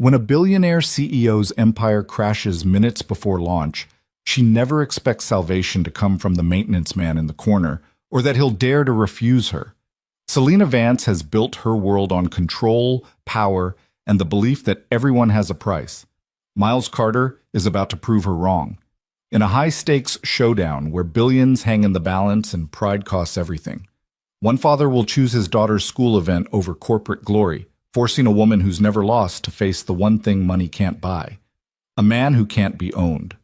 When a billionaire CEO's empire crashes minutes before launch, she never expects salvation to come from the maintenance man in the corner, or that he'll dare to refuse her. Selena Vance has built her world on control, power, and the belief that everyone has a price. Miles Carter is about to prove her wrong. In a high-stakes showdown where billions hang in the balance and pride costs everything, one father will choose his daughter's school event over corporate glory, forcing a woman who's never lost to face the one thing money can't buy, a man who can't be owned.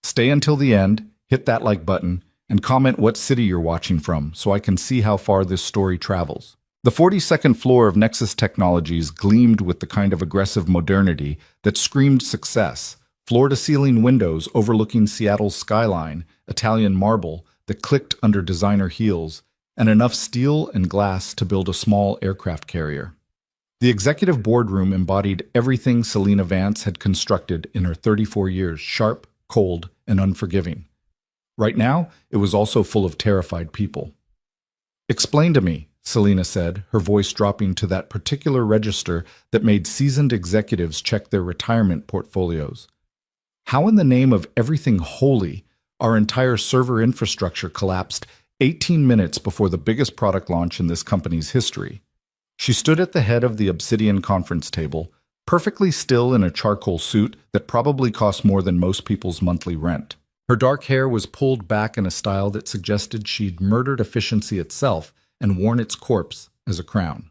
Stay until the end, hit that like button, and comment what city you're watching from so I can see how far this story travels. The 42nd floor of Nexus Technologies gleamed with the kind of aggressive modernity that screamed success. Floor-to-ceiling windows overlooking Seattle's skyline, Italian marble that clicked under designer heels, and enough steel and glass to build a small aircraft carrier. The executive boardroom embodied everything Selena Vance had constructed in her 34 years, sharp, cold, and unforgiving. Right now, it was also full of terrified people. "Explain to me," Selena said, her voice dropping to that particular register that made seasoned executives check their retirement portfolios. "How in the name of everything holy, our entire server infrastructure collapsed 18 minutes before the biggest product launch in this company's history?" She stood at the head of the Obsidian conference table, perfectly still in a charcoal suit that probably cost more than most people's monthly rent. Her dark hair was pulled back in a style that suggested she'd murdered efficiency itself and worn its corpse as a crown.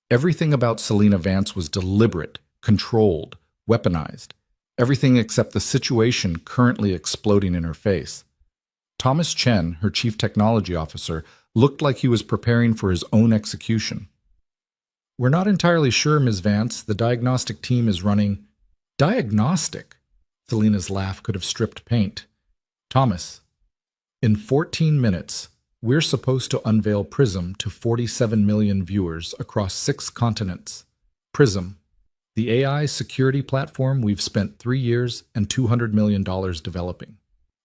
Everything about Selena Vance was deliberate, controlled, weaponized. Everything except the situation currently exploding in her face. Thomas Chen, her chief technology officer, looked like he was preparing for his own execution. "We're not entirely sure, Ms. Vance. The diagnostic team is running—" "Diagnostic?" Selena's laugh could have stripped paint. "Thomas, in 14 minutes, we're supposed to unveil Prism to 47 million viewers across 6 continents. Prism, the AI security platform we've spent 3 years and $200 million developing.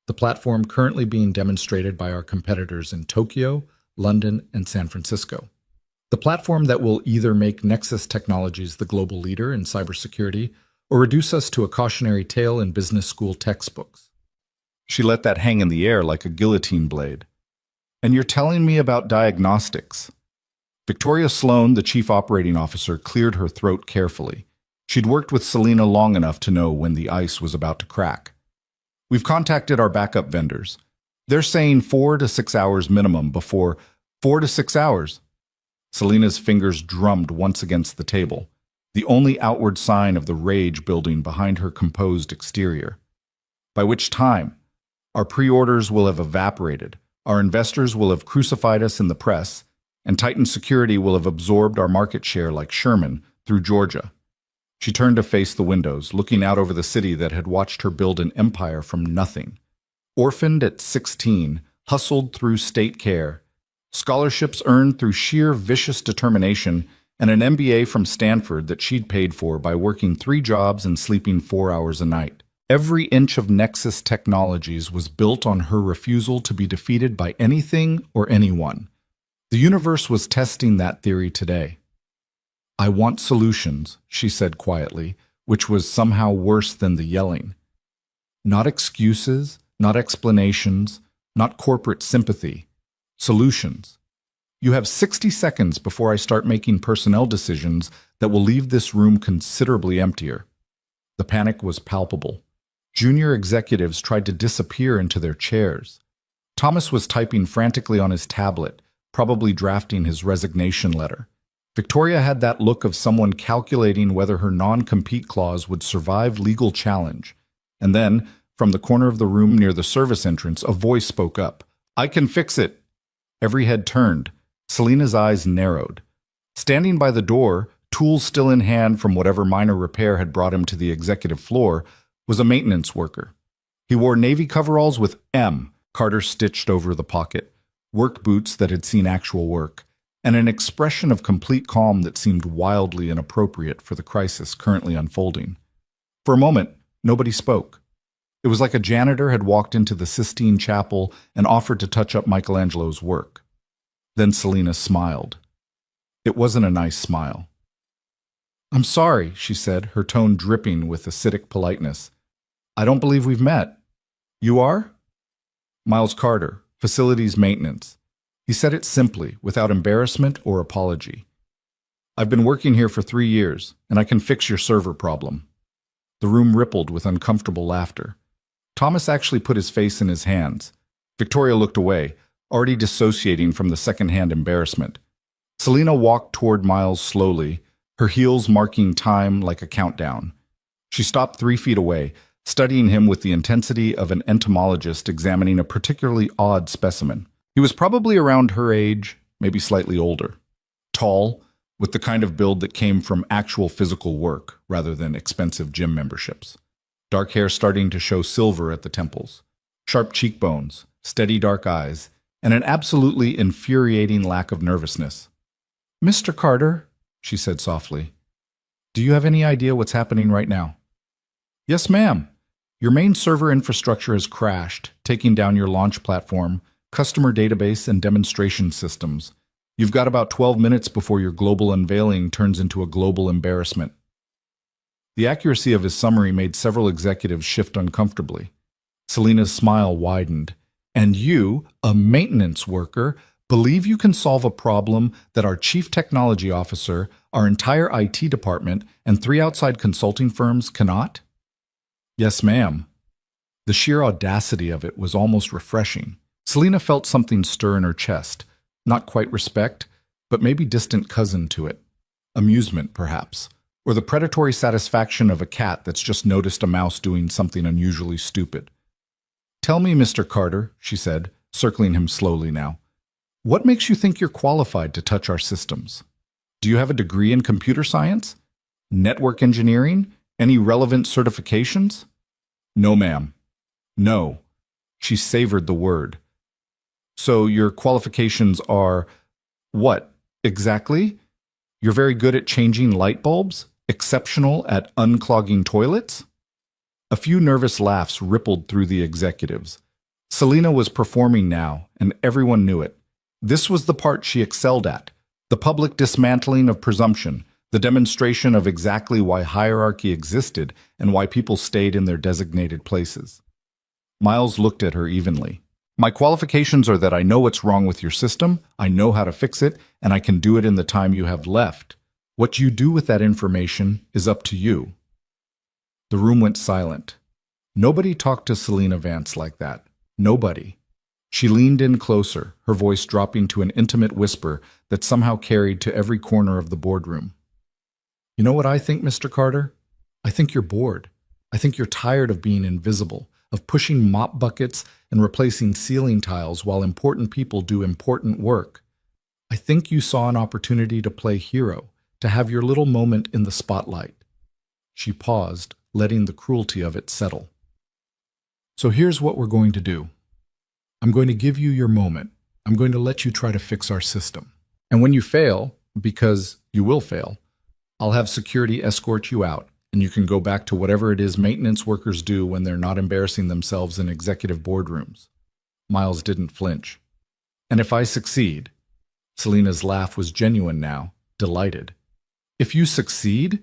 The platform currently being demonstrated by our competitors in Tokyo, London, and San Francisco. The platform that will either make Nexus Technologies the global leader in cybersecurity or reduce us to a cautionary tale in business school textbooks." She let that hang in the air like a guillotine blade. "And you're telling me about diagnostics?" Victoria Sloan, the chief operating officer, cleared her throat carefully. She'd worked with Selena long enough to know when the ice was about to crack. "We've contacted our backup vendors. They're saying 4 to 6 hours minimum before—" 4 to 6 hours? Selena's fingers drummed once against the table, the only outward sign of the rage building behind her composed exterior. "By which time, our pre-orders will have evaporated, our investors will have crucified us in the press, and Titan Security will have absorbed our market share like Sherman through Georgia." She turned to face the windows, looking out over the city that had watched her build an empire from nothing. Orphaned at 16, hustled through state care, scholarships earned through sheer vicious determination, and an MBA from Stanford that she'd paid for by working 3 jobs and sleeping 4 hours a night. Every inch of Nexus Technologies was built on her refusal to be defeated by anything or anyone. The universe was testing that theory today. "I want solutions," she said quietly, which was somehow worse than the yelling. "Not excuses, not explanations, not corporate sympathy. Solutions. You have 60 seconds before I start making personnel decisions that will leave this room considerably emptier." The panic was palpable. Junior executives tried to disappear into their chairs. Thomas was typing frantically on his tablet, probably drafting his resignation letter. Victoria had that look of someone calculating whether her non-compete clause would survive legal challenge. And then, from the corner of the room near the service entrance, a voice spoke up. "I can fix it." Every head turned. Selena's eyes narrowed. Standing by the door, tools still in hand from whatever minor repair had brought him to the executive floor, was a maintenance worker. He wore navy coveralls with M. Carter stitched over the pocket, work boots that had seen actual work, and an expression of complete calm that seemed wildly inappropriate for the crisis currently unfolding. For a moment, nobody spoke. It was like a janitor had walked into the Sistine Chapel and offered to touch up Michelangelo's work. Then Selena smiled. It wasn't a nice smile. I'm sorry, she said, her tone dripping with acidic politeness. I don't believe we've met. You are? Miles Carter, Facilities Maintenance. He said it simply, without embarrassment or apology. I've been working here for 3 years, and I can fix your server problem. The room rippled with uncomfortable laughter. Thomas actually put his face in his hands. Victoria looked away, already dissociating from the second-hand embarrassment. Selina walked toward Miles slowly, her heels marking time like a countdown. She stopped 3 feet away, studying him with the intensity of an entomologist examining a particularly odd specimen. He was probably around her age, maybe slightly older. Tall, with the kind of build that came from actual physical work rather than expensive gym memberships. Dark hair starting to show silver at the temples. Sharp cheekbones, steady dark eyes, and an absolutely infuriating lack of nervousness. "Mr. Carter," she said softly, "do you have any idea what's happening right now?" "Yes, ma'am. Your main server infrastructure has crashed, taking down your launch platform, customer database, and demonstration systems. You've got about 12 minutes before your global unveiling turns into a global embarrassment." The accuracy of his summary made several executives shift uncomfortably. Selina's smile widened. "And you, a maintenance worker, believe you can solve a problem that our chief technology officer, our entire IT department, and 3 outside consulting firms cannot?" "Yes, ma'am." The sheer audacity of it was almost refreshing. Selina felt something stir in her chest, not quite respect, but maybe distant cousin to it. Amusement, perhaps, or the predatory satisfaction of a cat that's just noticed a mouse doing something unusually stupid. "Tell me, Mr. Carter," she said, circling him slowly now, "what makes you think you're qualified to touch our systems? Do you have a degree in computer science? Network engineering? Any relevant certifications?" "No, ma'am." "No." She savored the word. "So your qualifications are what, exactly? You're very good at changing light bulbs? Exceptional at unclogging toilets?" A few nervous laughs rippled through the executives. Selina was performing now, and everyone knew it. This was the part she excelled at, the public dismantling of presumption, the demonstration of exactly why hierarchy existed and why people stayed in their designated places. Miles looked at her evenly. "My qualifications are that I know what's wrong with your system, I know how to fix it, and I can do it in the time you have left. What you do with that information is up to you." The room went silent. Nobody talked to Selina Vance like that. Nobody. She leaned in closer, her voice dropping to an intimate whisper that somehow carried to every corner of the boardroom. "You know what I think, Mr. Carter? I think you're bored. I think you're tired of being invisible, of pushing mop buckets and replacing ceiling tiles while important people do important work. I think you saw an opportunity to play hero, to have your little moment in the spotlight." She paused, letting the cruelty of it settle. "So here's what we're going to do. I'm going to give you your moment. I'm going to let you try to fix our system. And when you fail, because you will fail, I'll have security escort you out, and you can go back to whatever it is maintenance workers do when they're not embarrassing themselves in executive boardrooms." Miles didn't flinch. "And if I succeed?" Selina's laugh was genuine now, delighted. "If you succeed?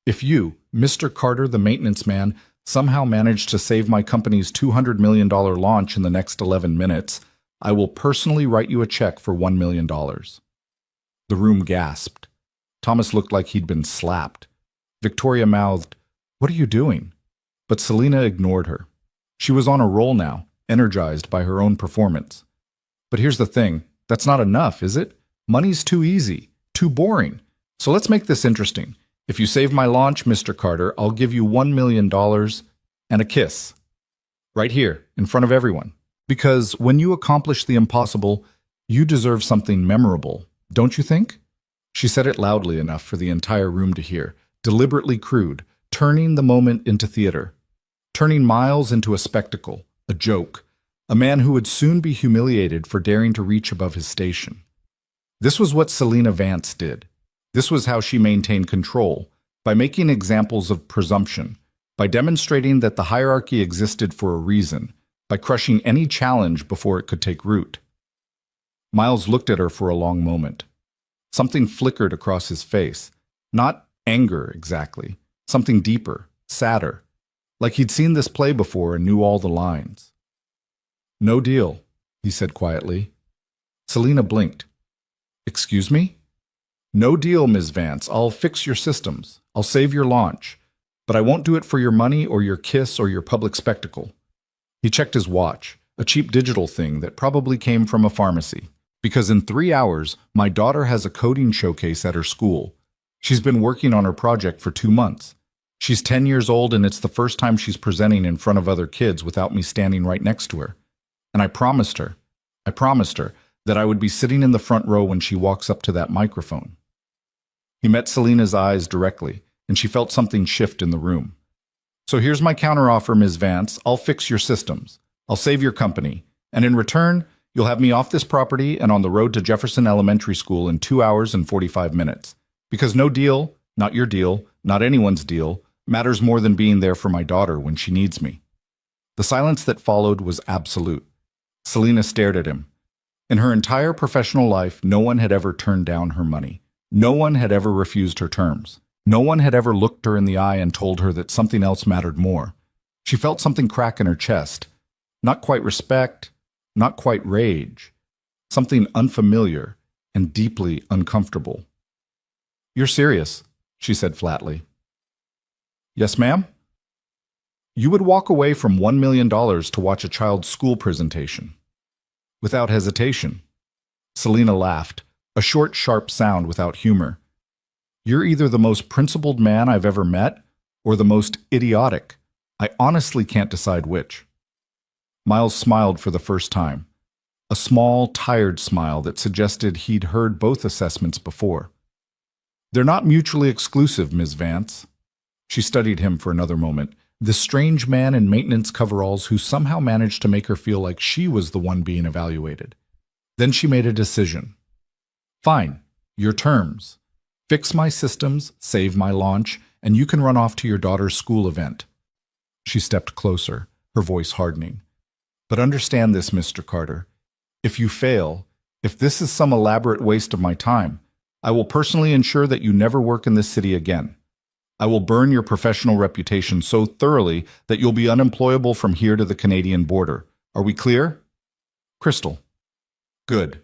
If you, Mr. Carter the maintenance man, somehow manage to save my company's $200 million launch in the next 11 minutes, I will personally write you a check for $1 million. The room gasped. Thomas looked like he'd been slapped. Victoria mouthed, "What are you doing?" But Selina ignored her. She was on a roll now, energized by her own performance. "But here's the thing, that's not enough, is it? Money's too easy, too boring. So let's make this interesting. If you save my launch, Mr. Carter, I'll give you $1 million and a kiss. Right here, in front of everyone. Because when you accomplish the impossible, you deserve something memorable, don't you think?" She said it loudly enough for the entire room to hear, deliberately crude, turning the moment into theater, turning Miles into a spectacle, a joke, a man who would soon be humiliated for daring to reach above his station. This was what Selina Vance did. This was how she maintained control, by making examples of presumption, by demonstrating that the hierarchy existed for a reason, by crushing any challenge before it could take root. Miles looked at her for a long moment. Something flickered across his face, not Anger, exactly. Something deeper, sadder. Like he'd seen this play before and knew all the lines. "No deal," he said quietly. Selina blinked. "Excuse me?" "No deal, Ms. Vance. I'll fix your systems. I'll save your launch. But I won't do it for your money or your kiss or your public spectacle." He checked his watch, a cheap digital thing that probably came from a pharmacy. "Because in 3 hours, my daughter has a coding showcase at her school. She's been working on her project for 2 months. She's 10 years old and it's the first time she's presenting in front of other kids without me standing right next to her. And I promised her that I would be sitting in the front row when she walks up to that microphone." He met Selina's eyes directly, and she felt something shift in the room. "So here's my counteroffer, Ms. Vance. I'll fix your systems. I'll save your company. And in return, you'll have me off this property and on the road to Jefferson Elementary School in 2 hours and 45 minutes. Because no deal, not your deal, not anyone's deal, matters more than being there for my daughter when she needs me." The silence that followed was absolute. Selina stared at him. In her entire professional life, no one had ever turned down her money. No one had ever refused her terms. No one had ever looked her in the eye and told her that something else mattered more. She felt something crack in her chest. Not quite respect, not quite rage. Something unfamiliar and deeply uncomfortable. "You're serious," she said flatly. "Yes, ma'am?" "You would walk away from $1 million to watch a child's school presentation." Without hesitation. Selina laughed, a short, sharp sound without humor. "You're either the most principled man I've ever met or the most idiotic. I honestly can't decide which." Miles smiled for the first time, a small, tired smile that suggested he'd heard both assessments before. "They're not mutually exclusive, Ms. Vance." She studied him for another moment, this strange man in maintenance coveralls who somehow managed to make her feel like she was the one being evaluated. Then she made a decision. "Fine, your terms. Fix my systems, save my launch, and you can run off to your daughter's school event." She stepped closer, her voice hardening. "But understand this, Mr. Carter. If you fail, if this is some elaborate waste of my time, I will personally ensure that you never work in this city again. I will burn your professional reputation so thoroughly that you'll be unemployable from here to the Canadian border. Are we clear?" "Crystal." "Good."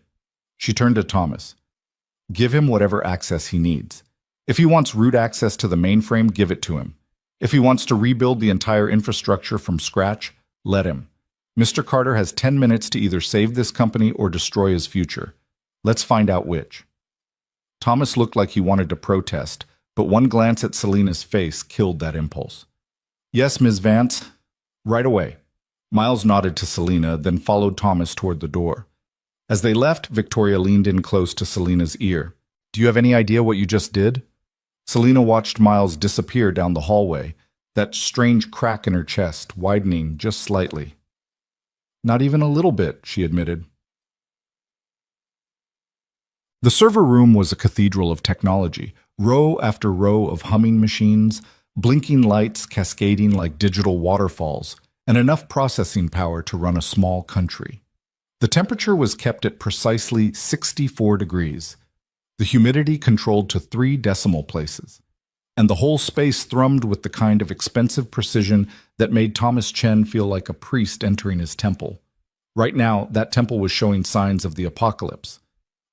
She turned to Thomas. "Give him whatever access he needs. If he wants root access to the mainframe, give it to him. If he wants to rebuild the entire infrastructure from scratch, let him. Mr. Carter has 10 minutes to either save this company or destroy his future. Let's find out which." Thomas looked like he wanted to protest, but one glance at Selina's face killed that impulse. "Yes, Ms. Vance. Right away." Miles nodded to Selina, then followed Thomas toward the door. As they left, Victoria leaned in close to Selina's ear. "Do you have any idea what you just did?" Selina watched Miles disappear down the hallway, that strange crack in her chest widening just slightly. "Not even a little bit," she admitted. The server room was a cathedral of technology, row after row of humming machines, blinking lights cascading like digital waterfalls, and enough processing power to run a small country. The temperature was kept at precisely 64 degrees, the humidity controlled to 3 decimal places, and the whole space thrummed with the kind of expensive precision that made Thomas Chen feel like a priest entering his temple. Right now, that temple was showing signs of the apocalypse.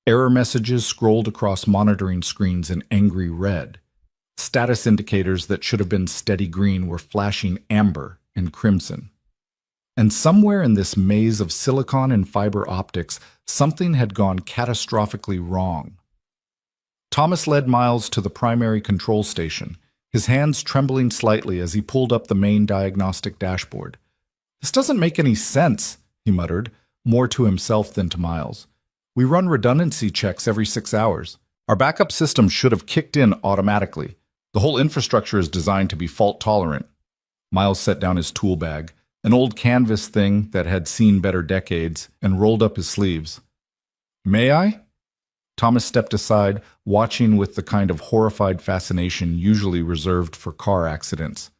Error messages scrolled across monitoring screens in angry red. Status indicators that should have been steady green were flashing amber and crimson. And somewhere in this maze of silicon and fiber optics, something had gone catastrophically wrong. Thomas led Miles to the primary control station, his hands trembling slightly as he pulled up the main diagnostic dashboard. "This doesn't make any sense," he muttered, more to himself than to Miles. "We run redundancy checks every 6 hours. Our backup system should have kicked in automatically. The whole infrastructure is designed to be fault-tolerant." Miles set down his tool bag, an old canvas thing that had seen better decades, and rolled up his sleeves. "May I?" Thomas stepped aside, watching with the kind of horrified fascination usually reserved for car accidents.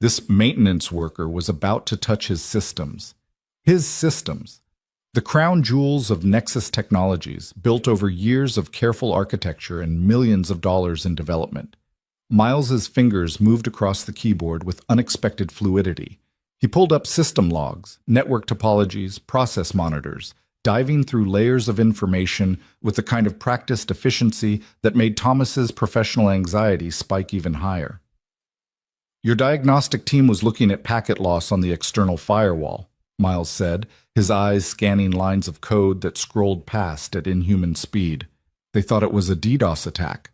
This maintenance worker was about to touch his systems. His systems. The crown jewels of Nexus Technologies, built over years of careful architecture and millions of dollars in development. Miles's fingers moved across the keyboard with unexpected fluidity. He pulled up system logs, network topologies, process monitors, diving through layers of information with the kind of practiced efficiency that made Thomas's professional anxiety spike even higher. Your diagnostic team was looking at packet loss on the external firewall, Miles said, his eyes scanning lines of code that scrolled past at inhuman speed. They thought it was a DDoS attack.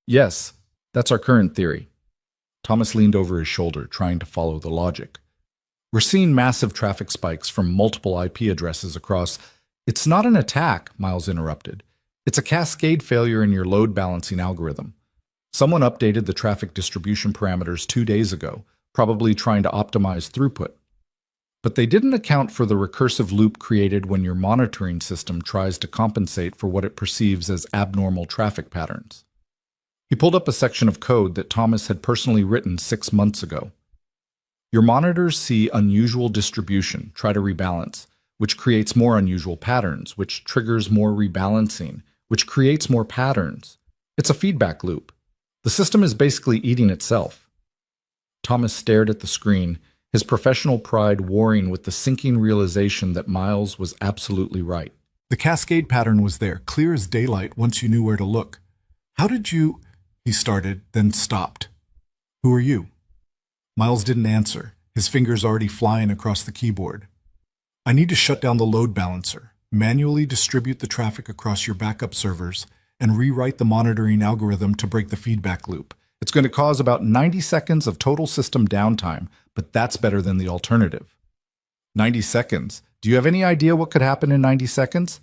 Yes, that's our current theory. Thomas leaned over his shoulder, trying to follow the logic. We're seeing massive traffic spikes from multiple IP addresses across. It's not an attack, Miles interrupted. It's a cascade failure in your load balancing algorithm. Someone updated the traffic distribution parameters 2 days ago, probably trying to optimize throughput. But they didn't account for the recursive loop created when your monitoring system tries to compensate for what it perceives as abnormal traffic patterns. He pulled up a section of code that Thomas had personally written 6 months ago. Your monitors see unusual distribution, try to rebalance, which creates more unusual patterns, which triggers more rebalancing, which creates more patterns. It's a feedback loop. The system is basically eating itself. Thomas stared at the screen, his professional pride warring with the sinking realization that Miles was absolutely right. The cascade pattern was there, clear as daylight once you knew where to look. How did you... He started, then stopped. Who are you? Miles didn't answer, his fingers already flying across the keyboard. I need to shut down the load balancer, manually distribute the traffic across your backup servers, and rewrite the monitoring algorithm to break the feedback loop. It's going to cause about 90 seconds of total system downtime, but that's better than the alternative. 90 seconds. Do you have any idea what could happen in 90 seconds?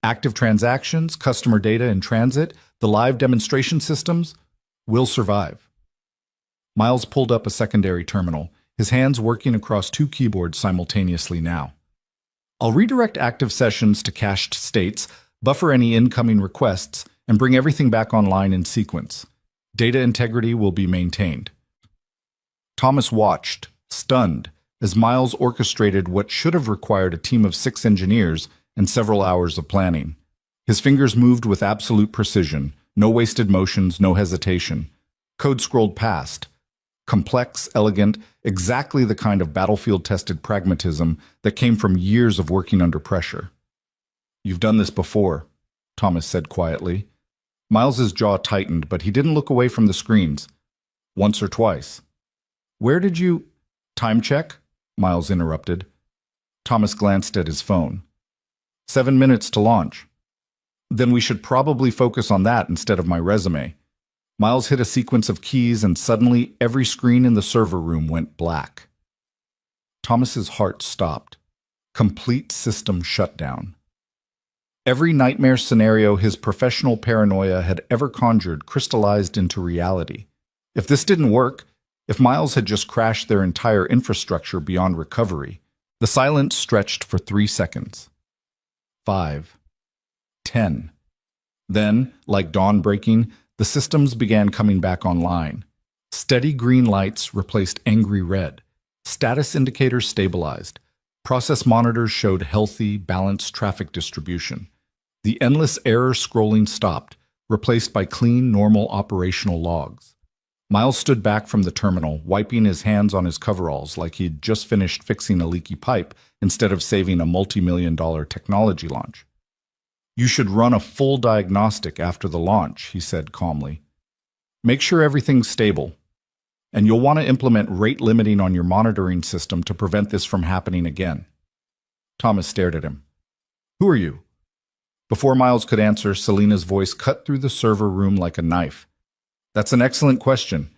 Active transactions, customer data in transit, the live demonstration systems will survive. Miles pulled up a secondary terminal, his hands working across 2 keyboards simultaneously now. I'll redirect active sessions to cached states, buffer any incoming requests, and bring everything back online in sequence. Data integrity will be maintained. Thomas watched, stunned, as Miles orchestrated what should have required a team of 6 engineers and several hours of planning. His fingers moved with absolute precision, no wasted motions, no hesitation. Code scrolled past. Complex, elegant, exactly the kind of battlefield-tested pragmatism that came from years of working under pressure. You've done this before, Thomas said quietly. Miles's jaw tightened, but he didn't look away from the screens. Once or twice. Where did you... Time check? Miles interrupted. Thomas glanced at his phone. 7 minutes to launch. Then we should probably focus on that instead of my resume. Miles hit a sequence of keys and suddenly every screen in the server room went black. Thomas's heart stopped. Complete system shutdown. Every nightmare scenario his professional paranoia had ever conjured crystallized into reality. If this didn't work, if Miles had just crashed their entire infrastructure beyond recovery, the silence stretched for 3 seconds. 5. 10. Then, like dawn breaking, the systems began coming back online. Steady green lights replaced angry red. Status indicators stabilized. Process monitors showed healthy, balanced traffic distribution. The endless error scrolling stopped, replaced by clean, normal operational logs. Miles stood back from the terminal, wiping his hands on his coveralls like he'd just finished fixing a leaky pipe instead of saving a multi-million-dollar technology launch. You should run a full diagnostic after the launch, he said calmly. Make sure everything's stable. And you'll want to implement rate limiting on your monitoring system to prevent this from happening again. Thomas stared at him. Who are you? Before Miles could answer, Selena's voice cut through the server room like a knife. That's an excellent question.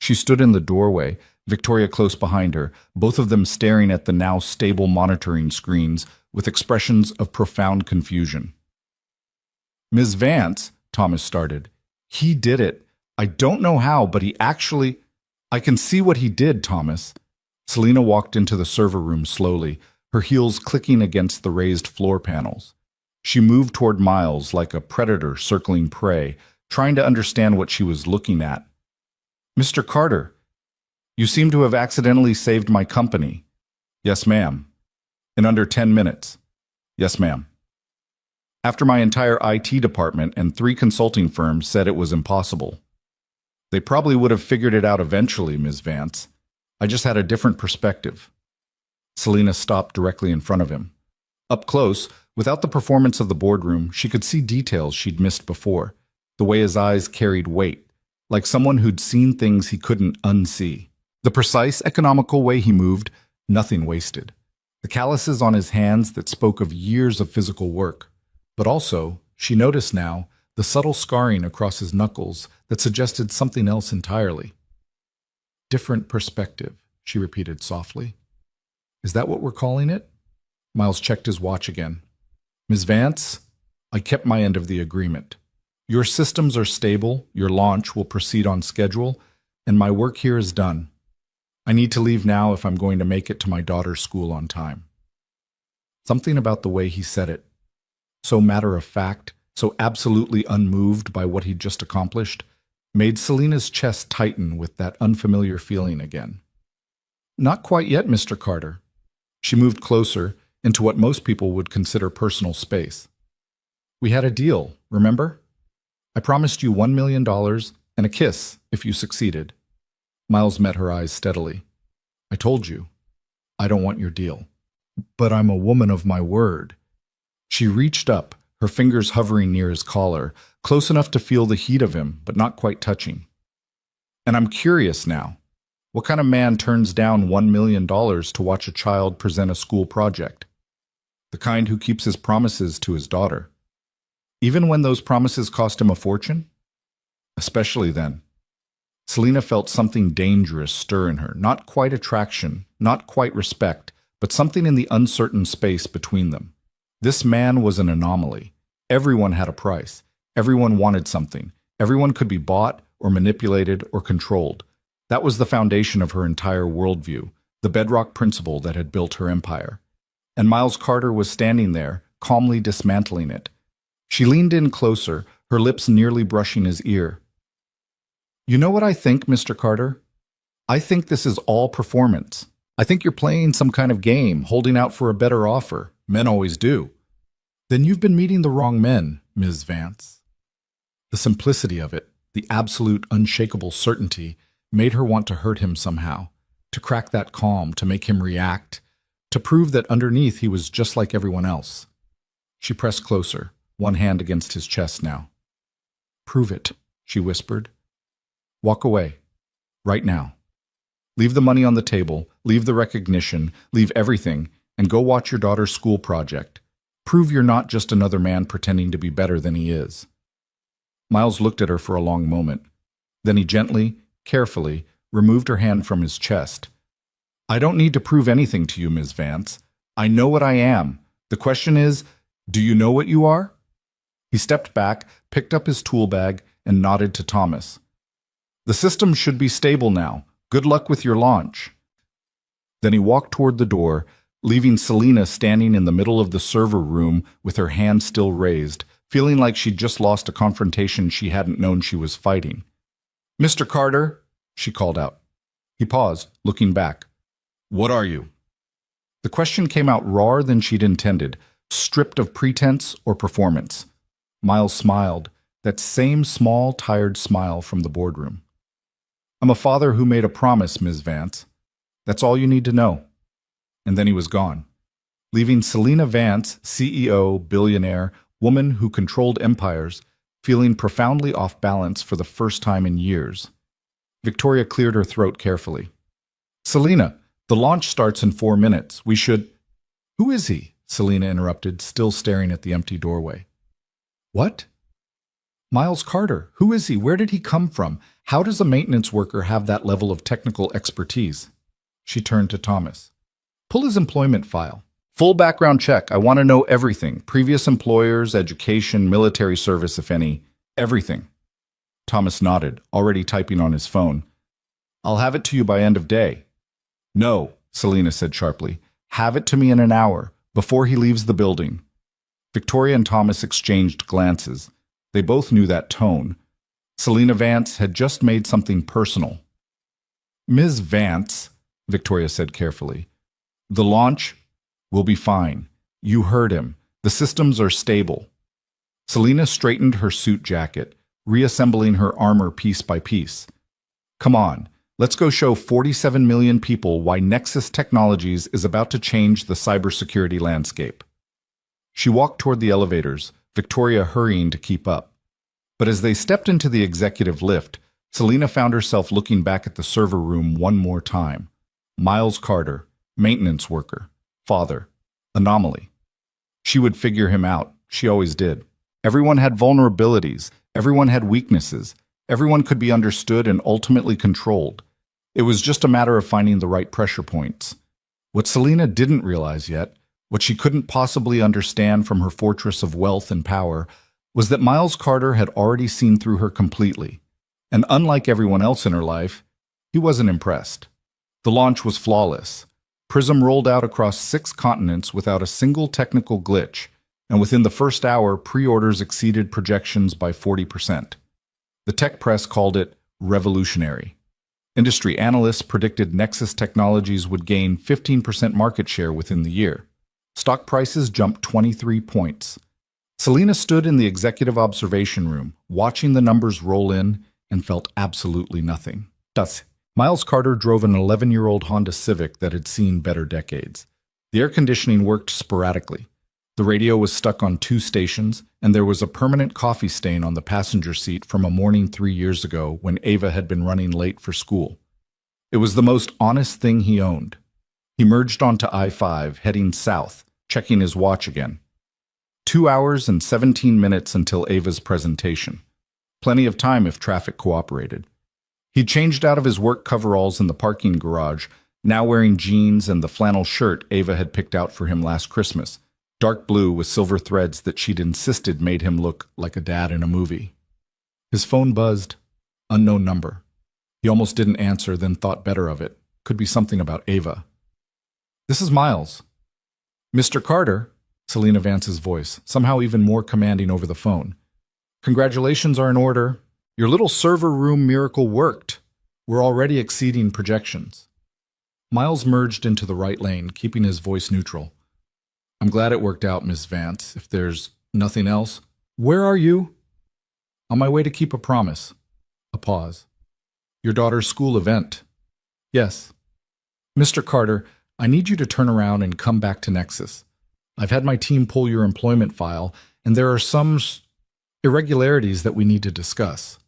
She stood in the doorway, Victoria close behind her, both of them staring at the now stable monitoring screens with expressions of profound confusion. Ms. Vance, Thomas started. He did it. I don't know how, but he actually... I can see what he did, Thomas. Selena walked into the server room slowly, her heels clicking against the raised floor panels. She moved toward Miles like a predator circling prey, trying to understand what she was looking at. Mr. Carter, you seem to have accidentally saved my company. Yes, ma'am. In under 10 minutes. Yes, ma'am. After my entire IT department and 3 consulting firms said it was impossible. They probably would have figured it out eventually, Ms. Vance. I just had a different perspective. Selina stopped directly in front of him. Up close, without the performance of the boardroom, she could see details she'd missed before, the way his eyes carried weight, like someone who'd seen things he couldn't unsee. The precise, economical way he moved, nothing wasted. The calluses on his hands that spoke of years of physical work. But also, she noticed now, the subtle scarring across his knuckles that suggested something else entirely. Different perspective, she repeated softly. Is that what we're calling it? Miles checked his watch again. Ms. Vance, I kept my end of the agreement. Your systems are stable, your launch will proceed on schedule, and my work here is done. I need to leave now if I'm going to make it to my daughter's school on time. Something about the way he said it, so matter-of-fact, so absolutely unmoved by what he'd just accomplished, made Selina's chest tighten with that unfamiliar feeling again. Not quite yet, Mr. Carter. She moved closer into what most people would consider personal space. We had a deal, remember? I promised you $1 million and a kiss if you succeeded. Miles met her eyes steadily. I told you, I don't want your deal. But I'm a woman of my word. She reached up, her fingers hovering near his collar, close enough to feel the heat of him, but not quite touching. And I'm curious now. What kind of man turns down $1 million to watch a child present a school project? The kind who keeps his promises to his daughter. Even when those promises cost him a fortune? Especially then. Selina felt something dangerous stir in her, not quite attraction, not quite respect, but something in the uncertain space between them. This man was an anomaly. Everyone had a price. Everyone wanted something. Everyone could be bought or manipulated or controlled. That was the foundation of her entire worldview, the bedrock principle that had built her empire. And Miles Carter was standing there, calmly dismantling it. She leaned in closer, her lips nearly brushing his ear. You know what I think, Mr. Carter? I think this is all performance. I think you're playing some kind of game, holding out for a better offer. Men always do. Then you've been meeting the wrong men, Ms. Vance. The simplicity of it, the absolute unshakable certainty, made her want to hurt him somehow, to crack that calm, to make him react, to prove that underneath he was just like everyone else. She pressed closer, one hand against his chest now. Prove it, she whispered. Walk away. Right now. Leave the money on the table, leave the recognition, leave everything, and go watch your daughter's school project. Prove you're not just another man pretending to be better than he is. Miles looked at her for a long moment. Then he gently, carefully, removed her hand from his chest. I don't need to prove anything to you, Ms. Vance. I know what I am. The question is, do you know what you are? He stepped back, picked up his tool bag, and nodded to Thomas. The system should be stable now. Good luck with your launch. Then he walked toward the door, leaving Selina standing in the middle of the server room with her hand still raised, feeling like she'd just lost a confrontation she hadn't known she was fighting. Mr. Carter, she called out. He paused, looking back. What are you? The question came out rawer than she'd intended, stripped of pretense or performance. Miles smiled, that same small, tired smile from the boardroom. I'm a father who made a promise, Ms. Vance. That's all you need to know. And then he was gone, leaving Selina Vance, CEO, billionaire, woman who controlled empires, feeling profoundly off balance for the first time in years. Victoria cleared her throat carefully. Selina, the launch starts in 4 minutes. We should... Who is he? Selina interrupted, still staring at the empty doorway. What? Miles Carter. Who is he? Where did he come from? How does a maintenance worker have that level of technical expertise? She turned to Thomas. Pull his employment file. Full background check. I want to know everything. Previous employers, education, military service, if any. Everything. Thomas nodded, already typing on his phone. I'll have it to you by end of day. No, Selina said sharply. Have it to me in an hour, before he leaves the building. Victoria and Thomas exchanged glances. They both knew that tone. Selina Vance had just made something personal. Ms. Vance, Victoria said carefully, the launch will be fine. You heard him. The systems are stable. Selina straightened her suit jacket, reassembling her armor piece by piece. Come on, let's go show 47 million people why Nexus Technologies is about to change the cybersecurity landscape. She walked toward the elevators, Victoria hurrying to keep up. But as they stepped into the executive lift, Selena found herself looking back at the server room one more time. Miles Carter, maintenance worker, father, anomaly. She would figure him out. She always did. Everyone had vulnerabilities. Everyone had weaknesses. Everyone could be understood and ultimately controlled. It was just a matter of finding the right pressure points. What Selena didn't realize yet, what she couldn't possibly understand from her fortress of wealth and power, was that Miles Carter had already seen through her completely. And unlike everyone else in her life, he wasn't impressed. The launch was flawless. Prism rolled out across 6 continents without a single technical glitch, and within the first hour, pre-orders exceeded projections by 40%. The tech press called it revolutionary. Industry analysts predicted Nexus Technologies would gain 15% market share within the year. Stock prices jumped 23 points. Selena stood in the executive observation room, watching the numbers roll in, and felt absolutely nothing. Thus, Miles Carter drove an 11-year-old Honda Civic that had seen better decades. The air conditioning worked sporadically. The radio was stuck on 2 stations, and there was a permanent coffee stain on the passenger seat from a morning 3 years ago when Ava had been running late for school. It was the most honest thing he owned. He merged onto I-5, heading south, checking his watch again. 2 hours and 17 minutes until Ava's presentation. Plenty of time if traffic cooperated. He changed out of his work coveralls in the parking garage, now wearing jeans and the flannel shirt Ava had picked out for him last Christmas, dark blue with silver threads that she'd insisted made him look like a dad in a movie. His phone buzzed. Unknown number. He almost didn't answer, then thought better of it. Could be something about Ava. "This is Miles." "Mr. Carter," Selena Vance's voice, somehow even more commanding over the phone. "Congratulations are in order. Your little server room miracle worked. We're already exceeding projections." Miles merged into the right lane, keeping his voice neutral. "I'm glad it worked out, Miss Vance. If there's nothing else." "Where are you?" "On my way to keep a promise." A pause. "Your daughter's school event." "Yes." "Mr. Carter, I need you to turn around and come back to Nexus. I've had my team pull your employment file, and there are some irregularities that we need to discuss."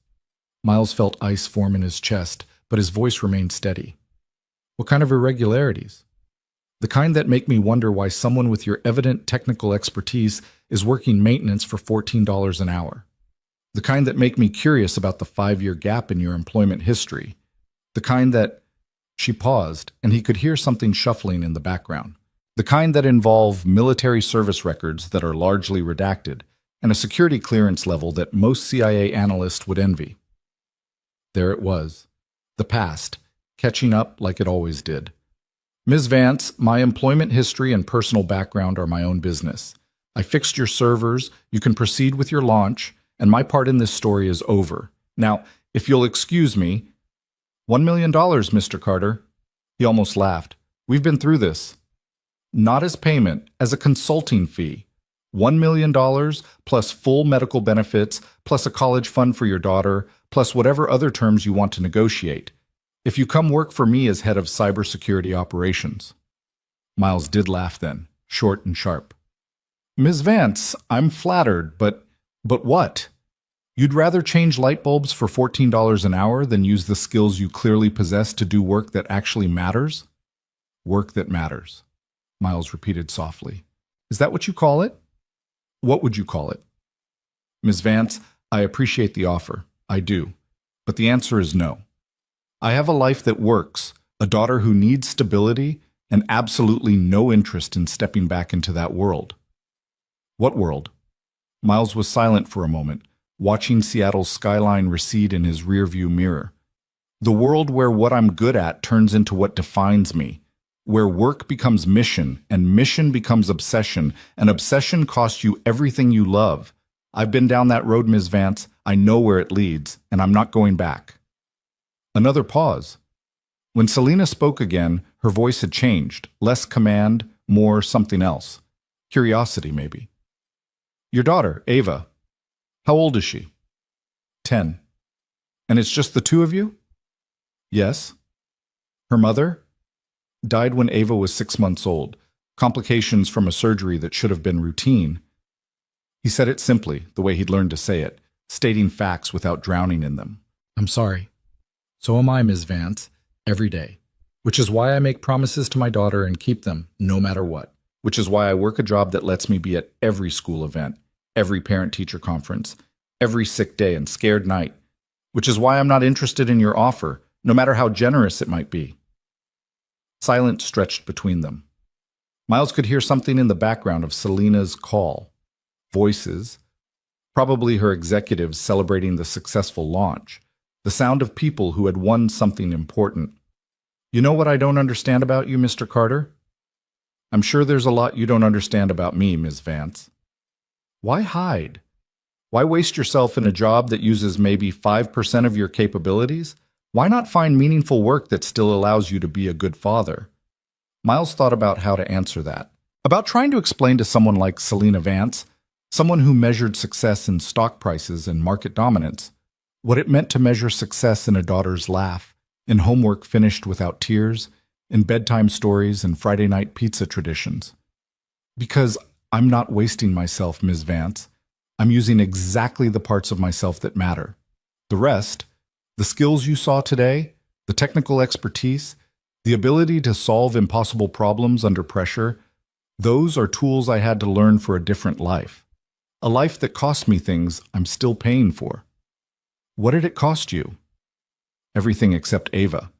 Miles felt ice form in his chest, but his voice remained steady. "What kind of irregularities?" "The kind that make me wonder why someone with your evident technical expertise is working maintenance for $14 an hour. The kind that make me curious about the 5-year gap in your employment history. The kind that—" She paused, and he could hear something shuffling in the background. "The kind that involve military service records that are largely redacted, and a security clearance level that most CIA analysts would envy." There it was. The past, catching up like it always did. "Ms. Vance, my employment history and personal background are my own business. I fixed your servers, you can proceed with your launch, and my part in this story is over. Now, if you'll excuse me—" $1 million, Mr. Carter." He almost laughed. "We've been through this." "Not as payment, as a consulting fee. $1 million plus full medical benefits, plus a college fund for your daughter, plus whatever other terms you want to negotiate. If you come work for me as head of cybersecurity operations." Miles did laugh then, short and sharp. "Ms. Vance, I'm flattered, but what? You'd rather change light bulbs for $14 an hour than use the skills you clearly possess to do work that actually matters?" "Work that matters," Miles repeated softly. "Is that what you call it?" "What would you call it?" "Ms. Vance, I appreciate the offer. I do. But the answer is no. I have a life that works, a daughter who needs stability, and absolutely no interest in stepping back into that world." "What world?" Miles was silent for a moment, watching Seattle's skyline recede in his rearview mirror. "The world where what I'm good at turns into what defines me, where work becomes mission, and mission becomes obsession, and obsession costs you everything you love. I've been down that road, Ms. Vance. I know where it leads, and I'm not going back." Another pause. When Selena spoke again, her voice had changed, less command, more something else. Curiosity, maybe. "Your daughter, Ava. How old is she?" 10. "And it's just the two of you?" Yes. Her mother died when Ava was 6 months old, complications from a surgery that should have been routine. He said it simply, the way he'd learned to say it, stating facts without drowning in them. I'm sorry. So am I, Ms. Vance, every day. Which is why I make promises to my daughter and keep them, no matter what. Which is why I work a job that lets me be at every school event, every parent-teacher conference, every sick day and scared night. Which is why I'm not interested in your offer, no matter how generous it might be. Silence stretched between them. Miles could hear something in the background of Selena's call. Voices, probably her executives celebrating the successful launch, the sound of people who had won something important. You know what I don't understand about you, Mr. Carter? I'm sure there's a lot you don't understand about me, Ms. Vance. Why hide? Why waste yourself in a job that uses maybe 5% of your capabilities? Why not find meaningful work that still allows you to be a good father? Miles thought about how to answer that. About trying to explain to someone like Selena Vance, someone who measured success in stock prices and market dominance, what it meant to measure success in a daughter's laugh, in homework finished without tears, in bedtime stories and Friday night pizza traditions. Because I'm not wasting myself, Ms. Vance. I'm using exactly the parts of myself that matter. The rest, the skills you saw today, the technical expertise, the ability to solve impossible problems under pressure, those are tools I had to learn for a different life. A life that cost me things I'm still paying for. What did it cost you? Everything except Ava.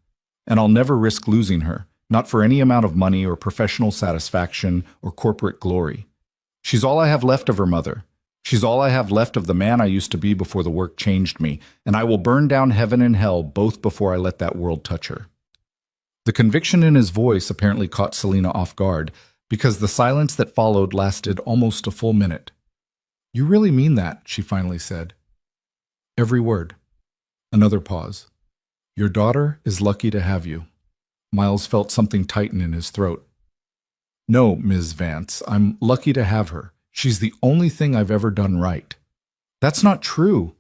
And I'll never risk losing her, not for any amount of money or professional satisfaction or corporate glory. She's all I have left of her mother. She's all I have left of the man I used to be before the work changed me, and I will burn down heaven and hell both before I let that world touch her. The conviction in his voice apparently caught Selena off guard, because the silence that followed lasted almost a full minute. You really mean that, she finally said. Every word. Another pause. Your daughter is lucky to have you. Miles felt something tighten in his throat. No, Ms. Vance, I'm lucky to have her. She's the only thing I've ever done right. That's not true.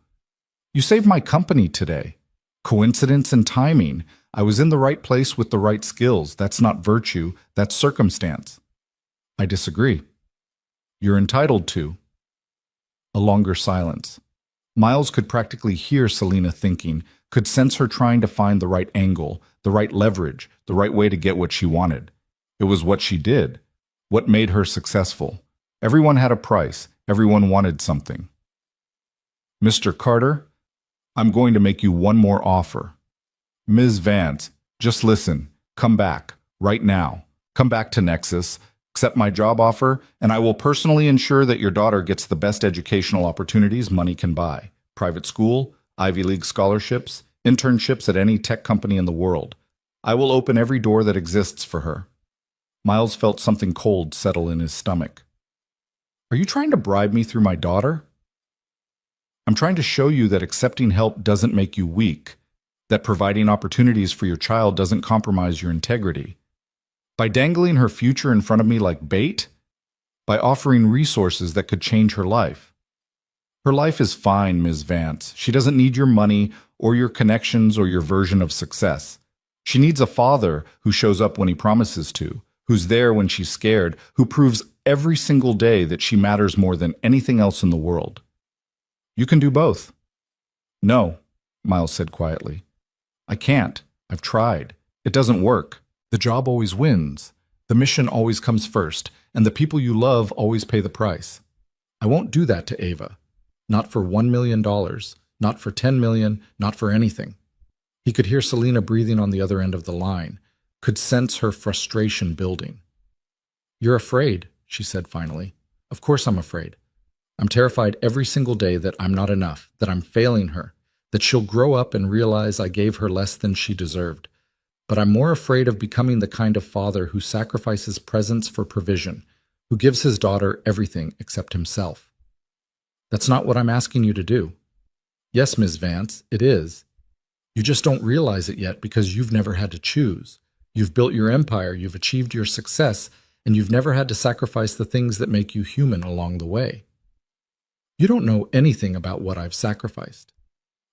You saved my company today. Coincidence and timing. I was in the right place with the right skills. That's not virtue, that's circumstance. I disagree. You're entitled to. A longer silence. Miles could practically hear Selena thinking, could sense her trying to find the right angle, the right leverage, the right way to get what she wanted. It was what she did, what made her successful. Everyone had a price. Everyone wanted something. Mr. Carter, I'm going to make you one more offer. Ms. Vance, just listen. Come back, right now. Come back to Nexus, accept my job offer, and I will personally ensure that your daughter gets the best educational opportunities money can buy. Private school, Ivy League scholarships, internships at any tech company in the world. I will open every door that exists for her. Miles felt something cold settle in his stomach. Are you trying to bribe me through my daughter? I'm trying to show you that accepting help doesn't make you weak, that providing opportunities for your child doesn't compromise your integrity. By dangling her future in front of me like bait, by offering resources that could change her life. Her life is fine, Ms. Vance. She doesn't need your money or your connections or your version of success. She needs a father who shows up when he promises to, who's there when she's scared, who proves every single day that she matters more than anything else in the world. You can do both. No, Miles said quietly. I can't. I've tried. It doesn't work. The job always wins. The mission always comes first, and the people you love always pay the price. I won't do that to Ava. Not for $1 million, not for 10 million, not for anything. He could hear Selena breathing on the other end of the line, could sense her frustration building. You're afraid, she said finally. Of course I'm afraid. I'm terrified every single day that I'm not enough, that I'm failing her, that she'll grow up and realize I gave her less than she deserved. But I'm more afraid of becoming the kind of father who sacrifices presence for provision, who gives his daughter everything except himself. That's not what I'm asking you to do. Yes, Ms. Vance, it is. You just don't realize it yet because you've never had to choose. You've built your empire, you've achieved your success, and you've never had to sacrifice the things that make you human along the way. You don't know anything about what I've sacrificed.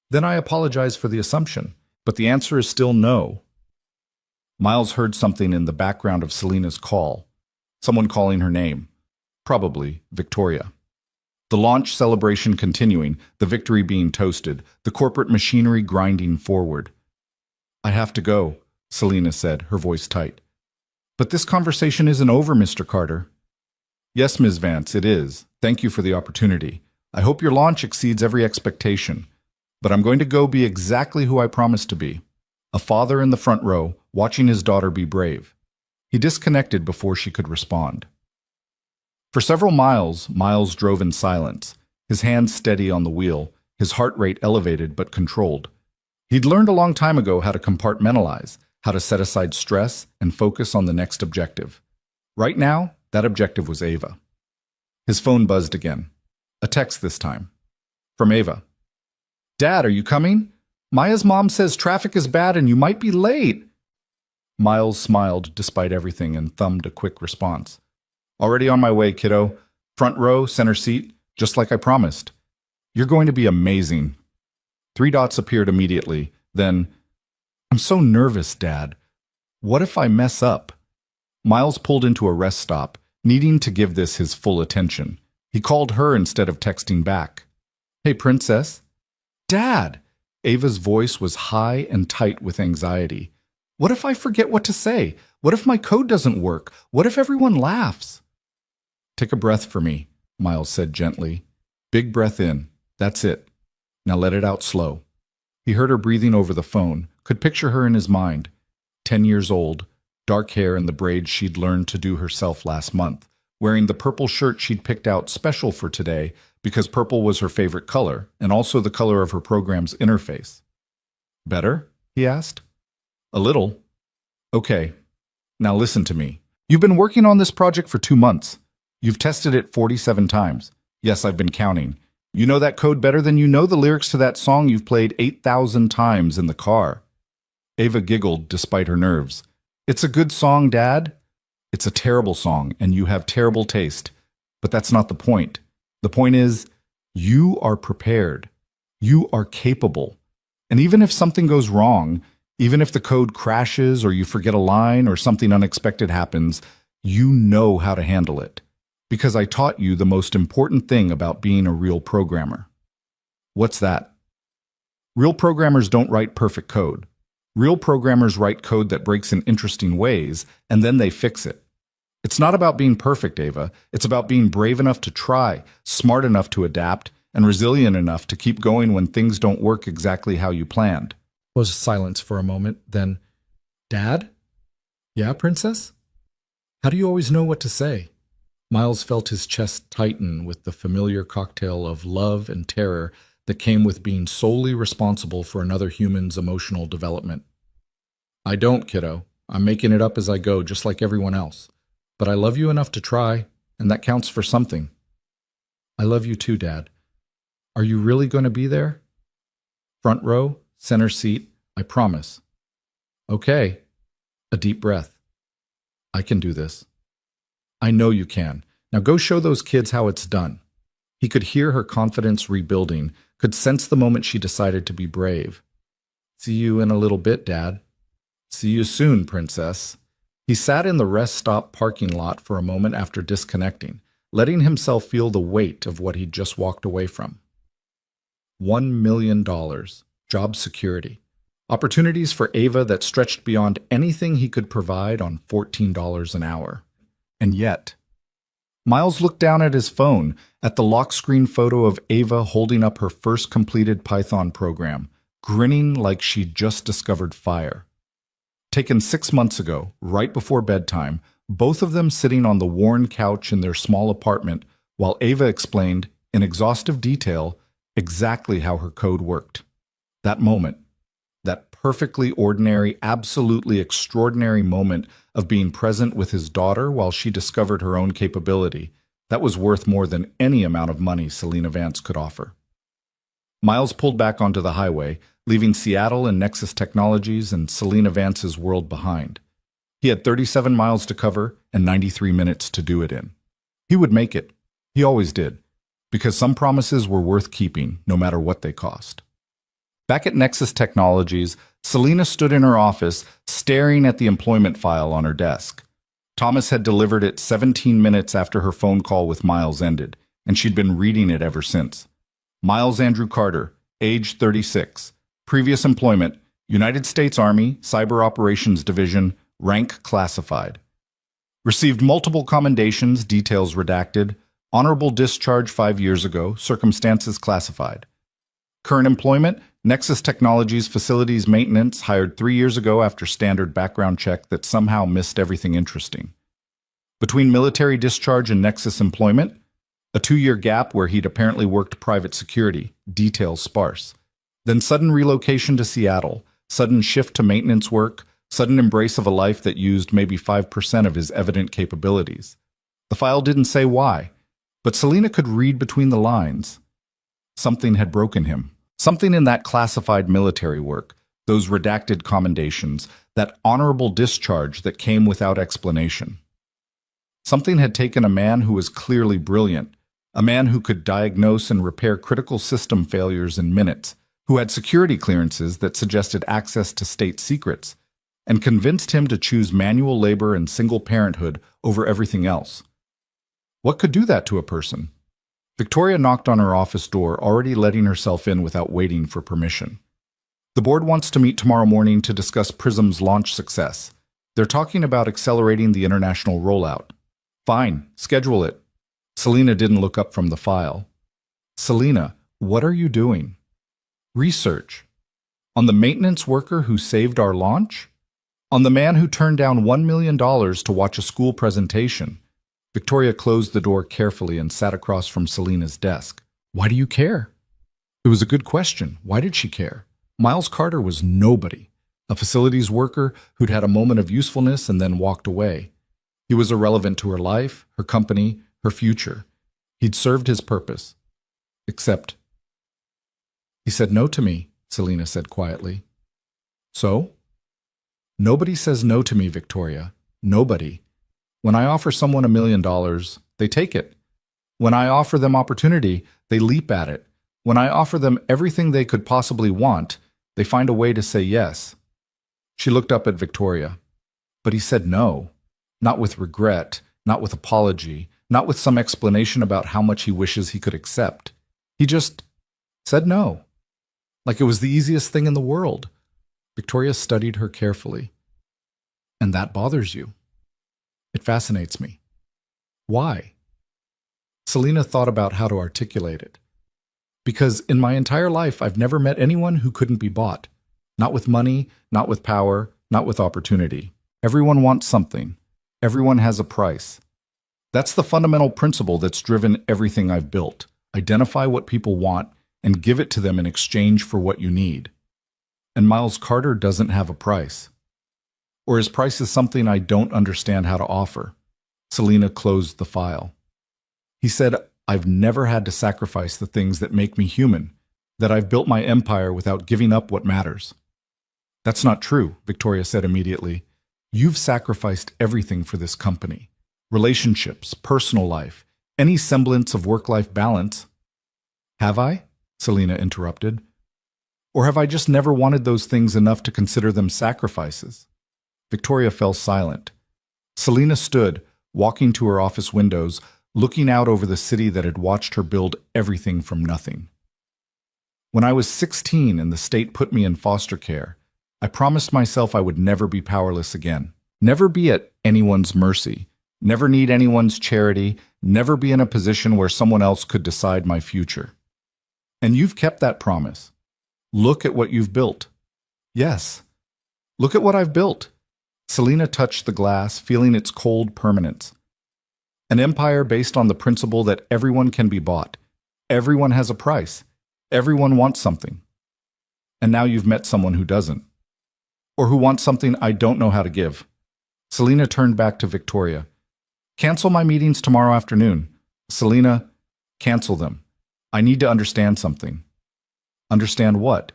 Then I apologize for the assumption, But the answer is still no. Miles heard something in the background of Selena's call. Someone calling her name. Probably Victoria. The launch celebration continuing, the victory being toasted, the corporate machinery grinding forward. "I have to go," Selena said, her voice tight. "But this conversation isn't over, Mr. Carter." "Yes, Ms. Vance, it is. Thank you for the opportunity. I hope your launch exceeds every expectation. But I'm going to go be exactly who I promised to be. A father in the front row, watching his daughter be brave." He disconnected before she could respond. For several miles, Miles drove in silence, his hands steady on the wheel, his heart rate elevated but controlled. He'd learned a long time ago how to compartmentalize, how to set aside stress and focus on the next objective. Right now, that objective was Ava. His phone buzzed again. A text this time. From Ava. "Dad, are you coming? Maya's mom says traffic is bad and you might be late." Miles smiled despite everything and thumbed a quick response. "Already on my way, kiddo. Front row, center seat, just like I promised. You're going to be amazing." 3 dots appeared immediately. Then, "I'm so nervous, Dad. What if I mess up?" Miles pulled into a rest stop, needing to give this his full attention. He called her instead of texting back. "Hey, Princess." "Dad!" Ava's voice was high and tight with anxiety. "What if I forget what to say? What if my code doesn't work? What if everyone laughs?" "Take a breath for me," Miles said gently. "Big breath in. That's it. Now let it out slow." He heard her breathing over the phone, could picture her in his mind. 10 years old, dark hair and the braids she'd learned to do herself last month, wearing the purple shirt she'd picked out special for today because purple was her favorite color and also the color of her program's interface. "Better?" he asked. "A little." "Okay. Now listen to me. You've been working on this project for 2 months. You've tested it 47 times. Yes, I've been counting. You know that code better than you know the lyrics to that song you've played 8,000 times in the car." Ava giggled despite her nerves. "It's a good song, Dad." "It's a terrible song, and you have terrible taste. But that's not the point. The point is, you are prepared. You are capable. And even if something goes wrong, even if the code crashes or you forget a line or something unexpected happens, you know how to handle it. Because I taught you the most important thing about being a real programmer." "What's that?" "Real programmers don't write perfect code. Real programmers write code that breaks in interesting ways, and then they fix it. It's not about being perfect, Ava. It's about being brave enough to try, smart enough to adapt, and resilient enough to keep going when things don't work exactly how you planned." Was silence for a moment, then, "Dad?" "Yeah, Princess?" "How do you always know what to say?" Miles felt his chest tighten with the familiar cocktail of love and terror that came with being solely responsible for another human's emotional development. "I don't, kiddo. I'm making it up as I go, just like everyone else. But I love you enough to try, and that counts for something." "I love you too, Dad. Are you really going to be there?" "Front row, center seat, I promise." "Okay." A deep breath. "I can do this." "I know you can. Now go show those kids how it's done." He could hear her confidence rebuilding, could sense the moment she decided to be brave. "See you in a little bit, Dad." "See you soon, Princess." He sat in the rest stop parking lot for a moment after disconnecting, letting himself feel the weight of what he'd just walked away from. $1 million. Job security. Opportunities for Ava that stretched beyond anything he could provide on $14 an hour. And yet, Miles looked down at his phone, at the lock screen photo of Ava holding up her first completed Python program, grinning like she'd just discovered fire. Taken 6 months ago, right before bedtime, both of them sitting on the worn couch in their small apartment while Ava explained, in exhaustive detail, exactly how her code worked. That moment, that perfectly ordinary, absolutely extraordinary moment of being present with his daughter while she discovered her own capability, that was worth more than any amount of money Selena Vance could offer. Miles pulled back onto the highway, leaving Seattle and Nexus Technologies and Selena Vance's world behind. He had 37 miles to cover and 93 minutes to do it in. He would make it. He always did. Because some promises were worth keeping, no matter what they cost. Back at Nexus Technologies, Selena stood in her office, staring at the employment file on her desk. Thomas had delivered it 17 minutes after her phone call with Miles ended, and she'd been reading it ever since. Miles Andrew Carter, age 36. Previous employment, United States Army, Cyber Operations Division, rank classified. Received multiple commendations, details redacted. Honorable discharge 5 years ago, circumstances classified. Current employment, Nexus Technologies Facilities Maintenance, hired 3 years ago after standard background check that somehow missed everything interesting. Between military discharge and Nexus employment, a 2-year gap where he'd apparently worked private security, details sparse. Then sudden relocation to Seattle, sudden shift to maintenance work, sudden embrace of a life that used maybe 5% of his evident capabilities. The file didn't say why, but Selena could read between the lines. Something had broken him. Something in that classified military work, those redacted commendations, that honorable discharge that came without explanation. Something had taken a man who was clearly brilliant, a man who could diagnose and repair critical system failures in minutes, who had security clearances that suggested access to state secrets, and convinced him to choose manual labor and single parenthood over everything else. What could do that to a person? Victoria knocked on her office door, already letting herself in without waiting for permission. The board wants to meet tomorrow morning to discuss Prism's launch success. They're talking about accelerating the international rollout. Fine, schedule it. Selena didn't look up from the file. Selena, what are you doing? Research. On the maintenance worker who saved our launch? On the man who turned down $1 million to watch a school presentation? Victoria closed the door carefully and sat across from Selena's desk. Why do you care? It was a good question. Why did she care? Miles Carter was nobody, a facilities worker who'd had a moment of usefulness and then walked away. He was irrelevant to her life, her company, her future. He'd served his purpose. Except... He said no to me, Selena said quietly. So? Nobody says no to me, Victoria. Nobody. When I offer someone $1 million, they take it. When I offer them opportunity, they leap at it. When I offer them everything they could possibly want, they find a way to say yes. She looked up at Victoria. But he said no. Not with regret, not with apology, not with some explanation about how much he wishes he could accept. He just said no. Like it was the easiest thing in the world. Victoria studied her carefully. And that bothers you. It fascinates me. Why? Selena thought about how to articulate it. Because in my entire life, I've never met anyone who couldn't be bought. Not with money, not with power, not with opportunity. Everyone wants something. Everyone has a price. That's the fundamental principle that's driven everything I've built. Identify what people want and give it to them in exchange for what you need. And Miles Carter doesn't have a price. Or his price is something I don't understand how to offer. Selena closed the file. He said, I've never had to sacrifice the things that make me human, that I've built my empire without giving up what matters. That's not true, Victoria said immediately. You've sacrificed everything for this company. Relationships, personal life, any semblance of work-life balance. Have I? Selena interrupted. Or have I just never wanted those things enough to consider them sacrifices? Victoria fell silent. Selena stood, walking to her office windows, looking out over the city that had watched her build everything from nothing. When I was 16 and the state put me in foster care, I promised myself I would never be powerless again, never be at anyone's mercy, never need anyone's charity, never be in a position where someone else could decide my future. And you've kept that promise. Look at what you've built. Yes, look at what I've built. Selena touched the glass, feeling its cold permanence. An empire based on the principle that everyone can be bought. Everyone has a price. Everyone wants something. And now you've met someone who doesn't. Or who wants something I don't know how to give. Selena turned back to Victoria. Cancel my meetings tomorrow afternoon. Selena, cancel them. I need to understand something. Understand what?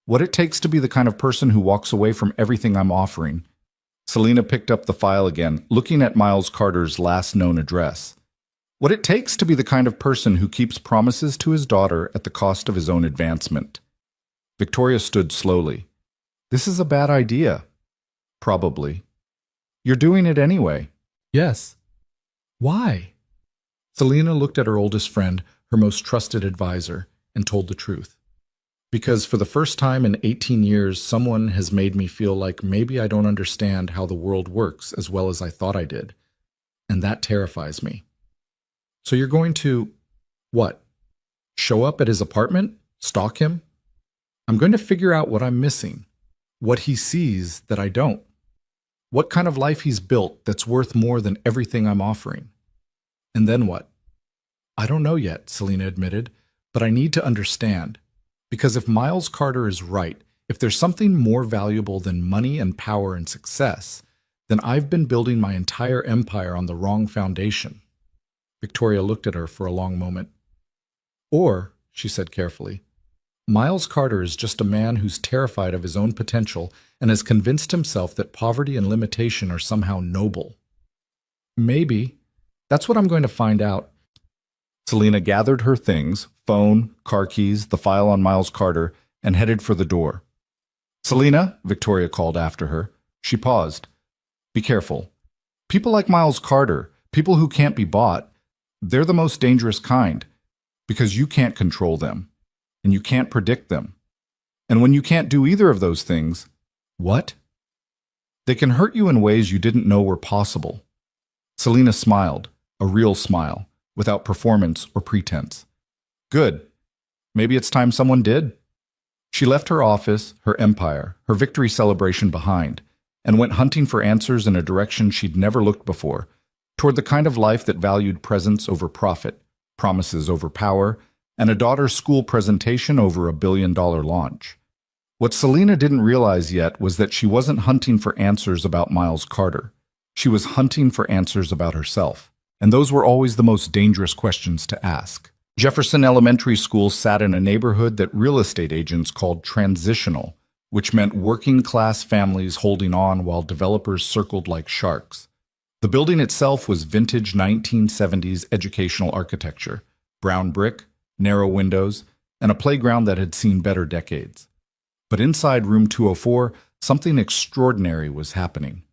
What it takes to be the kind of person who walks away from everything I'm offering. Selena picked up the file again, looking at Miles Carter's last known address. What it takes to be the kind of person who keeps promises to his daughter at the cost of his own advancement. Victoria stood slowly. This is a bad idea. Probably. You're doing it anyway. Yes. Why? Selena looked at her oldest friend, her most trusted advisor, and told the truth. Because for the first time in 18 years, someone has made me feel like maybe I don't understand how the world works as well as I thought I did. And that terrifies me. So you're going to, what? Show up at his apartment? Stalk him? I'm going to figure out what I'm missing, what he sees that I don't, what kind of life he's built that's worth more than everything I'm offering. And then what? I don't know yet, Selena admitted, but I need to understand. Because if Miles Carter is right, if there's something more valuable than money and power and success, then I've been building my entire empire on the wrong foundation. Victoria looked at her for a long moment. Or, she said carefully, Miles Carter is just a man who's terrified of his own potential and has convinced himself that poverty and limitation are somehow noble. Maybe. That's what I'm going to find out. Selena gathered her things, phone, car keys, the file on Miles Carter, and headed for the door. Selena, Victoria called after her. She paused. Be careful. People like Miles Carter, people who can't be bought, they're the most dangerous kind, because you can't control them, and you can't predict them. And when you can't do either of those things, what? They can hurt you in ways you didn't know were possible. Selena smiled, a real smile, without performance or pretense. Good. Maybe it's time someone did. She left her office, her empire, her victory celebration behind, and went hunting for answers in a direction she'd never looked before, toward the kind of life that valued presence over profit, promises over power, and a daughter's school presentation over $1 billion launch. What Selena didn't realize yet was that she wasn't hunting for answers about Miles Carter. She was hunting for answers about herself, and those were always the most dangerous questions to ask. Jefferson Elementary School sat in a neighborhood that real estate agents called transitional, which meant working-class families holding on while developers circled like sharks. The building itself was vintage 1970s educational architecture, brown brick, narrow windows, and a playground that had seen better decades. But inside room 204, something extraordinary was happening.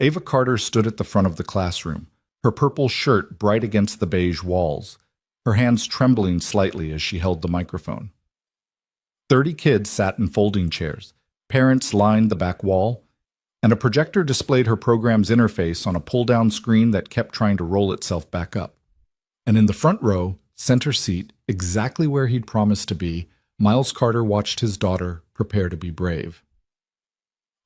Ava Carter stood at the front of the classroom, her purple shirt bright against the beige walls, her hands trembling slightly as she held the microphone. 30 kids sat in folding chairs, parents lined the back wall, and a projector displayed her program's interface on a pull-down screen that kept trying to roll itself back up. And in the front row, center seat, exactly where he'd promised to be, Miles Carter watched his daughter prepare to be brave.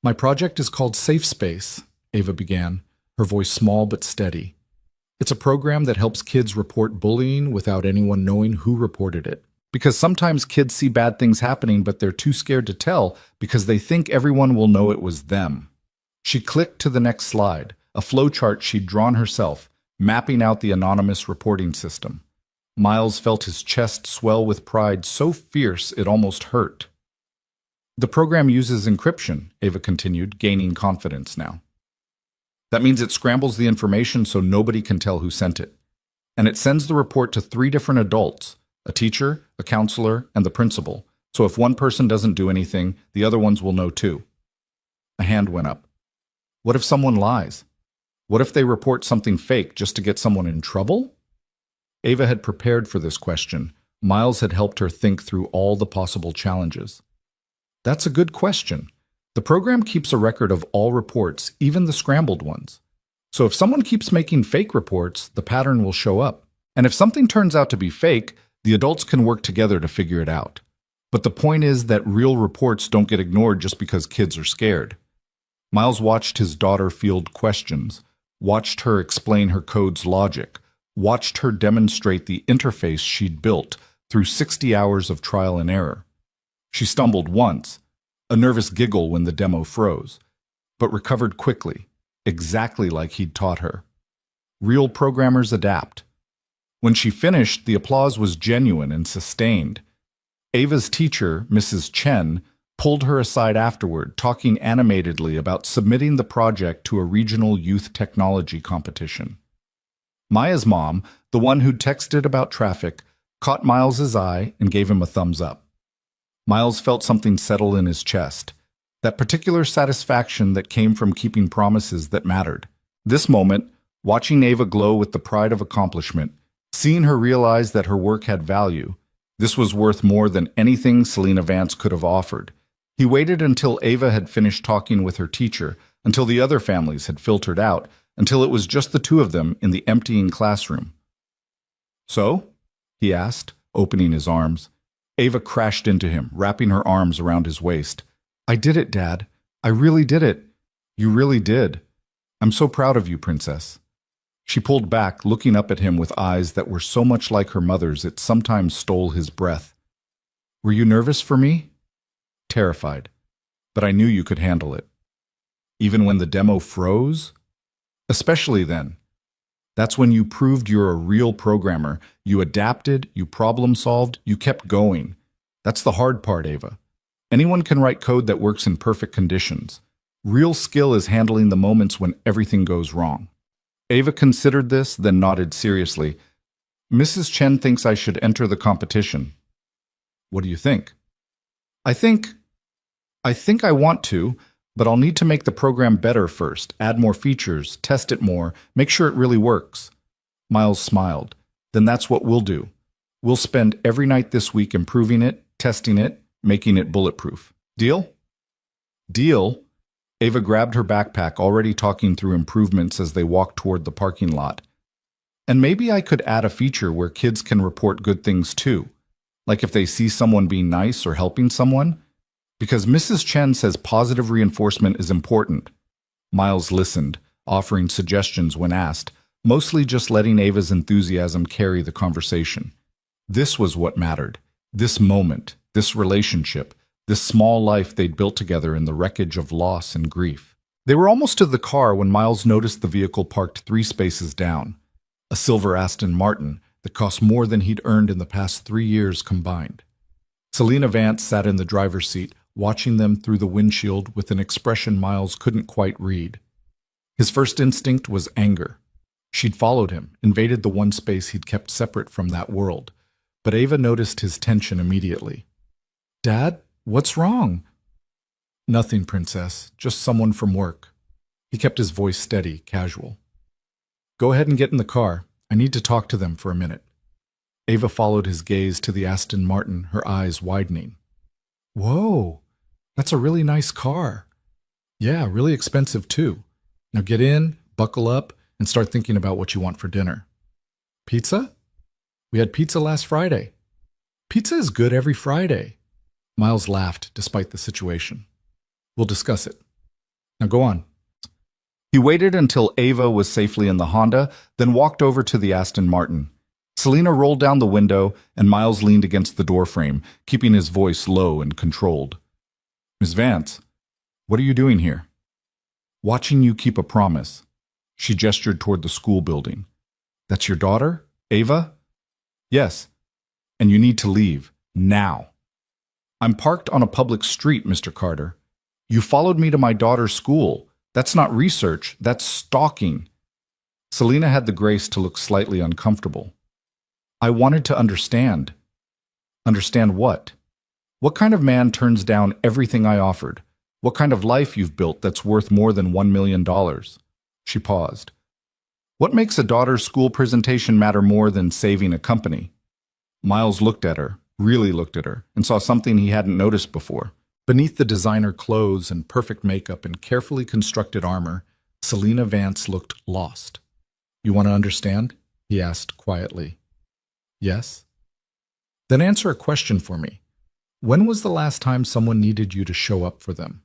My project is called Safe Space, Ava began, her voice small but steady. It's a program that helps kids report bullying without anyone knowing who reported it. Because sometimes kids see bad things happening, but they're too scared to tell because they think everyone will know it was them. She clicked to the next slide, a flowchart she'd drawn herself, mapping out the anonymous reporting system. Miles felt his chest swell with pride so fierce it almost hurt. The program uses encryption, Ava continued, gaining confidence now. That means it scrambles the information so nobody can tell who sent it. And it sends the report to 3 different adults, a teacher, a counselor, and the principal. So if one person doesn't do anything, the other ones will know too. A hand went up. What if someone lies? What if they report something fake just to get someone in trouble? Ava had prepared for this question. Miles had helped her think through all the possible challenges. That's a good question. The program keeps a record of all reports, even the scrambled ones. So if someone keeps making fake reports, the pattern will show up. And if something turns out to be fake, the adults can work together to figure it out. But the point is that real reports don't get ignored just because kids are scared. Miles watched his daughter field questions, watched her explain her code's logic, watched her demonstrate the interface she'd built through 60 hours of trial and error. She stumbled once, a nervous giggle when the demo froze, but recovered quickly, exactly like he'd taught her. Real programmers adapt. When she finished, the applause was genuine and sustained. Ava's teacher, Mrs. Chen, pulled her aside afterward, talking animatedly about submitting the project to a regional youth technology competition. Maya's mom, the one who'd texted about traffic, caught Miles's eye and gave him a thumbs up. Miles felt something settle in his chest. That particular satisfaction that came from keeping promises that mattered. This moment, watching Ava glow with the pride of accomplishment, seeing her realize that her work had value, this was worth more than anything Selena Vance could have offered. He waited until Ava had finished talking with her teacher, until the other families had filtered out, until it was just the two of them in the emptying classroom. "So?" he asked, opening his arms. Ava crashed into him, wrapping her arms around his waist. "I did it, Dad. I really did it. You really did. I'm so proud of you, Princess." She pulled back, looking up at him with eyes that were so much like her mother's it sometimes stole his breath. "Were you nervous for me?" "Terrified. But I knew you could handle it." "Even when the demo froze?" "Especially then. That's when you proved you're a real programmer. You adapted, you problem-solved, you kept going. That's the hard part, Ava. Anyone can write code that works in perfect conditions. Real skill is handling the moments when everything goes wrong." Ava considered this, then nodded seriously. "Mrs. Chen thinks I should enter the competition." "What do you think?" I think I want to, but I'll need to make the program better first, add more features, test it more, make sure it really works." Miles smiled. "Then that's what we'll do. We'll spend every night this week improving it, testing it, making it bulletproof. Deal?" "Deal?" Ava grabbed her backpack, already talking through improvements as they walked toward the parking lot. "And maybe I could add a feature where kids can report good things too, like if they see someone being nice or helping someone. Because Mrs. Chen says positive reinforcement is important." Miles listened, offering suggestions when asked, mostly just letting Ava's enthusiasm carry the conversation. This was what mattered. This moment, this relationship, this small life they'd built together in the wreckage of loss and grief. They were almost to the car when Miles noticed the vehicle parked 3 spaces down. A silver Aston Martin that cost more than he'd earned in the past 3 years combined. Selena Vance sat in the driver's seat, watching them through the windshield with an expression Miles couldn't quite read. His first instinct was anger. She'd followed him, invaded the one space he'd kept separate from that world. But Ava noticed his tension immediately. "Dad, what's wrong?" "Nothing, Princess. Just someone from work." He kept his voice steady, casual. "Go ahead and get in the car. I need to talk to them for a minute." Ava followed his gaze to the Aston Martin, her eyes widening. "Whoa, that's a really nice car." "Yeah, really expensive too. Now get in, buckle up, and start thinking about what you want for dinner." "Pizza? We had pizza last Friday." "Pizza is good every Friday." Miles laughed despite the situation. "We'll discuss it. Now go on." He waited until Ava was safely in the Honda, then walked over to the Aston Martin. Selena rolled down the window, and Miles leaned against the doorframe, keeping his voice low and controlled. "Miss Vance, what are you doing here?" "Watching you keep a promise." She gestured toward the school building. "That's your daughter, Ava?" "Yes. And you need to leave. Now." "I'm parked on a public street, Mr. Carter. You followed me to my daughter's school. That's not research. That's stalking." Selena had the grace to look slightly uncomfortable. "I wanted to understand." "Understand what?" "What kind of man turns down everything I offered? What kind of life you've built that's worth more than $1 million? She paused. "What makes a daughter's school presentation matter more than saving a company?" Miles looked at her, really looked at her, and saw something he hadn't noticed before. Beneath the designer clothes and perfect makeup and carefully constructed armor, Selena Vance looked lost. "You want to understand?" he asked quietly. "Yes." "Then answer a question for me. When was the last time someone needed you to show up for them?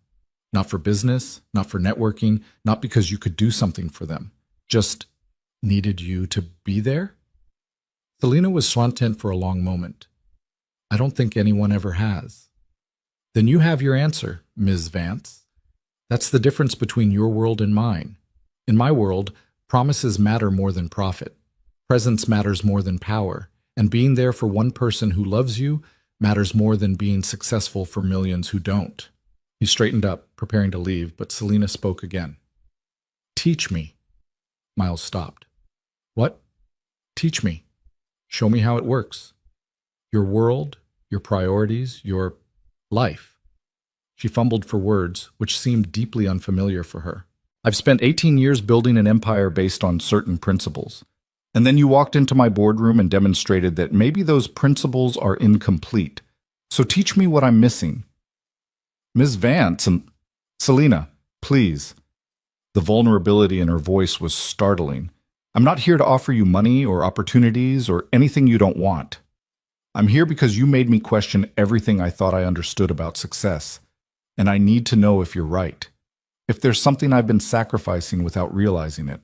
Not for business, not for networking, not because you could do something for them. Just needed you to be there?" Selena was silent for a long moment. "I don't think anyone ever has." "Then you have your answer, Ms. Vance. That's the difference between your world and mine. In my world, promises matter more than profit. Presence matters more than power. And being there for one person who loves you matters more than being successful for millions who don't." He straightened up, preparing to leave, but Selena spoke again. "Teach me." Miles stopped. "What?" "Teach me. Show me how it works. Your world, your priorities, your life. She fumbled for words, which seemed deeply unfamiliar for her. I've spent 18 years building an empire based on certain principles. And then you walked into my boardroom and demonstrated that maybe those principles are incomplete. So teach me what I'm missing. Ms. Vance, Selina, please. The vulnerability in her voice was startling. I'm not here to offer you money or opportunities or anything you don't want. I'm here because you made me question everything I thought I understood about success. And I need to know if you're right. If there's something I've been sacrificing without realizing it.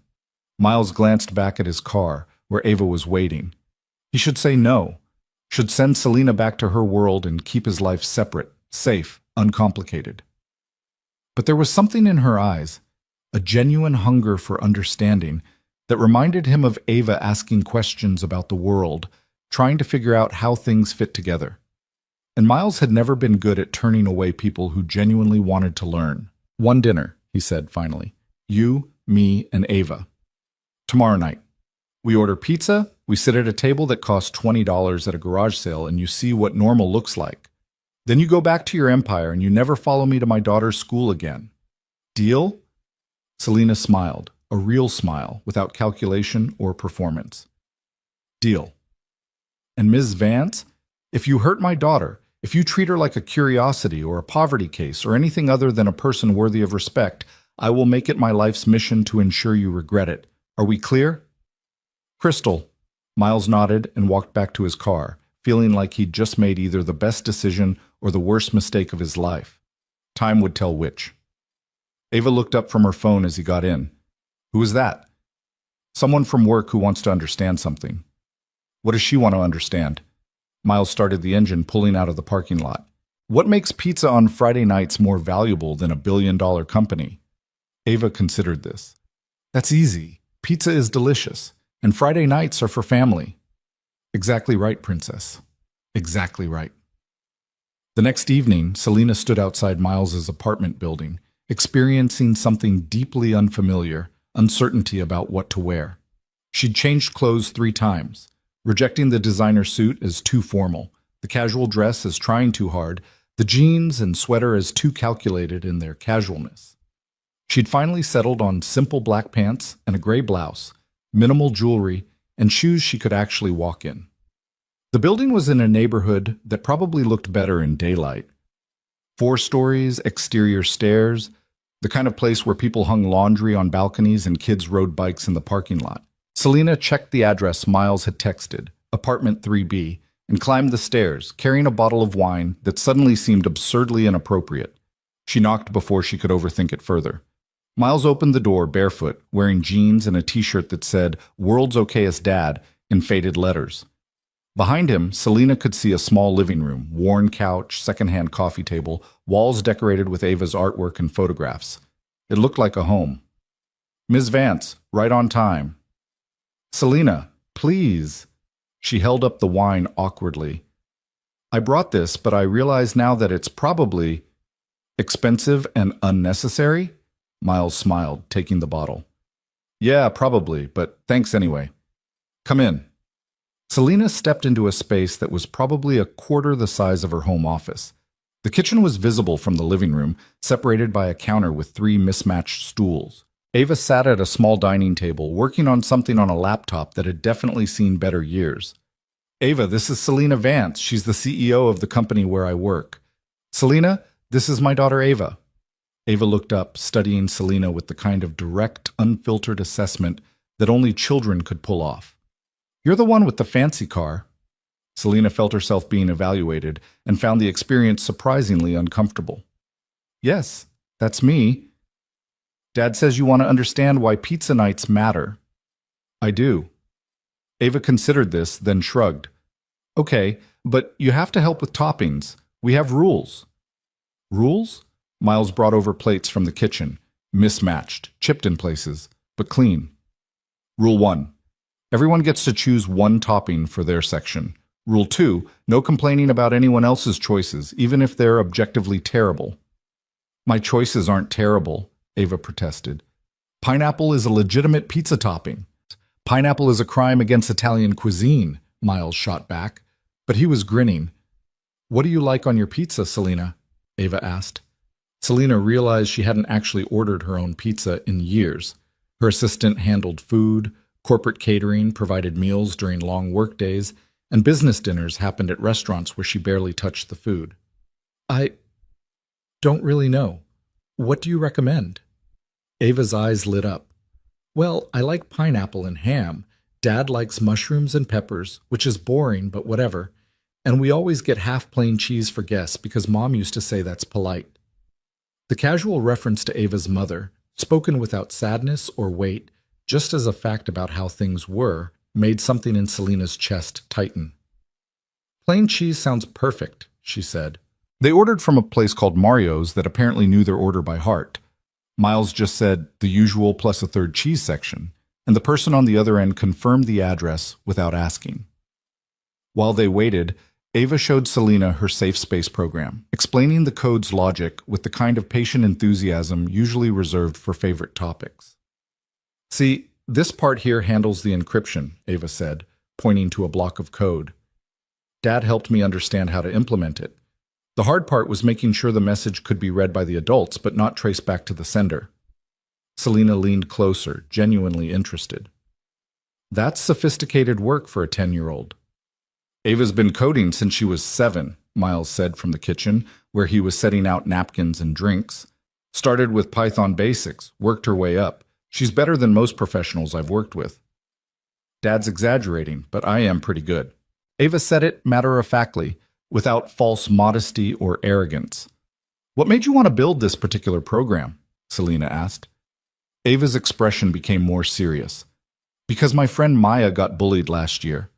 Miles glanced back at his car, where Ava was waiting. He should say no, should send Selina back to her world and keep his life separate, safe, uncomplicated. But there was something in her eyes, a genuine hunger for understanding, that reminded him of Ava asking questions about the world, trying to figure out how things fit together. And Miles had never been good at turning away people who genuinely wanted to learn. One dinner, he said finally. You, me, and Ava. Tomorrow night. We order pizza, we sit at a table that costs $20 at a garage sale, and you see what normal looks like. Then you go back to your empire and you never follow me to my daughter's school again. Deal? Selina smiled, a real smile, without calculation or performance. Deal. And Ms. Vance, if you hurt my daughter, if you treat her like a curiosity or a poverty case or anything other than a person worthy of respect, I will make it my life's mission to ensure you regret it. Are we clear? Crystal. Miles nodded and walked back to his car, feeling like he'd just made either the best decision or the worst mistake of his life. Time would tell which. Ava looked up from her phone as he got in. Who is that? Someone from work who wants to understand something. What does she want to understand? Miles started the engine, pulling out of the parking lot. What makes pizza on Friday nights more valuable than a billion-dollar company? Ava considered this. That's easy. Pizza is delicious, and Friday nights are for family. Exactly right, Princess. Exactly right. The next evening, Selina stood outside Miles's apartment building, experiencing something deeply unfamiliar, uncertainty about what to wear. She'd changed clothes 3 times, rejecting the designer suit as too formal, the casual dress as trying too hard, the jeans and sweater as too calculated in their casualness. She'd finally settled on simple black pants and a gray blouse, minimal jewelry, and shoes she could actually walk in. The building was in a neighborhood that probably looked better in daylight. 4 stories, exterior stairs, the kind of place where people hung laundry on balconies and kids rode bikes in the parking lot. Selina checked the address Miles had texted, apartment 3B, and climbed the stairs, carrying a bottle of wine that suddenly seemed absurdly inappropriate. She knocked before she could overthink it further. Miles opened the door barefoot, wearing jeans and a t-shirt that said, "World's Okayest Dad," in faded letters. Behind him, Selina could see a small living room, worn couch, secondhand coffee table, walls decorated with Ava's artwork and photographs. It looked like a home. Ms. Vance, right on time. Selina, please. She held up the wine awkwardly. I brought this, but I realize now that it's probably expensive and unnecessary. Miles smiled, taking the bottle. Yeah, probably, but thanks anyway. Come in. Selina stepped into a space that was probably a quarter the size of her home office. The kitchen was visible from the living room, separated by a counter with 3 mismatched stools. Ava sat at a small dining table, working on something on a laptop that had definitely seen better years. Ava, this is Selina Vance. She's the CEO of the company where I work. Selina, this is my daughter Ava. Ava looked up, studying Selina with the kind of direct, unfiltered assessment that only children could pull off. You're the one with the fancy car. Selina felt herself being evaluated and found the experience surprisingly uncomfortable. Yes, that's me. Dad says you want to understand why pizza nights matter. I do. Ava considered this, then shrugged. Okay, but you have to help with toppings. We have rules. Rules? Miles brought over plates from the kitchen, mismatched, chipped in places, but clean. Rule 1. Everyone gets to choose 1 topping for their section. Rule 2. No complaining about anyone else's choices, even if they're objectively terrible. My choices aren't terrible, Ava protested. Pineapple is a legitimate pizza topping. Pineapple is a crime against Italian cuisine, Miles shot back, but he was grinning. What do you like on your pizza, Selina? Ava asked. Selena realized she hadn't actually ordered her own pizza in years. Her assistant handled food, corporate catering provided meals during long workdays, and business dinners happened at restaurants where she barely touched the food. I don't really know. What do you recommend? Ava's eyes lit up. Well, I like pineapple and ham. Dad likes mushrooms and peppers, which is boring, but whatever. And we always get half plain cheese for guests because Mom used to say that's polite. The casual reference to Ava's mother, spoken without sadness or weight, just as a fact about how things were, made something in Selena's chest tighten. Plain cheese sounds perfect, she said. They ordered from a place called Mario's that apparently knew their order by heart. Miles just said the usual plus a third cheese section, and the person on the other end confirmed the address without asking. While they waited, Ava showed Selena her safe space program, explaining the code's logic with the kind of patient enthusiasm usually reserved for favorite topics. See, this part here handles the encryption, Ava said, pointing to a block of code. Dad helped me understand how to implement it. The hard part was making sure the message could be read by the adults but not traced back to the sender. Selena leaned closer, genuinely interested. That's sophisticated work for a 10-year-old. Ava's been coding since she was 7, Miles said from the kitchen, where he was setting out napkins and drinks. Started with Python basics, worked her way up. She's better than most professionals I've worked with. Dad's exaggerating, but I am pretty good. Ava said it matter-of-factly, without false modesty or arrogance. What made you want to build this particular program? Selena asked. Ava's expression became more serious. Because my friend Maya got bullied last year.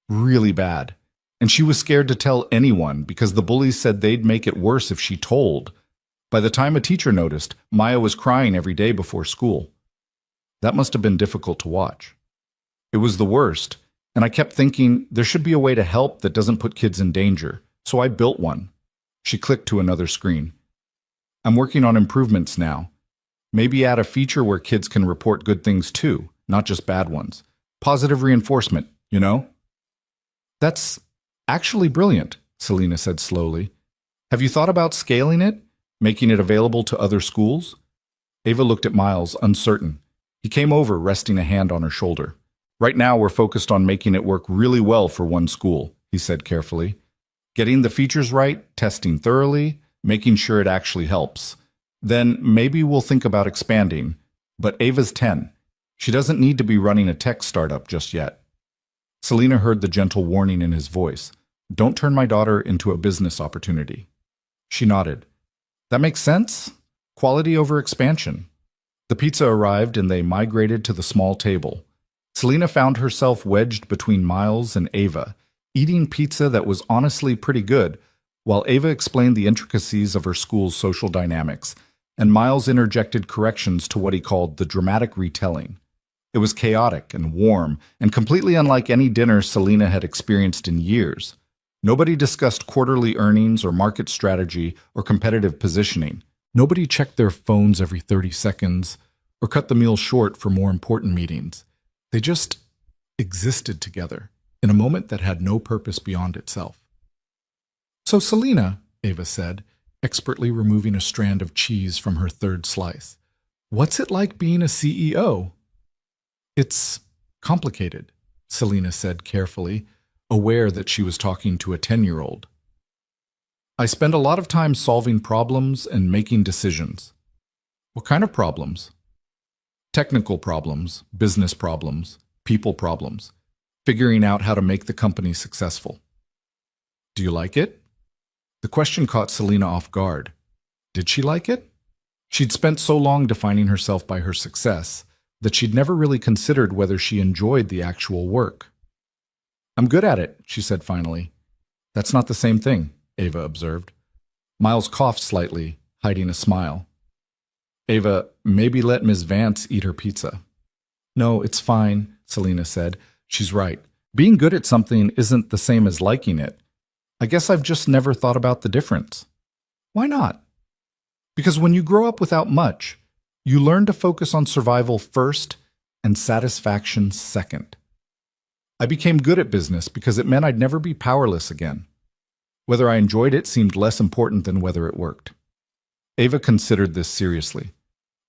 Really bad. And she was scared to tell anyone because the bullies said they'd make it worse if she told. By the time a teacher noticed, Maya was crying every day before school. That must have been difficult to watch. It was the worst, and I kept thinking there should be a way to help that doesn't put kids in danger, so I built one. She clicked to another screen. I'm working on improvements now. Maybe add a feature where kids can report good things too, not just bad ones. Positive reinforcement, you know? That's actually brilliant, Selena said slowly. Have you thought about scaling it, making it available to other schools? Ava looked at Miles, uncertain. He came over, resting a hand on her shoulder. Right now, we're focused on making it work really well for one school, he said carefully. Getting the features right, testing thoroughly, making sure it actually helps. Then maybe we'll think about expanding. But Ava's 10. She doesn't need to be running a tech startup just yet. Selena heard the gentle warning in his voice. Don't turn my daughter into a business opportunity. She nodded. That makes sense. Quality over expansion. The pizza arrived and they migrated to the small table. Selena found herself wedged between Miles and Ava, eating pizza that was honestly pretty good, while Ava explained the intricacies of her school's social dynamics, and Miles interjected corrections to what he called the dramatic retelling. It was chaotic and warm, and completely unlike any dinner Selena had experienced in years. Nobody discussed quarterly earnings or market strategy or competitive positioning. Nobody checked their phones every 30 seconds or cut the meal short for more important meetings. They just existed together in a moment that had no purpose beyond itself. So Selena, Ava said, expertly removing a strand of cheese from her third slice, what's it like being a CEO? It's complicated, Selena said carefully, aware that she was talking to a 10-year-old. I spend a lot of time solving problems and making decisions. What kind of problems? Technical problems, business problems, people problems, figuring out how to make the company successful. Do you like it? The question caught Selena off guard. Did she like it? She'd spent so long defining herself by her success that she'd never really considered whether she enjoyed the actual work. I'm good at it, she said finally. That's not the same thing, Ava observed. Miles coughed slightly, hiding a smile. Ava, maybe let Ms. Vance eat her pizza. No, it's fine, Selena said. She's right. Being good at something isn't the same as liking it. I guess I've just never thought about the difference. Why not? Because when you grow up without much, you learn to focus on survival first and satisfaction second. I became good at business because it meant I'd never be powerless again. Whether I enjoyed it seemed less important than whether it worked. Ava considered this seriously.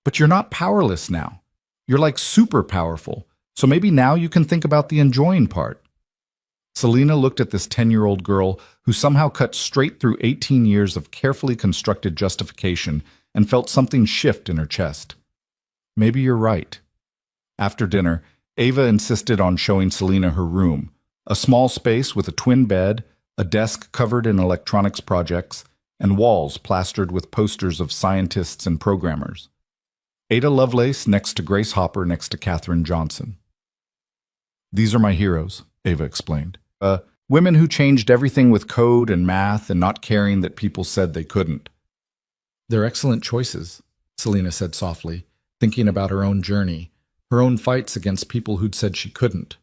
But you're not powerless now. You're like super powerful, so maybe now you can think about the enjoying part. Selina looked at this 10-year-old girl who somehow cut straight through 18 years of carefully constructed justification and felt something shift in her chest. Maybe you're right. After dinner, Ava insisted on showing Selina her room, a small space with a twin bed, a desk covered in electronics projects, and walls plastered with posters of scientists and programmers. Ada Lovelace next to Grace Hopper next to Katherine Johnson. These are my heroes, Ava explained. Women who changed everything with code and math and not caring that people said they couldn't. They're excellent choices, Selina said softly, thinking about her own journey, her own fights against people who'd said she couldn't.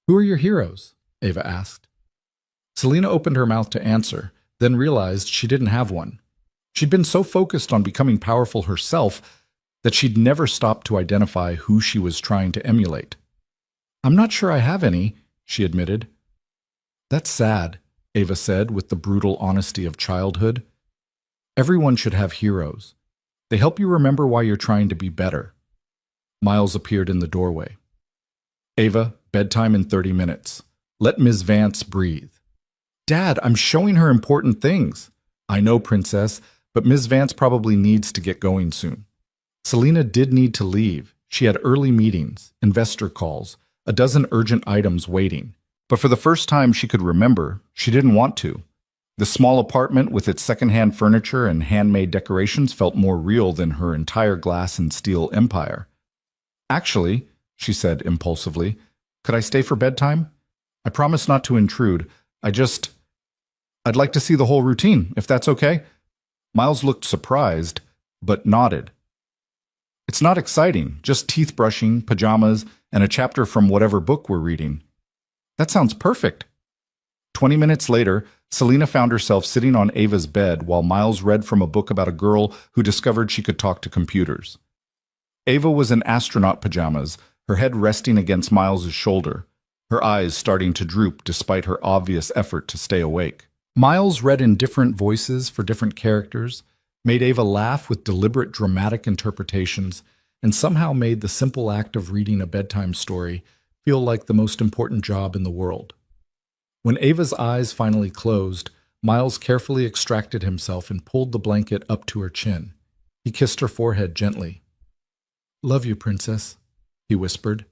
Who are your heroes? Ava asked. Selina opened her mouth to answer, then realized she didn't have one. She'd been so focused on becoming powerful herself that she'd never stopped to identify who she was trying to emulate. I'm not sure I have any, she admitted. That's sad, Ava said with the brutal honesty of childhood. Everyone should have heroes. They help you remember why you're trying to be better. Miles appeared in the doorway. Ava, bedtime in 30 minutes. Let Ms. Vance breathe. Dad, I'm showing her important things. I know, Princess, but Ms. Vance probably needs to get going soon. Selina did need to leave. She had early meetings, investor calls, a dozen urgent items waiting. But for the first time she could remember, she didn't want to. The small apartment with its secondhand furniture and handmade decorations felt more real than her entire glass and steel empire. Actually, she said impulsively, could I stay for bedtime? I promise not to intrude. I'd like to see the whole routine, if that's okay. Miles looked surprised, but nodded. It's not exciting, just teeth brushing, pajamas, and a chapter from whatever book we're reading. That sounds perfect. 20 minutes later, Selina found herself sitting on Ava's bed while Miles read from a book about a girl who discovered she could talk to computers. Ava was in astronaut pajamas, her head resting against Miles's shoulder, her eyes starting to droop despite her obvious effort to stay awake. Miles read in different voices for different characters, made Ava laugh with deliberate dramatic interpretations, and somehow made the simple act of reading a bedtime story feel like the most important job in the world. When Ava's eyes finally closed, Miles carefully extracted himself and pulled the blanket up to her chin. He kissed her forehead gently. Love you, Princess, he whispered.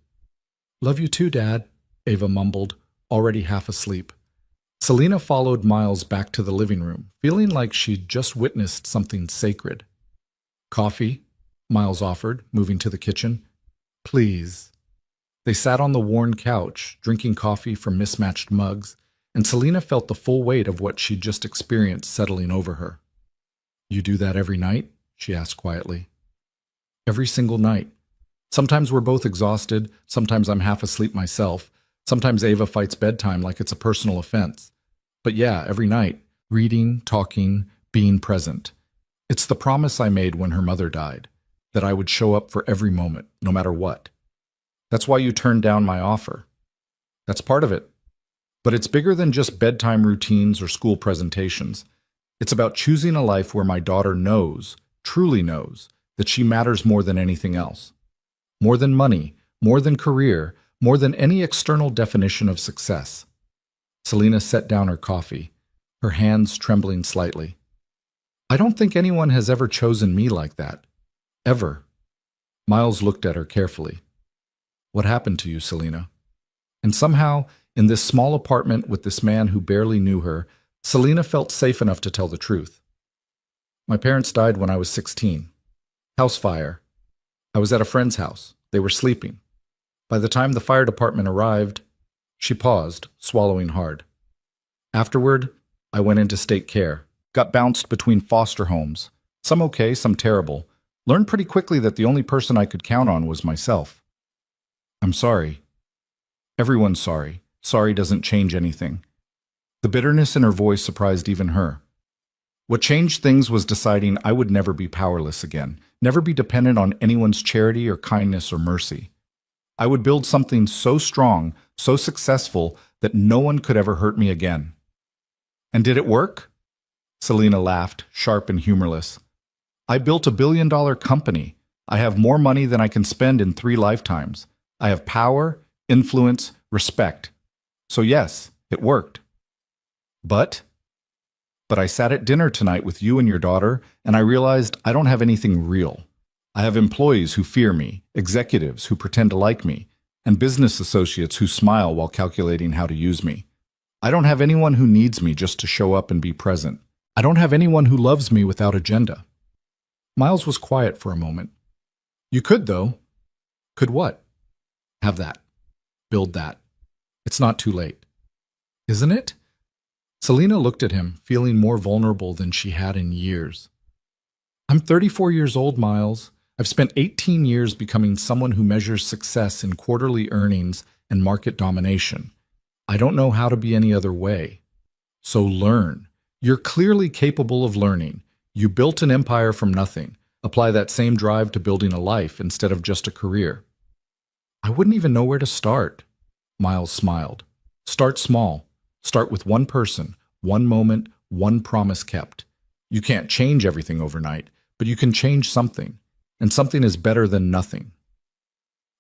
Love you too, Dad, Ava mumbled, already half asleep. Selina followed Miles back to the living room, feeling like she'd just witnessed something sacred. Coffee? Miles offered, moving to the kitchen. Please. They sat on the worn couch, drinking coffee from mismatched mugs, and Selina felt the full weight of what she'd just experienced settling over her. You do that every night? She asked quietly. Every single night. Sometimes we're both exhausted, sometimes I'm half asleep myself, sometimes Ava fights bedtime like it's a personal offense. But yeah, every night, reading, talking, being present. It's the promise I made when her mother died, that I would show up for every moment, no matter what. That's why you turned down my offer. That's part of it. But it's bigger than just bedtime routines or school presentations. It's about choosing a life where my daughter knows, truly knows, that she matters more than anything else. More than money, more than career, more than any external definition of success. Selina set down her coffee, her hands trembling slightly. I don't think anyone has ever chosen me like that. Ever. Miles looked at her carefully. What happened to you, Selina? And somehow, in this small apartment with this man who barely knew her, Selina felt safe enough to tell the truth. My parents died when I was 16. House fire. I was at a friend's house. They were sleeping. By the time the fire department arrived, she paused, swallowing hard. Afterward, I went into state care, got bounced between foster homes, some okay, some terrible, learned pretty quickly that the only person I could count on was myself. I'm sorry. Everyone's sorry. Sorry doesn't change anything. The bitterness in her voice surprised even her. What changed things was deciding I would never be powerless again, never be dependent on anyone's charity or kindness or mercy. I would build something so strong, so successful, that no one could ever hurt me again. And did it work? Selena laughed, sharp and humorless. I built $1 billion company. I have more money than I can spend in 3 lifetimes. I have power, influence, respect. So yes, it worked. But I sat at dinner tonight with you and your daughter, and I realized I don't have anything real. I have employees who fear me, executives who pretend to like me, and business associates who smile while calculating how to use me. I don't have anyone who needs me just to show up and be present. I don't have anyone who loves me without agenda. Miles was quiet for a moment. You could, though. Could what? Have that. Build that. It's not too late. Isn't it? Selena looked at him, feeling more vulnerable than she had in years. I'm 34 years old, Miles. I've spent 18 years becoming someone who measures success in quarterly earnings and market domination. I don't know how to be any other way. So learn. You're clearly capable of learning. You built an empire from nothing. Apply that same drive to building a life instead of just a career. I wouldn't even know where to start. Miles smiled. Start small. Start with one person, one moment, one promise kept. You can't change everything overnight, but you can change something. And something is better than nothing.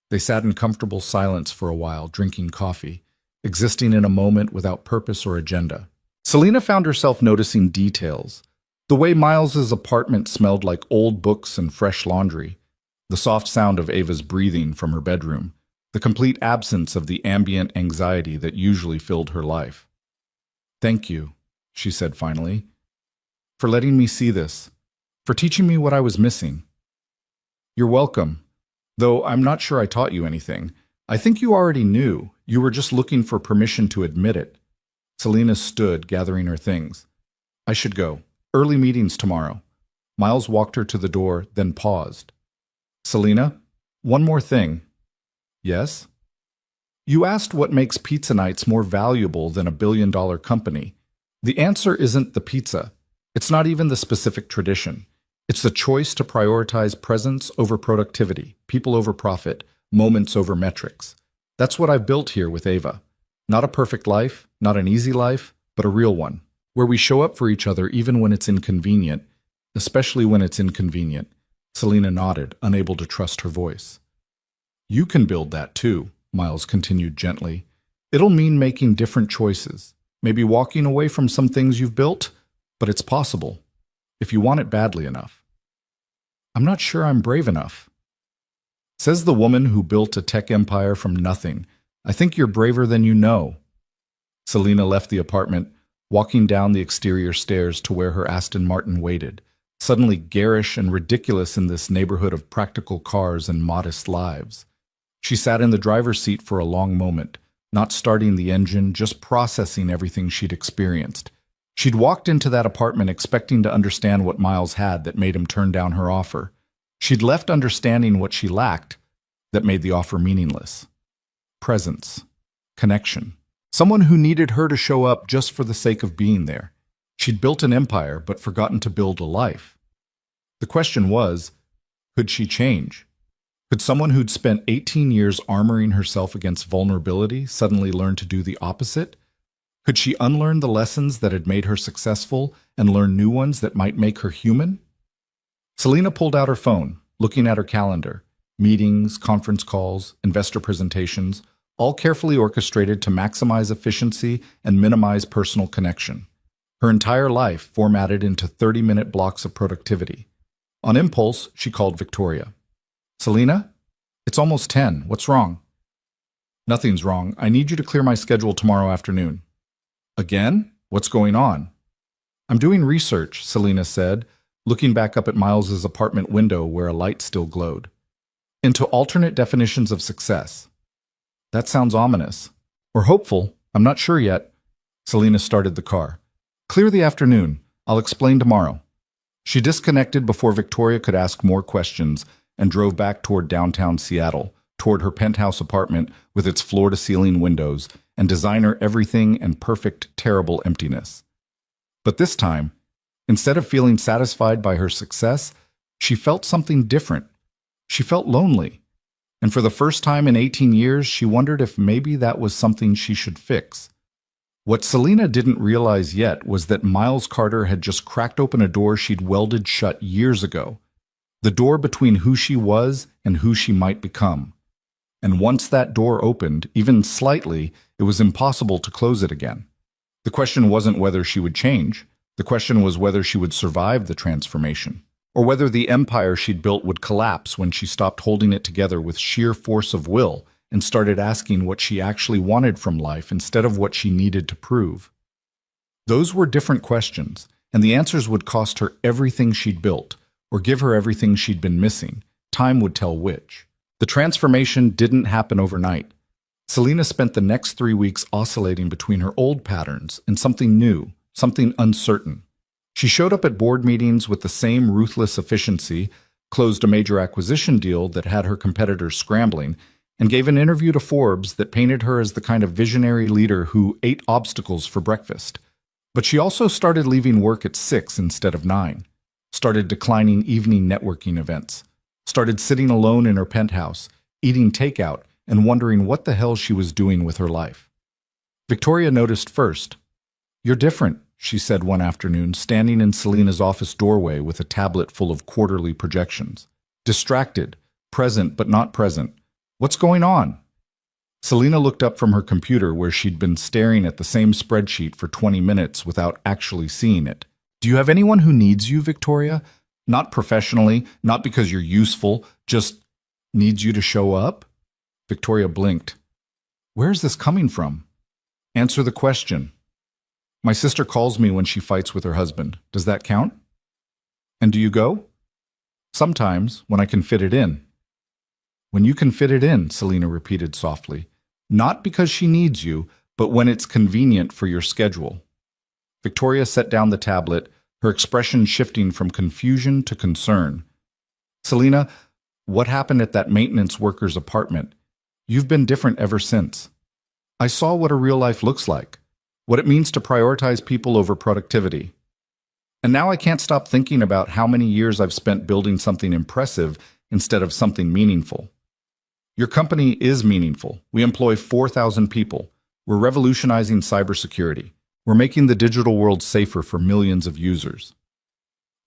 They sat in comfortable silence for a while, drinking coffee, existing in a moment without purpose or agenda. Selena found herself noticing details. The way Miles's apartment smelled like old books and fresh laundry, the soft sound of Ava's breathing from her bedroom, the complete absence of the ambient anxiety that usually filled her life. Thank you, she said finally, for letting me see this, for teaching me what I was missing. You're welcome, though I'm not sure I taught you anything. I think you already knew. You were just looking for permission to admit it. Selena stood, gathering her things. I should go. Early meetings tomorrow. Miles walked her to the door, then paused. Selena, one more thing. Yes? You asked what makes pizza nights more valuable than $1 billion company. The answer isn't the pizza. It's not even the specific tradition. It's the choice to prioritize presence over productivity, people over profit, moments over metrics. That's what I've built here with Ava. Not a perfect life, not an easy life, but a real one, where we show up for each other even when it's inconvenient, especially when it's inconvenient. Selena nodded, unable to trust her voice. You can build that too, Miles continued gently. It'll mean making different choices, maybe walking away from some things you've built, but it's possible, if you want it badly enough. I'm not sure I'm brave enough. Says the woman who built a tech empire from nothing. I think you're braver than you know. Selena left the apartment, walking down the exterior stairs to where her Aston Martin waited, suddenly garish and ridiculous in this neighborhood of practical cars and modest lives. She sat in the driver's seat for a long moment, not starting the engine, just processing everything she'd experienced. She'd walked into that apartment expecting to understand what Miles had that made him turn down her offer. She'd left understanding what she lacked that made the offer meaningless. Presence. Connection. Someone who needed her to show up just for the sake of being there. She'd built an empire but forgotten to build a life. The question was, could she change? Could someone who'd spent 18 years armoring herself against vulnerability suddenly learn to do the opposite? Could she unlearn the lessons that had made her successful and learn new ones that might make her human? Selena pulled out her phone, looking at her calendar. Meetings, conference calls, investor presentations, all carefully orchestrated to maximize efficiency and minimize personal connection. Her entire life formatted into 30-minute blocks of productivity. On impulse, she called Victoria. Selena? It's almost 10. What's wrong? Nothing's wrong. I need you to clear my schedule tomorrow afternoon. Again? What's going on? I'm doing research, Selena said, looking back up at Miles's apartment window where a light still glowed. Into alternate definitions of success. That sounds ominous. Or hopeful. I'm not sure yet. Selena started the car. Clear the afternoon. I'll explain tomorrow. She disconnected before Victoria could ask more questions and drove back toward downtown Seattle, toward her penthouse apartment with its floor-to-ceiling windows and designer everything and perfect, terrible emptiness. But this time, instead of feeling satisfied by her success, she felt something different. She felt lonely. And for the first time in 18 years, she wondered if maybe that was something she should fix. What Selena didn't realize yet was that Miles Carter had just cracked open a door she'd welded shut years ago, the door between who she was and who she might become. And once that door opened, even slightly, it was impossible to close it again. The question wasn't whether she would change. The question was whether she would survive the transformation, or whether the empire she'd built would collapse when she stopped holding it together with sheer force of will and started asking what she actually wanted from life instead of what she needed to prove. Those were different questions, and the answers would cost her everything she'd built, or give her everything she'd been missing. Time would tell which. The transformation didn't happen overnight. Selena spent the next 3 weeks oscillating between her old patterns and something new, something uncertain. She showed up at board meetings with the same ruthless efficiency, closed a major acquisition deal that had her competitors scrambling, and gave an interview to Forbes that painted her as the kind of visionary leader who ate obstacles for breakfast. But she also started leaving work at 6 instead of 9, started declining evening networking events, started sitting alone in her penthouse, eating takeout, and wondering what the hell she was doing with her life. Victoria noticed first. "You're different," she said one afternoon, standing in Selena's office doorway with a tablet full of quarterly projections. Distracted, present but not present. "What's going on?" Selena looked up from her computer where she'd been staring at the same spreadsheet for 20 minutes without actually seeing it. "Do you have anyone who needs you, Victoria? Not professionally, not because you're useful, just needs you to show up?" Victoria blinked. "Where is this coming from?" "Answer the question." "My sister calls me when she fights with her husband. Does that count?" "And do you go?" "Sometimes, when I can fit it in." "When you can fit it in," Selena repeated softly. "Not because she needs you, but when it's convenient for your schedule." Victoria set down the tablet, her expression shifting from confusion to concern. "Selena, what happened at that maintenance worker's apartment? You've been different ever since. I saw what a real life looks like, what it means to prioritize people over productivity. And now I can't stop thinking about how many years I've spent building something impressive instead of something meaningful. Your company is meaningful. We employ 4,000 people. We're revolutionizing cybersecurity. We're making the digital world safer for millions of users.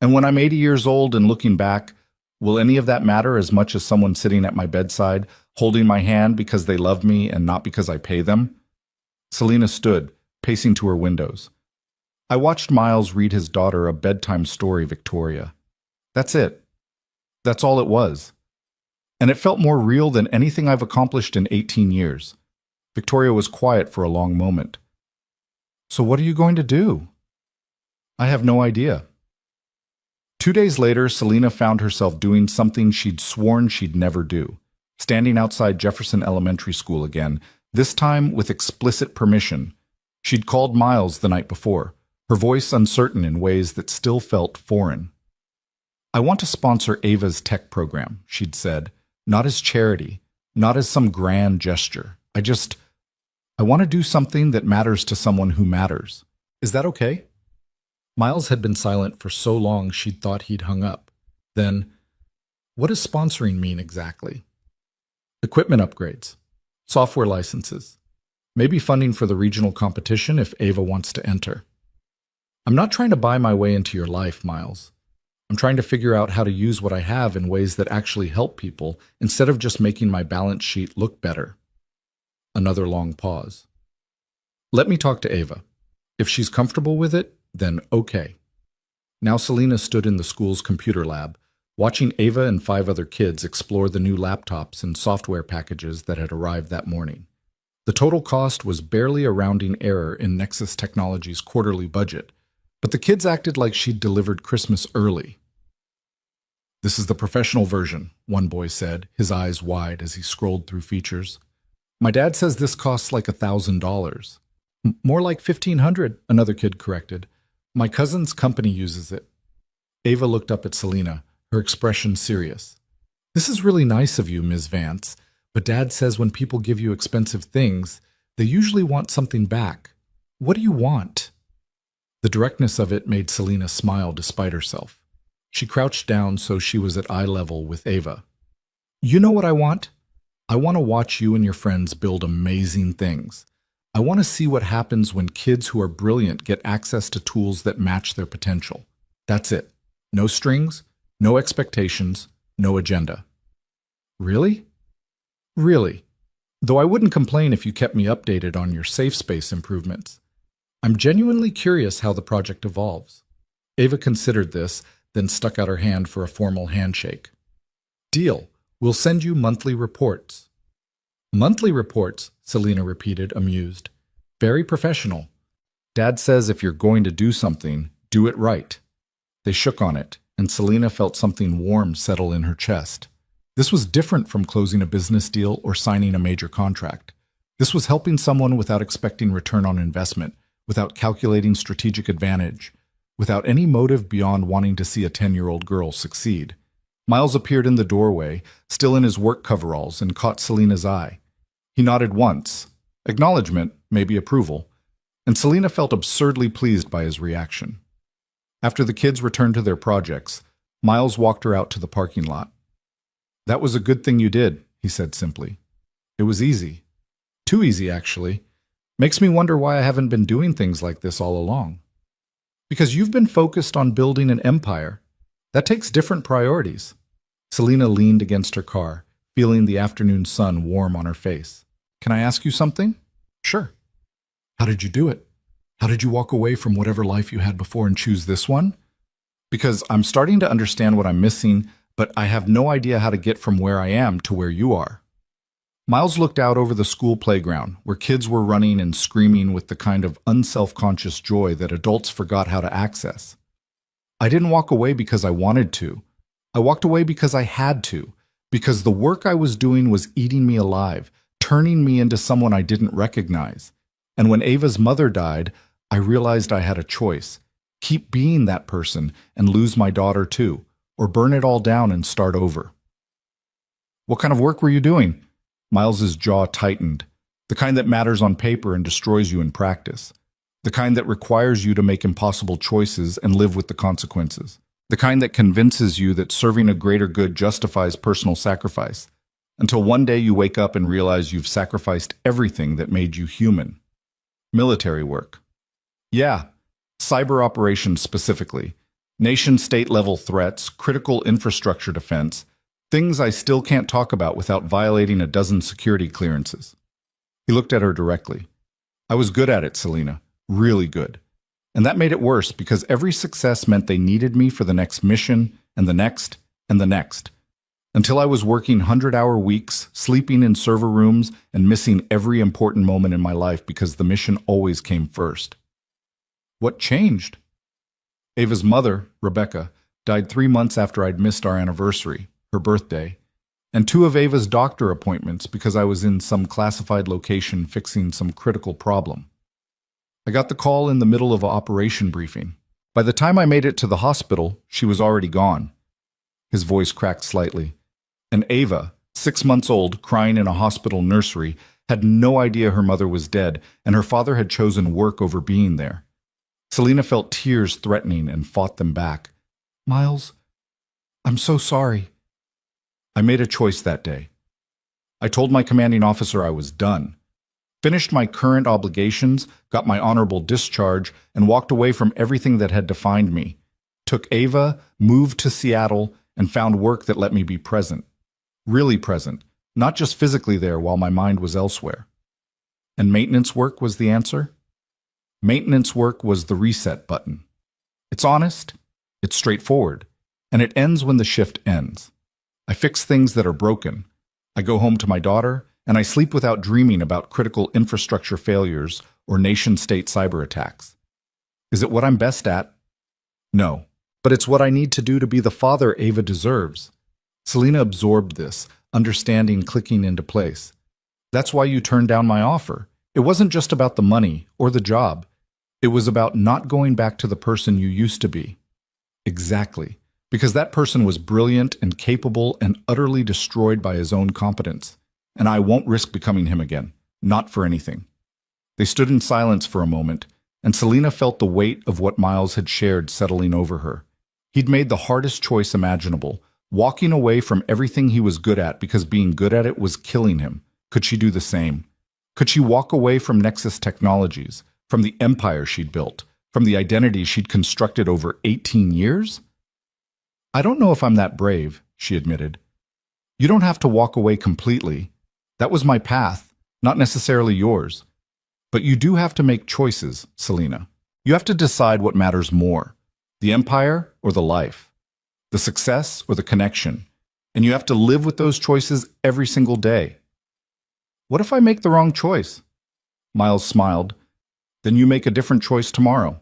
And when I'm 80 years old and looking back, will any of that matter as much as someone sitting at my bedside, holding my hand because they love me and not because I pay them?" Selena stood, pacing to her windows. "I watched Miles read his daughter a bedtime story, Victoria. That's it. That's all it was. And it felt more real than anything I've accomplished in 18 years. Victoria was quiet for a long moment. "So what are you going to do?" "I have no idea." 2 days later, Selena found herself doing something she'd sworn she'd never do, standing outside Jefferson Elementary School again, this time with explicit permission. She'd called Miles the night before, her voice uncertain in ways that still felt foreign. "I want to sponsor Ava's tech program," she'd said, "not as charity, not as some grand gesture. I want to do something that matters to someone who matters. Is that okay?" Miles had been silent for so long she'd thought he'd hung up. Then, "What does sponsoring mean exactly?" "Equipment upgrades, software licenses, maybe funding for the regional competition if Ava wants to enter." "I'm not trying to buy my way into your life, Miles. I'm trying to figure out how to use what I have in ways that actually help people instead of just making my balance sheet look better." Another long pause. "Let me talk to Ava. If she's comfortable with it, then okay." Now Selena stood in the school's computer lab, watching Ava and 5 other kids explore the new laptops and software packages that had arrived that morning. The total cost was barely a rounding error in Nexus Technologies' quarterly budget, but the kids acted like she'd delivered Christmas early. "This is the professional version," one boy said, his eyes wide as he scrolled through features. "My dad says this costs like $1,000. "More like 1,500, another kid corrected. "My cousin's company uses it." Ava looked up at Selena, her expression serious. "This is really nice of you, Ms. Vance, but Dad says when people give you expensive things, they usually want something back. What do you want?" The directness of it made Selena smile despite herself. She crouched down so she was at eye level with Ava. "You know what I want? I want to watch you and your friends build amazing things. I want to see what happens when kids who are brilliant get access to tools that match their potential. That's it. No strings, no expectations, no agenda. Really? Really. Though I wouldn't complain if you kept me updated on your safe space improvements. I'm genuinely curious how the project evolves. Ava considered this, then stuck out her hand for a formal handshake. Deal. We'll send you monthly reports. Monthly reports, Selena repeated, amused. Very professional. Dad says if you're going to do something, do it right. They shook on it, and Selena felt something warm settle in her chest. This was different from closing a business deal or signing a major contract. This was helping someone without expecting return on investment, without calculating strategic advantage, without any motive beyond wanting to see a 10-year-old girl succeed. Miles appeared in the doorway, still in his work coveralls, and caught Selena's eye. He nodded once, acknowledgement, maybe approval, and Selena felt absurdly pleased by his reaction. After the kids returned to their projects, Miles walked her out to the parking lot. That was a good thing you did, he said simply. It was easy. Too easy, actually. Makes me wonder why I haven't been doing things like this all along. Because you've been focused on building an empire. That takes different priorities. Selena leaned against her car, feeling the afternoon sun warm on her face. Can I ask you something? Sure. How did you do it? How did you walk away from whatever life you had before and choose this one? Because I'm starting to understand what I'm missing, but I have no idea how to get from where I am to where you are. Miles looked out over the school playground, where kids were running and screaming with the kind of unself-conscious joy that adults forgot how to access. I didn't walk away because I wanted to. I walked away because I had to, because the work I was doing was eating me alive, turning me into someone I didn't recognize. And when Ava's mother died, I realized I had a choice. Keep being that person and lose my daughter too, or burn it all down and start over. What kind of work were you doing? Miles's jaw tightened. The kind that matters on paper and destroys you in practice. The kind that requires you to make impossible choices and live with the consequences. The kind that convinces you that serving a greater good justifies personal sacrifice, until one day you wake up and realize you've sacrificed everything that made you human. Military work. Yeah, cyber operations specifically. Nation-state level threats, critical infrastructure defense, things I still can't talk about without violating a dozen security clearances. He looked at her directly. I was good at it, Selena. Really good. And that made it worse because every success meant they needed me for the next mission, and the next, and the next. Until I was working 100-hour weeks, sleeping in server rooms, and missing every important moment in my life because the mission always came first. What changed? Ava's mother, Rebecca, died 3 months after I'd missed our anniversary, her birthday, and 2 of Ava's doctor appointments because I was in some classified location fixing some critical problem. I got the call in the middle of an operation briefing. By the time I made it to the hospital, she was already gone. His voice cracked slightly. And Ava, 6 months old, crying in a hospital nursery, had no idea her mother was dead, and her father had chosen work over being there. Selena felt tears threatening and fought them back. Miles, I'm so sorry. I made a choice that day. I told my commanding officer I was done. Finished my current obligations, got my honorable discharge, and walked away from everything that had defined me. Took Ava, moved to Seattle, and found work that let me be present. Really present, not just physically there while my mind was elsewhere. And maintenance work was the answer? Maintenance work was the reset button. It's honest, it's straightforward, and it ends when the shift ends. I fix things that are broken. I go home to my daughter, and I sleep without dreaming about critical infrastructure failures or nation-state cyber attacks. Is it what I'm best at? No, but it's what I need to do to be the father Ava deserves. Selena absorbed this, understanding clicking into place. That's why you turned down my offer. It wasn't just about the money or the job. It was about not going back to the person you used to be. Exactly, because that person was brilliant and capable and utterly destroyed by his own competence. And I won't risk becoming him again, not for anything. They stood in silence for a moment, and Selena felt the weight of what Miles had shared settling over her. He'd made the hardest choice imaginable, walking away from everything he was good at because being good at it was killing him. Could she do the same? Could she walk away from Nexus Technologies, from the empire she'd built, from the identity she'd constructed over 18 years? I don't know if I'm that brave, she admitted. You don't have to walk away completely. That was my path, not necessarily yours. But you do have to make choices, Selena. You have to decide what matters more, the empire or the life, the success or the connection. And you have to live with those choices every single day. What if I make the wrong choice? Miles smiled. Then you make a different choice tomorrow.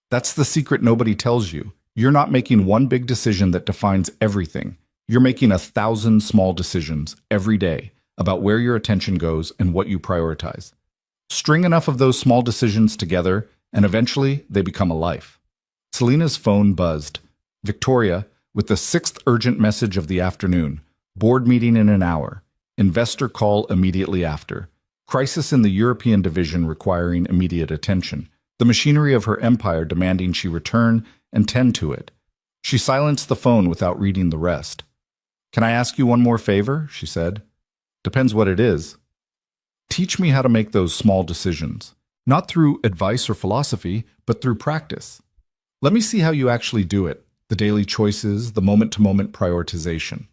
That's the secret nobody tells you. You're not making one big decision that defines everything. You're making 1,000 small decisions every day about where your attention goes and what you prioritize. String enough of those small decisions together, and eventually they become a life. Selena's phone buzzed. Victoria, with the 6th urgent message of the afternoon. Board meeting in an hour. Investor call immediately after. Crisis in the European division requiring immediate attention. The machinery of her empire demanding she return and tend to it. She silenced the phone without reading the rest. Can I ask you one more favor? She said. Depends what it is. Teach me how to make those small decisions. Not through advice or philosophy, but through practice. Let me see how you actually do it. The daily choices, the moment-to-moment prioritization.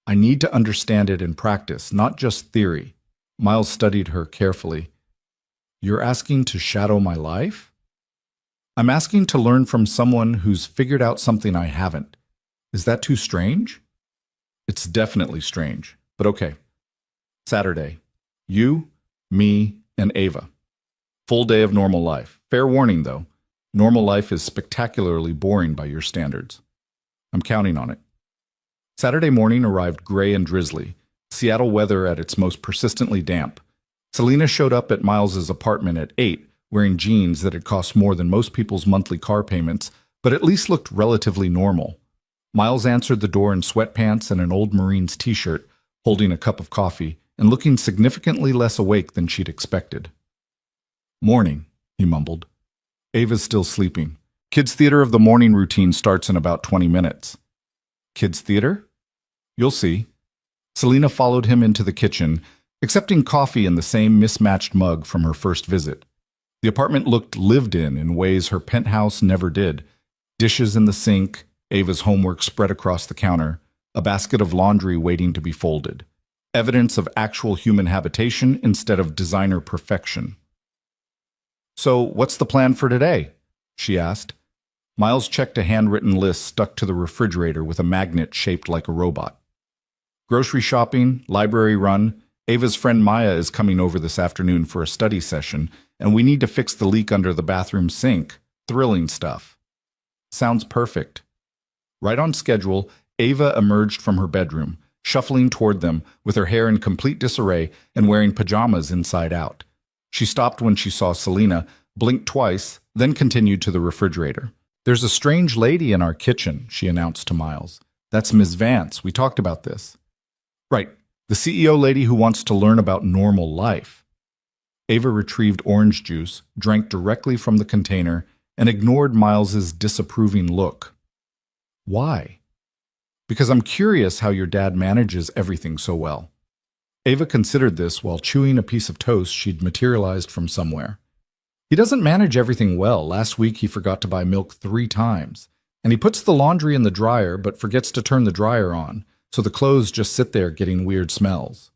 I need to understand it in practice, not just theory. Miles studied her carefully. You're asking to shadow my life? I'm asking to learn from someone who's figured out something I haven't. Is that too strange? It's definitely strange, but okay. Saturday. You, me, and Ava. Full day of normal life. Fair warning, though. Normal life is spectacularly boring by your standards. I'm counting on it. Saturday morning arrived gray and drizzly, Seattle weather at its most persistently damp. Selena showed up at Miles's apartment at 8, wearing jeans that had cost more than most people's monthly car payments, but at least looked relatively normal. Miles answered the door in sweatpants and an old Marines t-shirt, holding a cup of coffee, and looking significantly less awake than she'd expected. Morning, he mumbled. Ava's still sleeping. Kids' theater of the morning routine starts in about 20 minutes. Kids' theater? You'll see. Selena followed him into the kitchen, accepting coffee in the same mismatched mug from her first visit. The apartment looked lived in ways her penthouse never did. Dishes in the sink, Ava's homework spread across the counter, a basket of laundry waiting to be folded. Evidence of actual human habitation instead of designer perfection. So, what's the plan for today? She asked. Miles checked a handwritten list stuck to the refrigerator with a magnet shaped like a robot. Grocery shopping, library run. Ava's friend Maya is coming over this afternoon for a study session, and we need to fix the leak under the bathroom sink. Thrilling stuff. Sounds perfect. Right on schedule, Ava emerged from her bedroom, shuffling toward them with her hair in complete disarray and wearing pajamas inside out. She stopped when she saw Selena, blinked twice, then continued to the refrigerator. There's a strange lady in our kitchen, she announced to Miles. That's Ms. Vance. We talked about this. Right, the CEO lady who wants to learn about normal life. Ava retrieved orange juice, drank directly from the container, and ignored Miles's disapproving look. Why? Because I'm curious how your dad manages everything so well. Ava considered this while chewing a piece of toast she'd materialized from somewhere. He doesn't manage everything well. Last week he forgot to buy milk 3 times. And he puts the laundry in the dryer but forgets to turn the dryer on, so the clothes just sit there getting weird smells.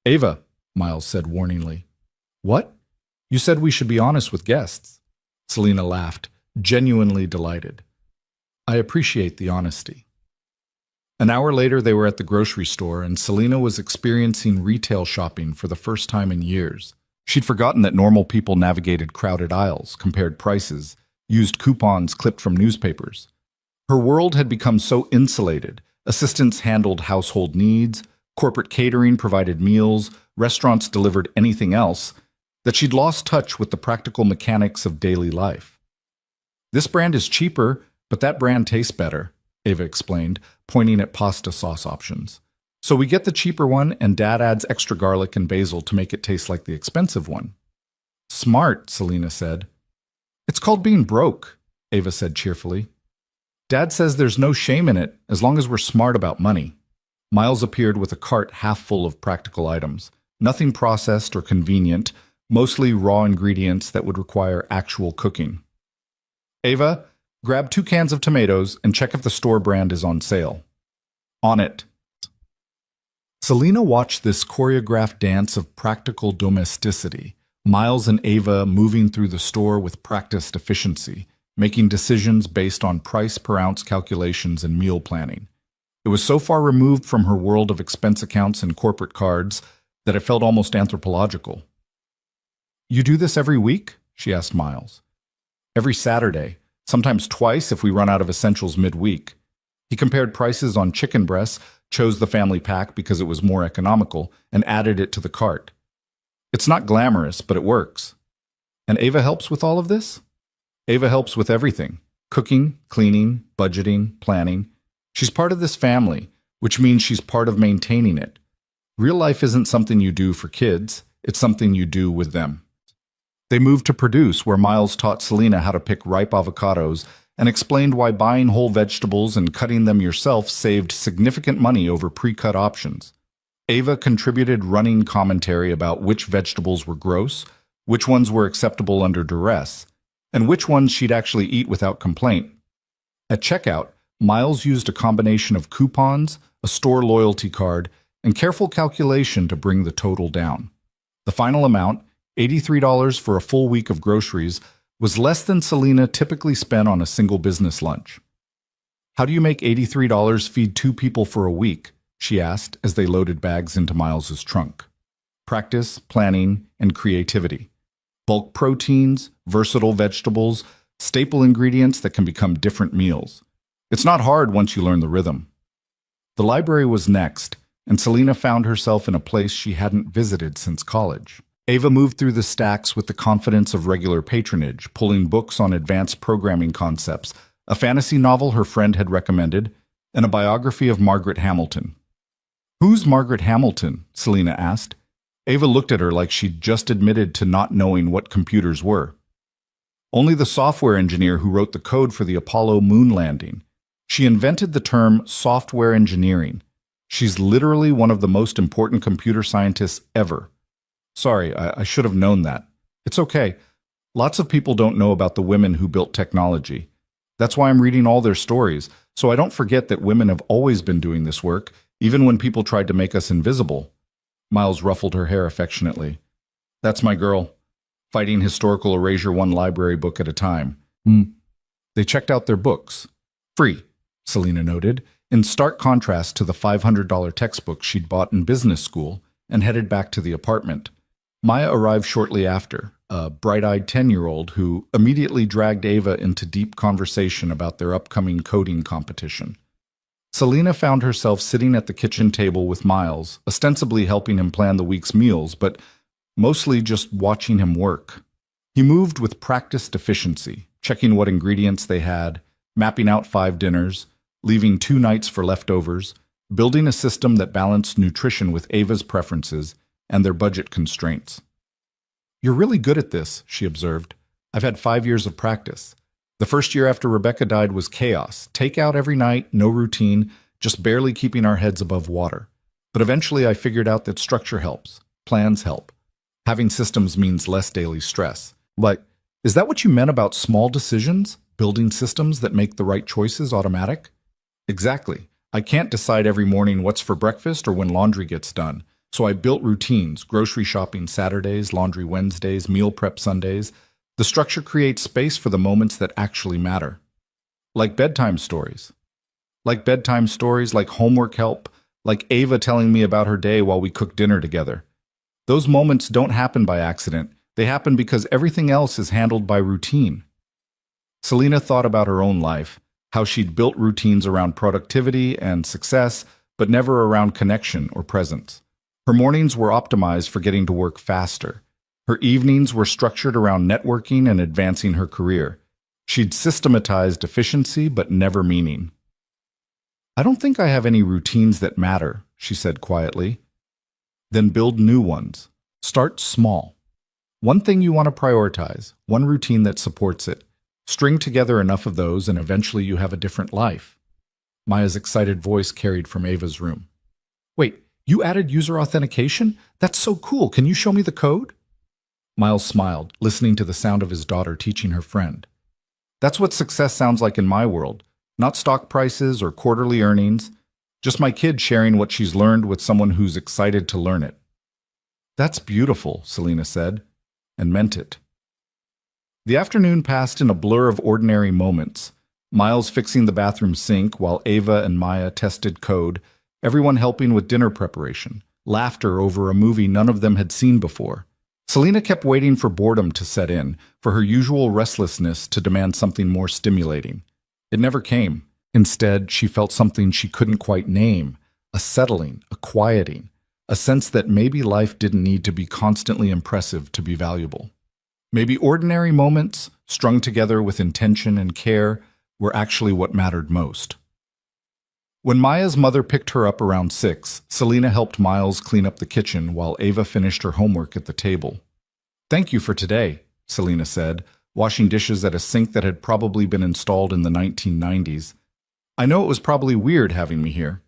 Ava, Miles said warningly. What? You said we should be honest with guests. Selena laughed, genuinely delighted. I appreciate the honesty. An hour later they were at the grocery store and Selena was experiencing retail shopping for the first time in years. She'd forgotten that normal people navigated crowded aisles, compared prices, used coupons clipped from newspapers. Her world had become so insulated. Assistants handled household needs, corporate catering provided meals, restaurants delivered anything else, that she'd lost touch with the practical mechanics of daily life. This brand is cheaper, but that brand tastes better, Ava explained, pointing at pasta sauce options. So we get the cheaper one, and Dad adds extra garlic and basil to make it taste like the expensive one. Smart, Selena said. It's called being broke, Ava said cheerfully. Dad says there's no shame in it, as long as we're smart about money. Miles appeared with a cart half full of practical items. Nothing processed or convenient, mostly raw ingredients that would require actual cooking. Ava, grab 2 cans of tomatoes and check if the store brand is on sale. On it. Selena watched this choreographed dance of practical domesticity, Miles and Ava moving through the store with practiced efficiency, making decisions based on price per ounce calculations and meal planning. It was so far removed from her world of expense accounts and corporate cards that it felt almost anthropological. "You do this every week?" she asked Miles. "Every Saturday, sometimes twice if we run out of essentials midweek." He compared prices on chicken breasts, chose the family pack because it was more economical, and added it to the cart. "It's not glamorous, but it works." "And Ava helps with all of this?" "Ava helps with everything. Cooking, cleaning, budgeting, planning. She's part of this family, which means she's part of maintaining it. Real life isn't something you do for kids, it's something you do with them." They moved to Produce, where Miles taught Selena how to pick ripe avocados and explained why buying whole vegetables and cutting them yourself saved significant money over pre-cut options. Ava contributed running commentary about which vegetables were gross, which ones were acceptable under duress, and which ones she'd actually eat without complaint. At checkout, Miles used a combination of coupons, a store loyalty card, and careful calculation to bring the total down. The final amount, $83 for a full week of groceries, was less than Selena typically spent on a single business lunch. "How do you make $83 feed 2 people for a week?" she asked as they loaded bags into Miles's trunk. "Practice, planning, and creativity. Bulk proteins, versatile vegetables, staple ingredients that can become different meals. It's not hard once you learn the rhythm." The library was next, and Selena found herself in a place she hadn't visited since college. Ava moved through the stacks with the confidence of regular patronage, pulling books on advanced programming concepts, a fantasy novel her friend had recommended, and a biography of Margaret Hamilton. "Who's Margaret Hamilton?" Selena asked. Ava looked at her like she'd just admitted to not knowing what computers were. "Only the software engineer who wrote the code for the Apollo moon landing. She invented the term software engineering. She's literally one of the most important computer scientists ever. Sorry, I should have known that. It's okay. Lots of people don't know about the women who built technology. That's why I'm reading all their stories, so I don't forget that women have always been doing this work, even when people tried to make us invisible." Miles ruffled her hair affectionately. "That's my girl. Fighting historical erasure one library book at a time." They checked out their books. "Free," Selena noted, in stark contrast to the $500 textbook she'd bought in business school, and headed back to the apartment. Maya arrived shortly after, a bright-eyed 10-year-old who immediately dragged Ava into deep conversation about their upcoming coding competition. Selena found herself sitting at the kitchen table with Miles, ostensibly helping him plan the week's meals, but mostly just watching him work. He moved with practiced efficiency, checking what ingredients they had, mapping out 5 dinners, leaving 2 nights for leftovers, building a system that balanced nutrition with Ava's preferences and their budget constraints. "You're really good at this," she observed. "I've had 5 years of practice. The first year after Rebecca died was chaos. Takeout every night, no routine, just barely keeping our heads above water. But eventually I figured out that structure helps. Plans help. Having systems means less daily stress." Like, is that what you meant about small decisions? Building systems that make the right choices automatic? Exactly. I can't decide every morning what's for breakfast or when laundry gets done. So I built routines, grocery shopping Saturdays, laundry Wednesdays, meal prep Sundays. The structure creates space for the moments that actually matter. Like bedtime stories. Like bedtime stories, like homework help, like Ava telling me about her day while we cook dinner together. Those moments don't happen by accident. They happen because everything else is handled by routine. Selena thought about her own life, how she'd built routines around productivity and success, but never around connection or presence. Her mornings were optimized for getting to work faster. Her evenings were structured around networking and advancing her career. She'd systematized efficiency, but never meaning. "I don't think I have any routines that matter," she said quietly. "Then build new ones. Start small. One thing you want to prioritize, one routine that supports it. String together enough of those and eventually you have a different life." Maya's excited voice carried from Ava's room. "Wait, You added user authentication? That's so cool. Can you show me the code? Miles smiled, listening to the sound of his daughter teaching her friend. That's what success sounds like in my world. Not stock prices or quarterly earnings, just my kid sharing what she's learned with someone who's excited to learn it. That's beautiful, Selena said, and meant it. The afternoon passed in a blur of ordinary moments. Miles fixing the bathroom sink while Ava and Maya tested code, everyone helping with dinner preparation, laughter over a movie none of them had seen before. Selena kept waiting for boredom to set in, for her usual restlessness to demand something more stimulating. It never came. Instead, she felt something she couldn't quite name, a settling, a quieting, a sense that maybe life didn't need to be constantly impressive to be valuable. Maybe ordinary moments, strung together with intention and care, were actually what mattered most. When Maya's mother picked her up around 6, Selena helped Miles clean up the kitchen while Ava finished her homework at the table. "Thank you for today," Selena said, washing dishes at a sink that had probably been installed in the 1990s. "I know it was probably weird having me here."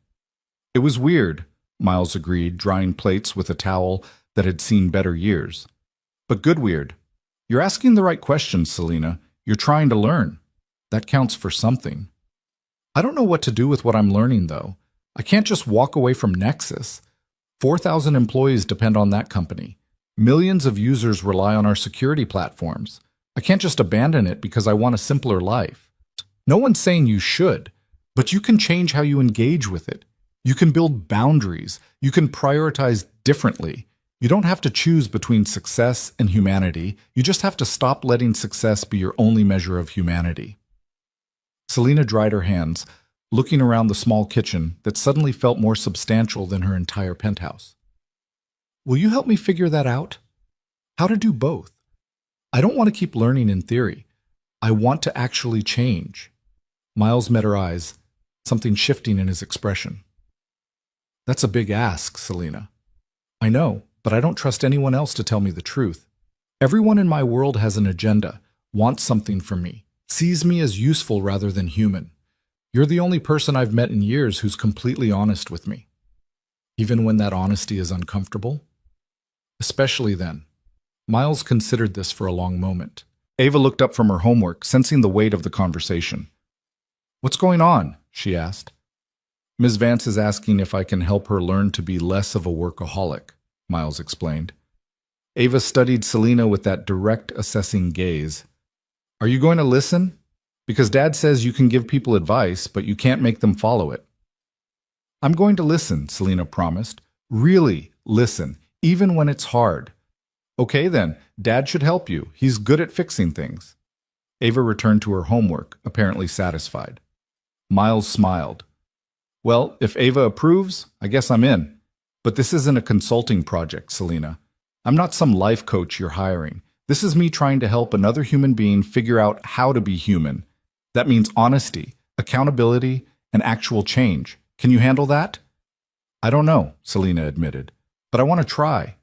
"It was weird," Miles agreed, drying plates with a towel that had seen better years. "But good weird. You're asking the right questions, Selena. You're trying to learn. That counts for something." "I don't know what to do with what I'm learning, though. I can't just walk away from Nexus. 4,000 employees depend on that company. Millions of users rely on our security platforms. I can't just abandon it because I want a simpler life." "No one's saying you should, but you can change how you engage with it. You can build boundaries. You can prioritize differently. You don't have to choose between success and humanity. You just have to stop letting success be your only measure of humanity." Selena dried her hands, looking around the small kitchen that suddenly felt more substantial than her entire penthouse. "Will you help me figure that out? How to do both? I don't want to keep learning in theory. I want to actually change." Miles met her eyes, something shifting in his expression. "That's a big ask, Selena." "I know, but I don't trust anyone else to tell me the truth. Everyone in my world has an agenda, wants something from me, sees me as useful rather than human. You're the only person I've met in years who's completely honest with me. Even when that honesty is uncomfortable? Especially then." Miles considered this for a long moment. Ava looked up from her homework, sensing the weight of the conversation. "What's going on?" she asked. "Ms. Vance is asking if I can help her learn to be less of a workaholic," Miles explained. Ava studied Selena with that direct, assessing gaze. "Are you going to listen? Because Dad says you can give people advice, but you can't make them follow it." "I'm going to listen," Selena promised. "Really listen, even when it's hard." "Okay then, Dad should help you. He's good at fixing things." Ava returned to her homework, apparently satisfied. Miles smiled. "Well, if Ava approves, I guess I'm in. But this isn't a consulting project, Selena. I'm not some life coach you're hiring. This is me trying to help another human being figure out how to be human. That means honesty, accountability, and actual change. Can you handle that?" "I don't know," Selena admitted, "but I want to try."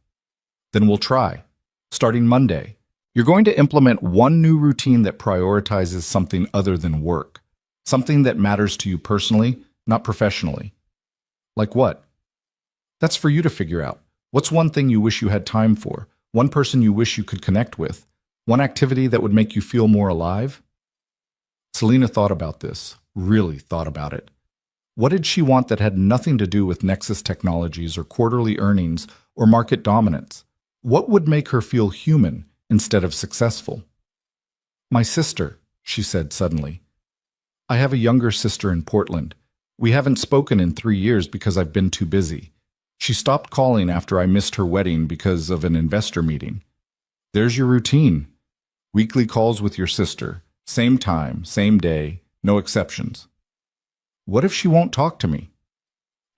"Then we'll try. Starting Monday, you're going to implement one new routine that prioritizes something other than work. Something that matters to you personally, not professionally." "Like what?" "That's for you to figure out. What's one thing you wish you had time for? One person you wish you could connect with? One activity that would make you feel more alive?" Selena thought about this, really thought about it. What did she want that had nothing to do with Nexus Technologies or quarterly earnings or market dominance? What would make her feel human instead of successful? "My sister," she said suddenly. "I have a younger sister in Portland. We haven't spoken in 3 years because I've been too busy. She stopped calling after I missed her wedding because of an investor meeting. There's your routine. Weekly calls with your sister. Same time, same day, no exceptions. What if she won't talk to me?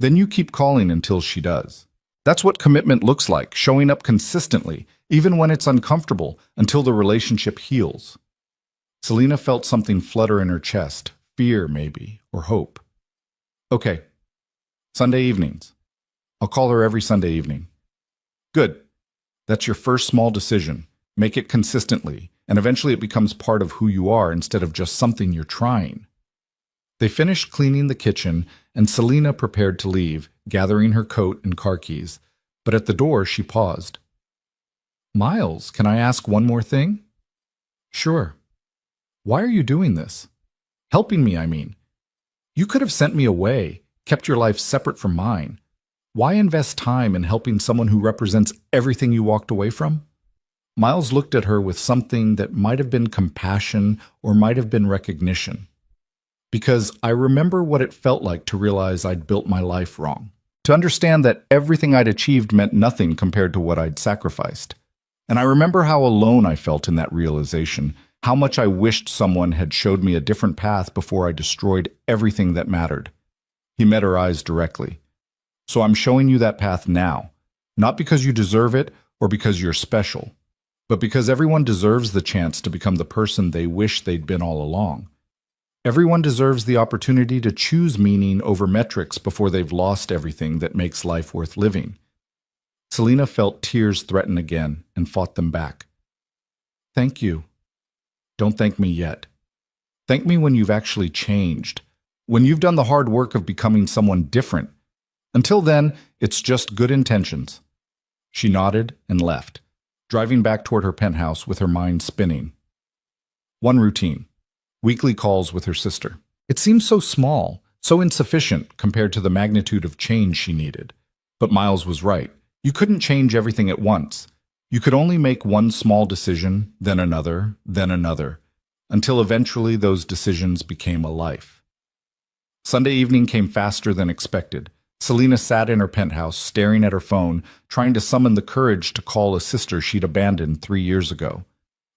Then you keep calling until she does. That's what commitment looks like, showing up consistently, even when it's uncomfortable, until the relationship heals." Selena felt something flutter in her chest, fear maybe, or hope. "Okay, Sunday evenings. I'll call her every Sunday evening." "Good. That's your first small decision. Make it consistently, and eventually it becomes part of who you are instead of just something you're trying." They finished cleaning the kitchen, and Selena prepared to leave, gathering her coat and car keys, but at the door she paused. "Miles, can I ask one more thing?" "Sure." "Why are you doing this? Helping me, I mean. You could have sent me away, kept your life separate from mine. Why invest time in helping someone who represents everything you walked away from?" Miles looked at her with something that might have been compassion or might have been recognition. "Because I remember what it felt like to realize I'd built my life wrong. To understand that everything I'd achieved meant nothing compared to what I'd sacrificed. And I remember how alone I felt in that realization, how much I wished someone had showed me a different path before I destroyed everything that mattered." He met her eyes directly. "So I'm showing you that path now, not because you deserve it or because you're special, but because everyone deserves the chance to become the person they wish they'd been all along. Everyone deserves the opportunity to choose meaning over metrics before they've lost everything that makes life worth living." Selena felt tears threaten again and fought them back. "Thank you. Don't thank me yet. Thank me when you've actually changed, when you've done the hard work of becoming someone different. Until then, it's just good intentions." She nodded and left, driving back toward her penthouse with her mind spinning. One routine: weekly calls with her sister. It seemed so small, so insufficient compared to the magnitude of change she needed. But Miles was right. You couldn't change everything at once. You could only make one small decision, then another, until eventually those decisions became a life. Sunday evening came faster than expected. Selena sat in her penthouse, staring at her phone, trying to summon the courage to call a sister she'd abandoned 3 years ago.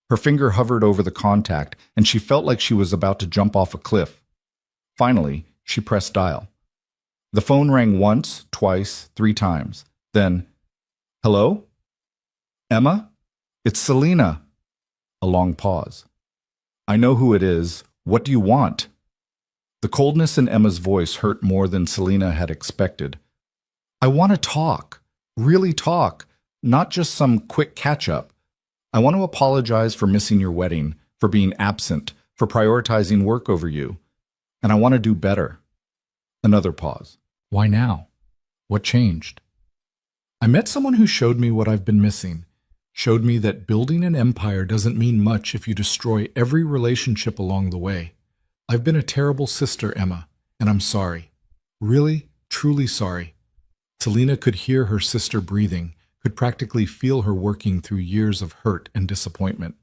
Her finger hovered over the contact, and she felt like she was about to jump off a cliff. Finally, she pressed dial. The phone rang once, twice, 3 times. Then, "Hello? Emma? It's Selena." A long pause. "I know who it is. What do you want?" The coldness in Emma's voice hurt more than Selena had expected. "I want to talk. Really talk. Not just some quick catch-up. I want to apologize for missing your wedding, for being absent, for prioritizing work over you. And I want to do better." Another pause. "Why now? What changed?" "I met someone who showed me what I've been missing. Showed me that building an empire doesn't mean much if you destroy every relationship along the way. I've been a terrible sister, Emma, and I'm sorry. Really, truly sorry." Selena could hear her sister breathing, could practically feel her working through years of hurt and disappointment.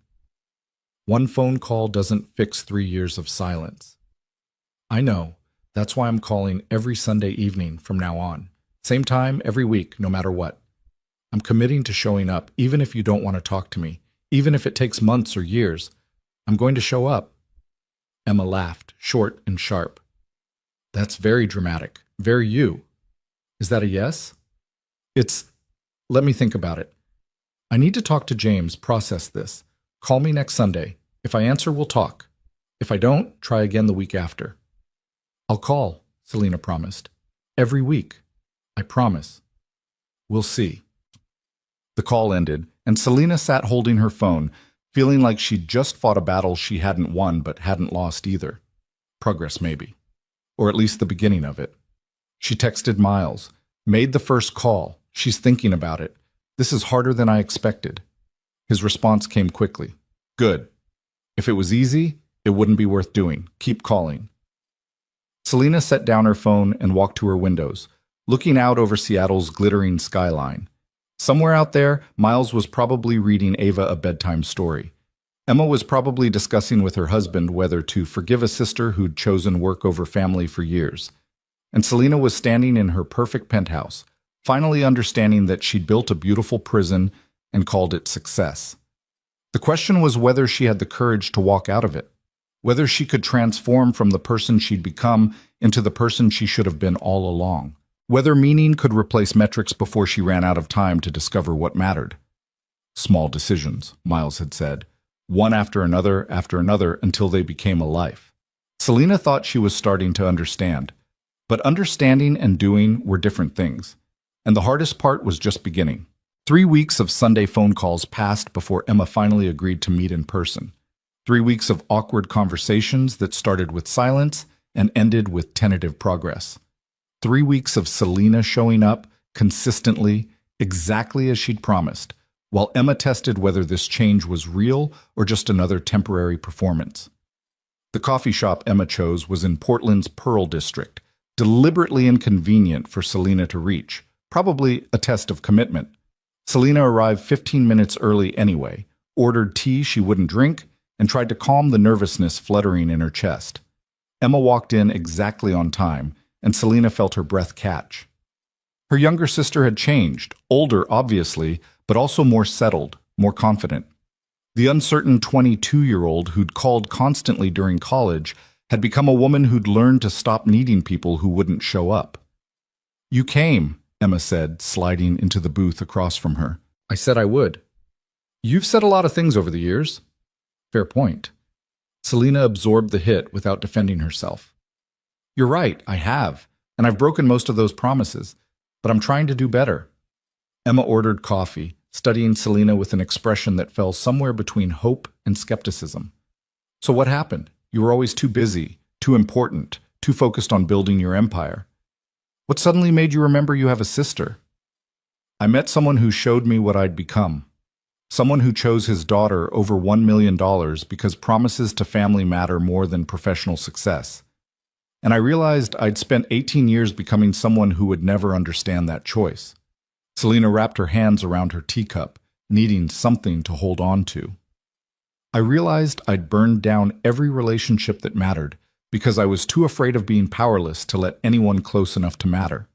One phone call doesn't fix 3 years of silence. "I know. That's why I'm calling every Sunday evening from now on. Same time every week, no matter what. I'm committing to showing up, even if you don't want to talk to me, even if it takes months or years. I'm going to show up." Emma laughed, short and sharp. "That's very dramatic, very you. Is that a yes?" Let me think about it. I need to talk to James, process this. Call me next Sunday. If I answer, we'll talk. If I don't, try again the week after." "I'll call," Selena promised. "Every week. I promise. We'll see." The call ended, and Selena sat holding her phone, feeling like she'd just fought a battle she hadn't won but hadn't lost either. Progress, maybe. Or at least the beginning of it. She texted Miles. Made the first call. She's thinking about it. This is harder than I expected. His response came quickly. "Good. If it was easy, it wouldn't be worth doing. Keep calling." Selena set down her phone and walked to her windows, looking out over Seattle's glittering skyline. Somewhere out there, Miles was probably reading Ava a bedtime story. Emma was probably discussing with her husband whether to forgive a sister who'd chosen work over family for years. And Selena was standing in her perfect penthouse, finally understanding that she'd built a beautiful prison and called it success. The question was whether she had the courage to walk out of it, whether she could transform from the person she'd become into the person she should have been all along, whether meaning could replace metrics before she ran out of time to discover what mattered. Small decisions, Miles had said, one after another, until they became a life. Selena thought she was starting to understand, but understanding and doing were different things, and the hardest part was just beginning. 3 weeks of Sunday phone calls passed before Emma finally agreed to meet in person. 3 weeks of awkward conversations that started with silence and ended with tentative progress. 3 weeks of Selena showing up consistently, exactly as she'd promised, while Emma tested whether this change was real or just another temporary performance. The coffee shop Emma chose was in Portland's Pearl District, deliberately inconvenient for Selena to reach, probably a test of commitment. Selena arrived 15 minutes early anyway, ordered tea she wouldn't drink, and tried to calm the nervousness fluttering in her chest. Emma walked in exactly on time, and Selena felt her breath catch. Her younger sister had changed, older obviously, but also more settled, more confident. The uncertain 22-year-old who'd called constantly during college had become a woman who'd learned to stop needing people who wouldn't show up. "You came," Emma said, sliding into the booth across from her. "I said I would." "You've said a lot of things over the years." "Fair point." Selena absorbed the hit without defending herself. "You're right, I have, and I've broken most of those promises, but I'm trying to do better." Emma ordered coffee, studying Selena with an expression that fell somewhere between hope and skepticism. "So what happened? You were always too busy, too important, too focused on building your empire. What suddenly made you remember you have a sister?" "I met someone who showed me what I'd become. Someone who chose his daughter over $1 million because promises to family matter more than professional success. And I realized I'd spent 18 years becoming someone who would never understand that choice." Selena wrapped her hands around her teacup, needing something to hold on to. "I realized I'd burned down every relationship that mattered because I was too afraid of being powerless to let anyone close enough to matter."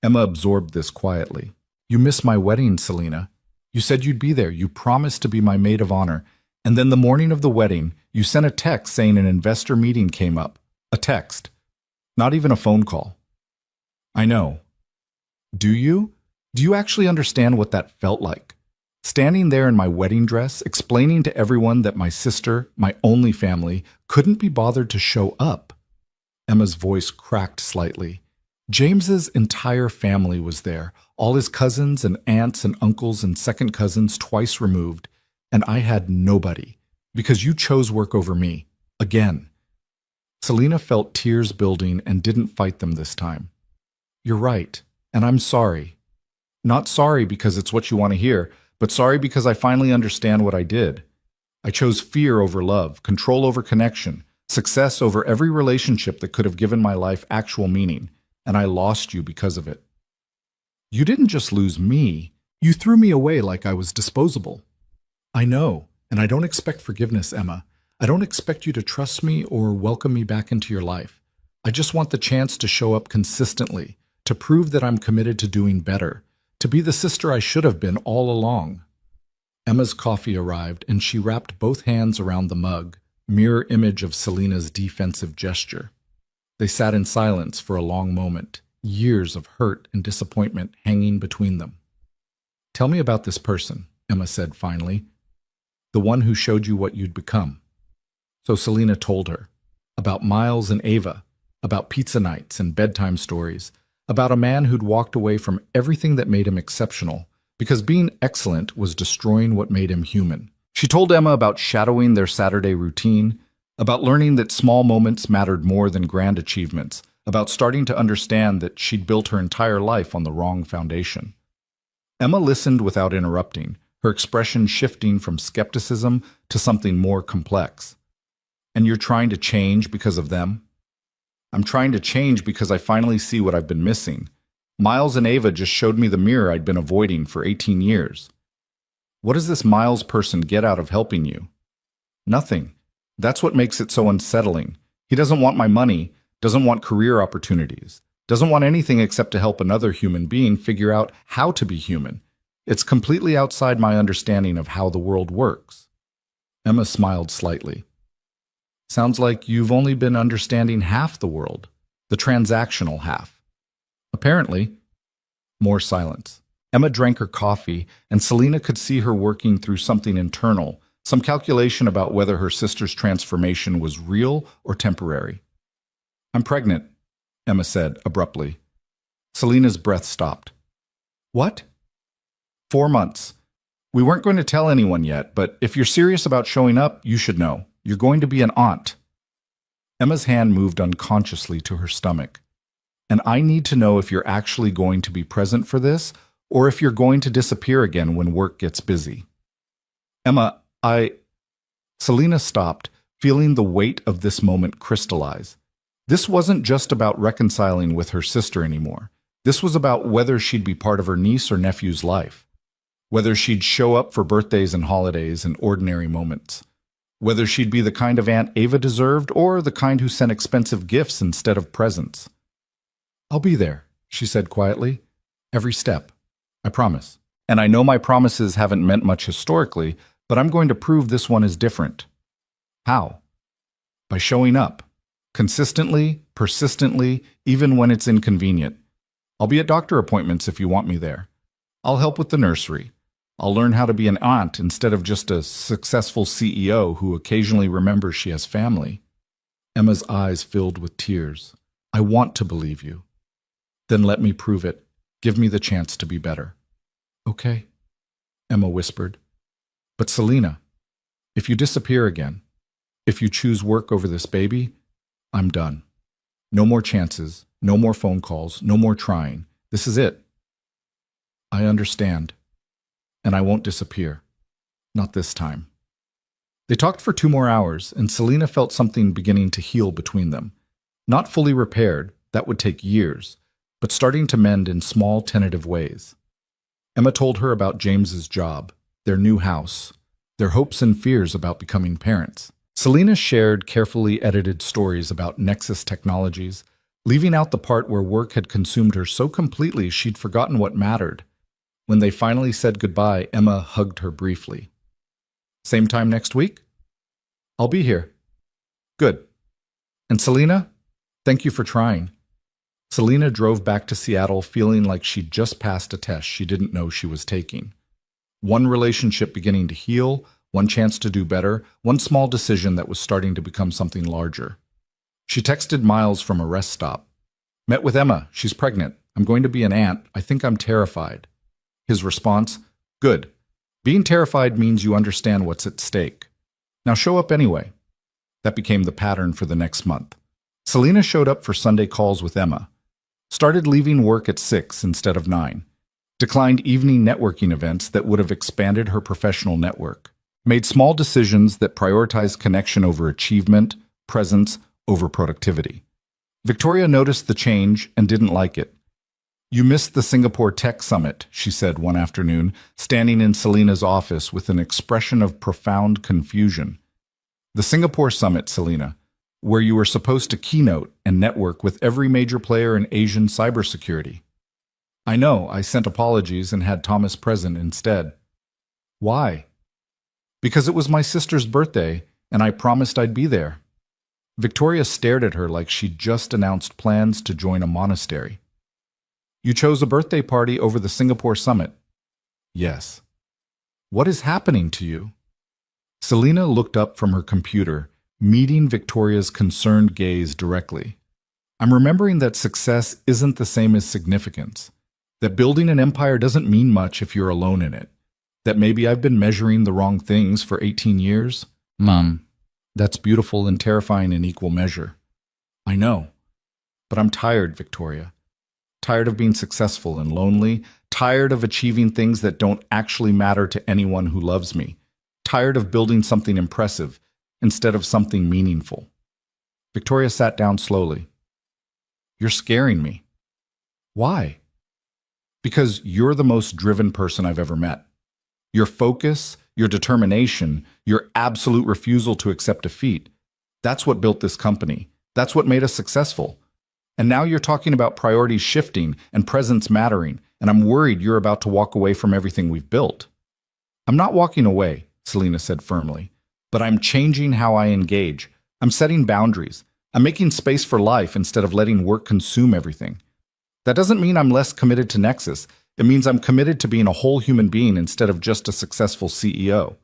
Emma absorbed this quietly. "You missed my wedding, Selena. You said you'd be there. You promised to be my maid of honor. And then the morning of the wedding, you sent a text saying an investor meeting came up. A text. Not even a phone call." "I know." "Do you? Do you actually understand what that felt like? Standing there in my wedding dress, explaining to everyone that my sister, my only family, couldn't be bothered to show up." Emma's voice cracked slightly. "James's entire family was there, all his cousins and aunts and uncles and second cousins twice removed, and I had nobody, because you chose work over me. Again." Selena felt tears building and didn't fight them this time. "You're right, and I'm sorry. Not sorry because it's what you want to hear, but sorry because I finally understand what I did. I chose fear over love, control over connection, success over every relationship that could have given my life actual meaning, and I lost you because of it." "You didn't just lose me. You threw me away like I was disposable." "I know, and I don't expect forgiveness, Emma. I don't expect you to trust me or welcome me back into your life. I just want the chance to show up consistently, to prove that I'm committed to doing better, to be the sister I should have been all along." Emma's coffee arrived, and she wrapped both hands around the mug, mirror image of Selena's defensive gesture. They sat in silence for a long moment, years of hurt and disappointment hanging between them. "Tell me about this person," Emma said finally. "The one who showed you what you'd become." So Selena told her about Miles and Ava, about pizza nights and bedtime stories, about a man who'd walked away from everything that made him exceptional, because being excellent was destroying what made him human. She told Emma about shadowing their Saturday routine, about learning that small moments mattered more than grand achievements, about starting to understand that she'd built her entire life on the wrong foundation. Emma listened without interrupting, her expression shifting from skepticism to something more complex. "And you're trying to change because of them?" "I'm trying to change because I finally see what I've been missing. Miles and Ava just showed me the mirror I'd been avoiding for 18 years. What does this Miles person get out of helping you?" "Nothing. That's what makes it so unsettling. He doesn't want my money, doesn't want career opportunities, doesn't want anything except to help another human being figure out how to be human. It's completely outside my understanding of how the world works." Emma smiled slightly. "Sounds like you've only been understanding half the world, the transactional half." "Apparently." More silence. Emma drank her coffee, and Selena could see her working through something internal, some calculation about whether her sister's transformation was real or temporary. "I'm pregnant," Emma said abruptly. Selena's breath stopped. "What?" 4 months. We weren't going to tell anyone yet, but if you're serious about showing up, you should know. You're going to be an aunt." Emma's hand moved unconsciously to her stomach. And I need to know if you're actually going to be present for this or if you're going to disappear again when work gets busy. Emma, Selena stopped, feeling the weight of this moment crystallize. This wasn't just about reconciling with her sister anymore. This was about whether she'd be part of her niece or nephew's life, whether she'd show up for birthdays and holidays and ordinary moments, whether she'd be the kind of Aunt Ava deserved or the kind who sent expensive gifts instead of presents. "I'll be there," she said quietly. "Every step. I promise. And I know my promises haven't meant much historically, but I'm going to prove this one is different." "How?" "By showing up. Consistently, persistently, even when it's inconvenient. I'll be at doctor appointments if you want me there. I'll help with the nursery. I'll learn how to be an aunt instead of just a successful CEO who occasionally remembers she has family." Emma's eyes filled with tears. "I want to believe you." "Then let me prove it. Give me the chance to be better." "Okay," Emma whispered. "But Selena, if you disappear again, if you choose work over this baby, I'm done. No more chances, no more phone calls, no more trying. This is it." "I understand. And I won't disappear. Not this time." They talked for 2 more hours, and Selena felt something beginning to heal between them. Not fully repaired, that would take years, but starting to mend in small, tentative ways. Emma told her about James's job, their new house, their hopes and fears about becoming parents. Selena shared carefully edited stories about Nexus Technologies, leaving out the part where work had consumed her so completely she'd forgotten what mattered. When they finally said goodbye, Emma hugged her briefly. "Same time next week?" "I'll be here." "Good. And Selena, thank you for trying." Selena drove back to Seattle feeling like she'd just passed a test she didn't know she was taking. One relationship beginning to heal, one chance to do better, one small decision that was starting to become something larger. She texted Miles from a rest stop. "Met with Emma. She's pregnant. I'm going to be an aunt. I think I'm terrified." His response, "Good. Being terrified means you understand what's at stake. Now show up anyway." That became the pattern for the next month. Selena showed up for Sunday calls with Emma. Started leaving work at 6 instead of 9. Declined evening networking events that would have expanded her professional network. Made small decisions that prioritized connection over achievement, presence over productivity. Victoria noticed the change and didn't like it. "You missed the Singapore Tech Summit," she said one afternoon, standing in Selena's office with an expression of profound confusion. "The Singapore Summit, Selena, where you were supposed to keynote and network with every major player in Asian cybersecurity." "I know, I sent apologies and had Thomas present instead." "Why?" "Because it was my sister's birthday, and I promised I'd be there." Victoria stared at her like she'd just announced plans to join a monastery. "You chose a birthday party over the Singapore Summit." "Yes." "What is happening to you?" Selena looked up from her computer, meeting Victoria's concerned gaze directly. "I'm remembering that success isn't the same as significance, that building an empire doesn't mean much if you're alone in it, that maybe I've been measuring the wrong things for 18 years. Mom, that's beautiful and terrifying in equal measure. I know. But I'm tired, Victoria. Tired of being successful and lonely. Tired of achieving things that don't actually matter to anyone who loves me. Tired of building something impressive instead of something meaningful." Victoria sat down slowly. "You're scaring me." "Why?" "Because you're the most driven person I've ever met. Your focus, your determination, your absolute refusal to accept defeat, that's what built this company. That's what made us successful. And now you're talking about priorities shifting and presence mattering, and I'm worried you're about to walk away from everything we've built." "I'm not walking away," Selena said firmly, "but I'm changing how I engage. I'm setting boundaries. I'm making space for life instead of letting work consume everything. That doesn't mean I'm less committed to Nexus. It means I'm committed to being a whole human being instead of just a successful CEO.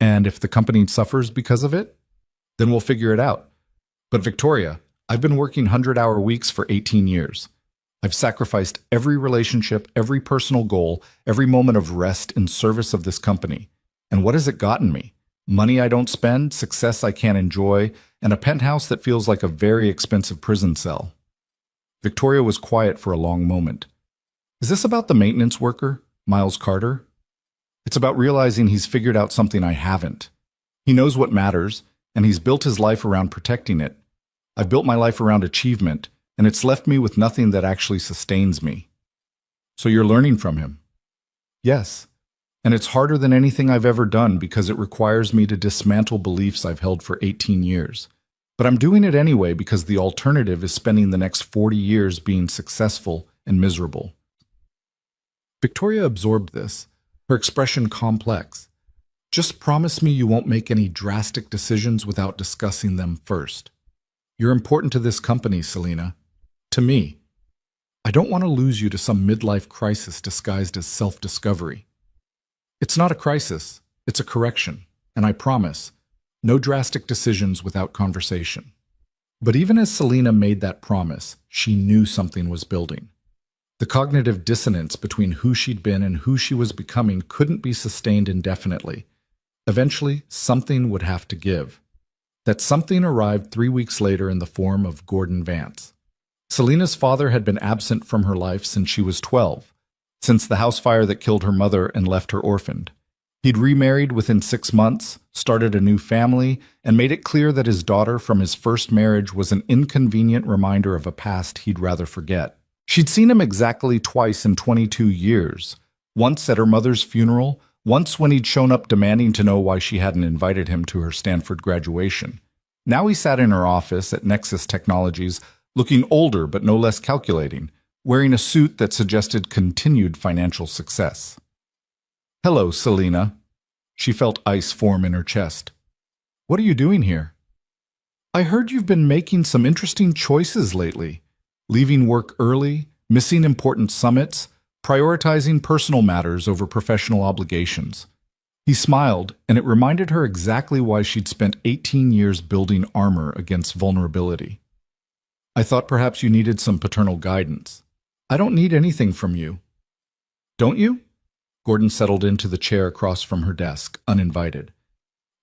And if the company suffers because of it, then we'll figure it out. But Victoria, I've been working 100-hour weeks for 18 years. I've sacrificed every relationship, every personal goal, every moment of rest in service of this company. And what has it gotten me? Money I don't spend, success I can't enjoy, and a penthouse that feels like a very expensive prison cell." Victoria was quiet for a long moment. Is this about the maintenance worker, Miles Carter? It's about realizing he's figured out something I haven't. He knows what matters, and he's built his life around protecting it. I've built my life around achievement, and it's left me with nothing that actually sustains me. So you're learning from him? Yes. And it's harder than anything I've ever done because it requires me to dismantle beliefs I've held for 18 years. But I'm doing it anyway because the alternative is spending the next 40 years being successful and miserable. Victoria absorbed this, her expression complex. Just promise me you won't make any drastic decisions without discussing them first. You're important to this company, Selina. To me. I don't want to lose you to some midlife crisis disguised as self-discovery. It's not a crisis, it's a correction, and I promise, no drastic decisions without conversation. But even as Selina made that promise, she knew something was building. The cognitive dissonance between who she'd been and who she was becoming couldn't be sustained indefinitely. Eventually, something would have to give. That something arrived 3 weeks later in the form of Gordon Vance. Selina's father had been absent from her life since she was 12, since the house fire that killed her mother and left her orphaned. He'd remarried within 6 months, started a new family, and made it clear that his daughter from his first marriage was an inconvenient reminder of a past he'd rather forget. She'd seen him exactly twice in 22 years, once at her mother's funeral, once when he'd shown up demanding to know why she hadn't invited him to her Stanford graduation. Now he sat in her office at Nexus Technologies, looking older but no less calculating, wearing a suit that suggested continued financial success. "Hello, Selina." She felt ice form in her chest. "What are you doing here?" "I heard you've been making some interesting choices lately. Leaving work early, missing important summits, prioritizing personal matters over professional obligations." He smiled, and it reminded her exactly why she'd spent 18 years building armor against vulnerability. "I thought perhaps you needed some paternal guidance. I don't need anything from you." "Don't you?" Gordon settled into the chair across from her desk, uninvited.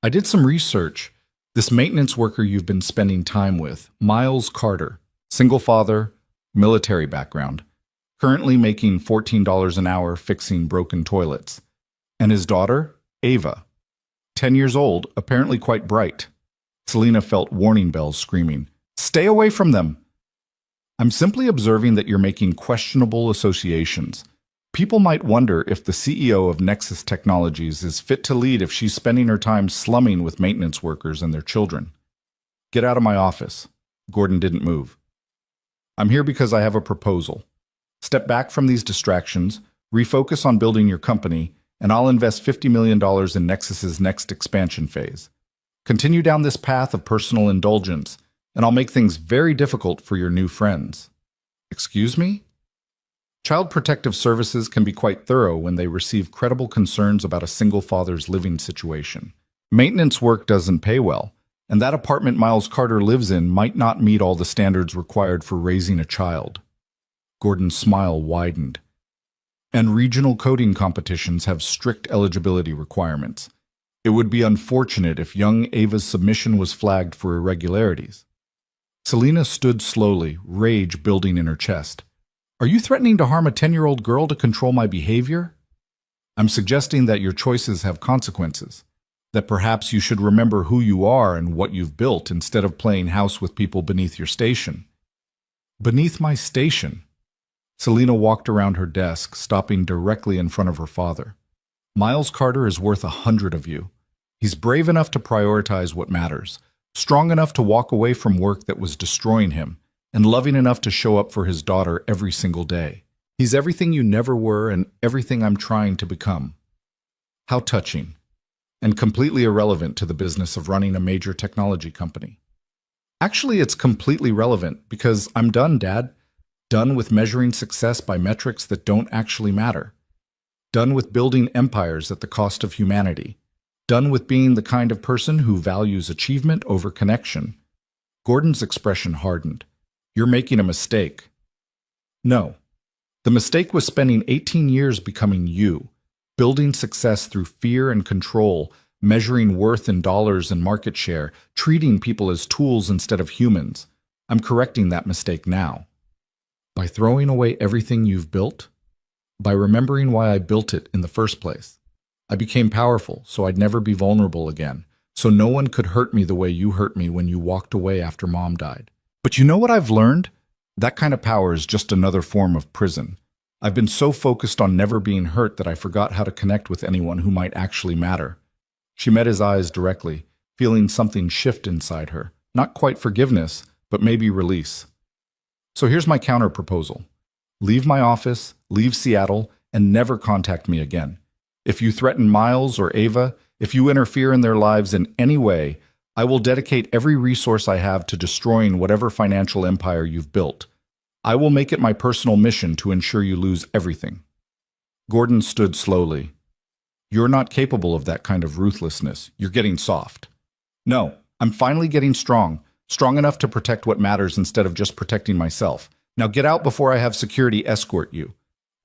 "I did some research. This maintenance worker you've been spending time with, Miles Carter, single father, military background, currently making $14 an hour fixing broken toilets. And his daughter, Ava, 10 years old, apparently quite bright." Selina felt warning bells screaming. "Stay away from them!" "I'm simply observing that you're making questionable associations. People might wonder if the CEO of Nexus Technologies is fit to lead if she's spending her time slumming with maintenance workers and their children." "Get out of my office." Gordon didn't move. "I'm here because I have a proposal. Step back from these distractions, refocus on building your company, and I'll invest $50 million in Nexus's next expansion phase. Continue down this path of personal indulgence, and I'll make things very difficult for your new friends." "Excuse me?" Child Protective Services can be quite thorough when they receive credible concerns about a single father's living situation. Maintenance work doesn't pay well, and that apartment Miles Carter lives in might not meet all the standards required for raising a child. Gordon's smile widened. "And regional coding competitions have strict eligibility requirements. It would be unfortunate if young Ava's submission was flagged for irregularities." Selina stood slowly, rage building in her chest. "Are you threatening to harm a 10-year-old girl to control my behavior?" "I'm suggesting that your choices have consequences, that perhaps you should remember who you are and what you've built instead of playing house with people beneath your station." "Beneath my station?" Selina walked around her desk, stopping directly in front of her father. "Miles Carter is worth 100 of you. He's brave enough to prioritize what matters, strong enough to walk away from work that was destroying him, and loving enough to show up for his daughter every single day. He's everything you never were and everything I'm trying to become." How touching, and completely irrelevant to the business of running a major technology company. "Actually, it's completely relevant because I'm done, Dad. Done with measuring success by metrics that don't actually matter. Done with building empires at the cost of humanity. Done with being the kind of person who values achievement over connection." Gordon's expression hardened. "You're making a mistake." "No. The mistake was spending 18 years becoming you, building success through fear and control, measuring worth in dollars and market share, treating people as tools instead of humans. I'm correcting that mistake now." By throwing away everything you've built? By remembering why I built it in the first place. I became powerful, so I'd never be vulnerable again, so no one could hurt me the way you hurt me when you walked away after Mom died. But you know what I've learned? That kind of power is just another form of prison. I've been so focused on never being hurt that I forgot how to connect with anyone who might actually matter. She met his eyes directly, feeling something shift inside her. Not quite forgiveness, but maybe release. So here's my counter proposal. Leave my office, leave Seattle, and never contact me again. If you threaten Miles or Ava, if you interfere in their lives in any way, I will dedicate every resource I have to destroying whatever financial empire you've built. I will make it my personal mission to ensure you lose everything. Gordon stood slowly. You're not capable of that kind of ruthlessness. You're getting soft. No, I'm finally getting strong enough to protect what matters instead of just protecting myself. Now get out before I have security escort you.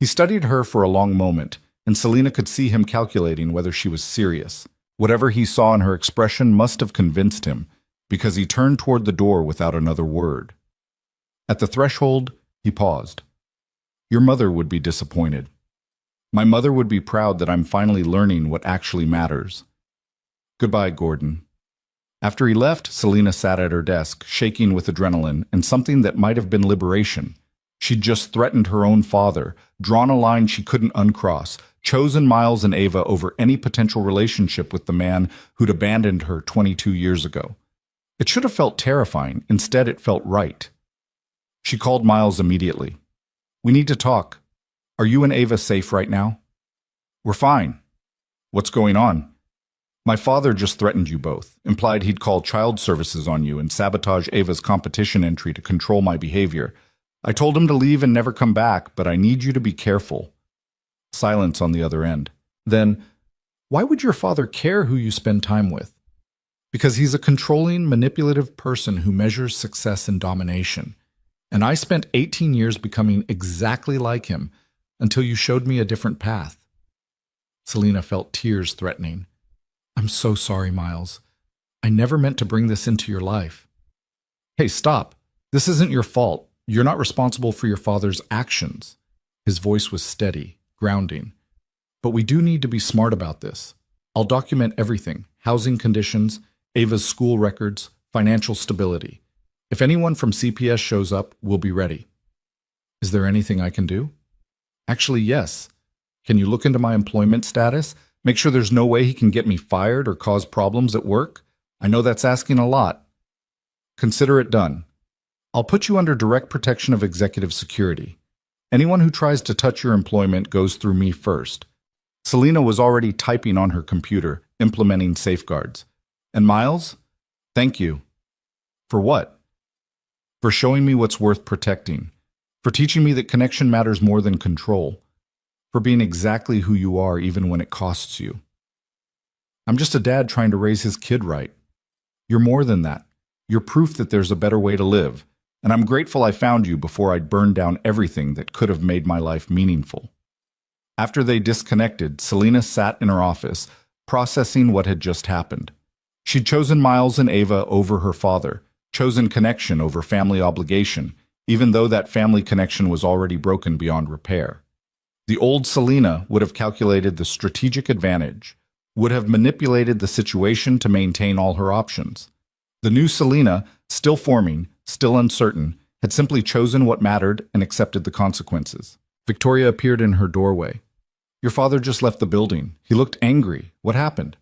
He studied her for a long moment, and Selena could see him calculating whether she was serious. Whatever he saw in her expression must have convinced him, because he turned toward the door without another word. At the threshold, he paused. Your mother would be disappointed. My mother would be proud that I'm finally learning what actually matters. Goodbye, Gordon. After he left, Selena sat at her desk, shaking with adrenaline and something that might have been liberation. She'd just threatened her own father, drawn a line she couldn't uncross, chosen Miles and Ava over any potential relationship with the man who'd abandoned her 22 years ago. It should have felt terrifying. Instead, it felt right. She called Miles immediately. We need to talk. Are you and Ava safe right now? We're fine. What's going on? My father just threatened you both, implied he'd call child services on you and sabotage Ava's competition entry to control my behavior. I told him to leave and never come back, but I need you to be careful. Silence on the other end. Then, why would your father care who you spend time with? Because he's a controlling, manipulative person who measures success in domination. And I spent 18 years becoming exactly like him until you showed me a different path. Selena felt tears threatening. I'm so sorry, Miles. I never meant to bring this into your life. Hey, stop. This isn't your fault. You're not responsible for your father's actions. His voice was steady, grounding. But we do need to be smart about this. I'll document everything: housing conditions, Ava's school records, financial stability. If anyone from CPS shows up, we'll be ready. Is there anything I can do? Actually, yes. Can you look into my employment status? Make sure there's no way he can get me fired or cause problems at work? I know that's asking a lot. Consider it done. I'll put you under direct protection of executive security. Anyone who tries to touch your employment goes through me first. Selena was already typing on her computer, implementing safeguards. And Miles? Thank you. For what? For showing me what's worth protecting. For teaching me that connection matters more than control. For being exactly who you are even when it costs you. I'm just a dad trying to raise his kid right. You're more than that. You're proof that there's a better way to live, and I'm grateful I found you before I'd burned down everything that could have made my life meaningful. After they disconnected, Selena sat in her office, processing what had just happened. She'd chosen Miles and Ava over her father, chosen connection over family obligation, even though that family connection was already broken beyond repair. The old Selena would have calculated the strategic advantage, would have manipulated the situation to maintain all her options. The new Selena, still forming, still uncertain, had simply chosen what mattered and accepted the consequences. Victoria appeared in her doorway. Your father just left the building. He looked angry. What happened?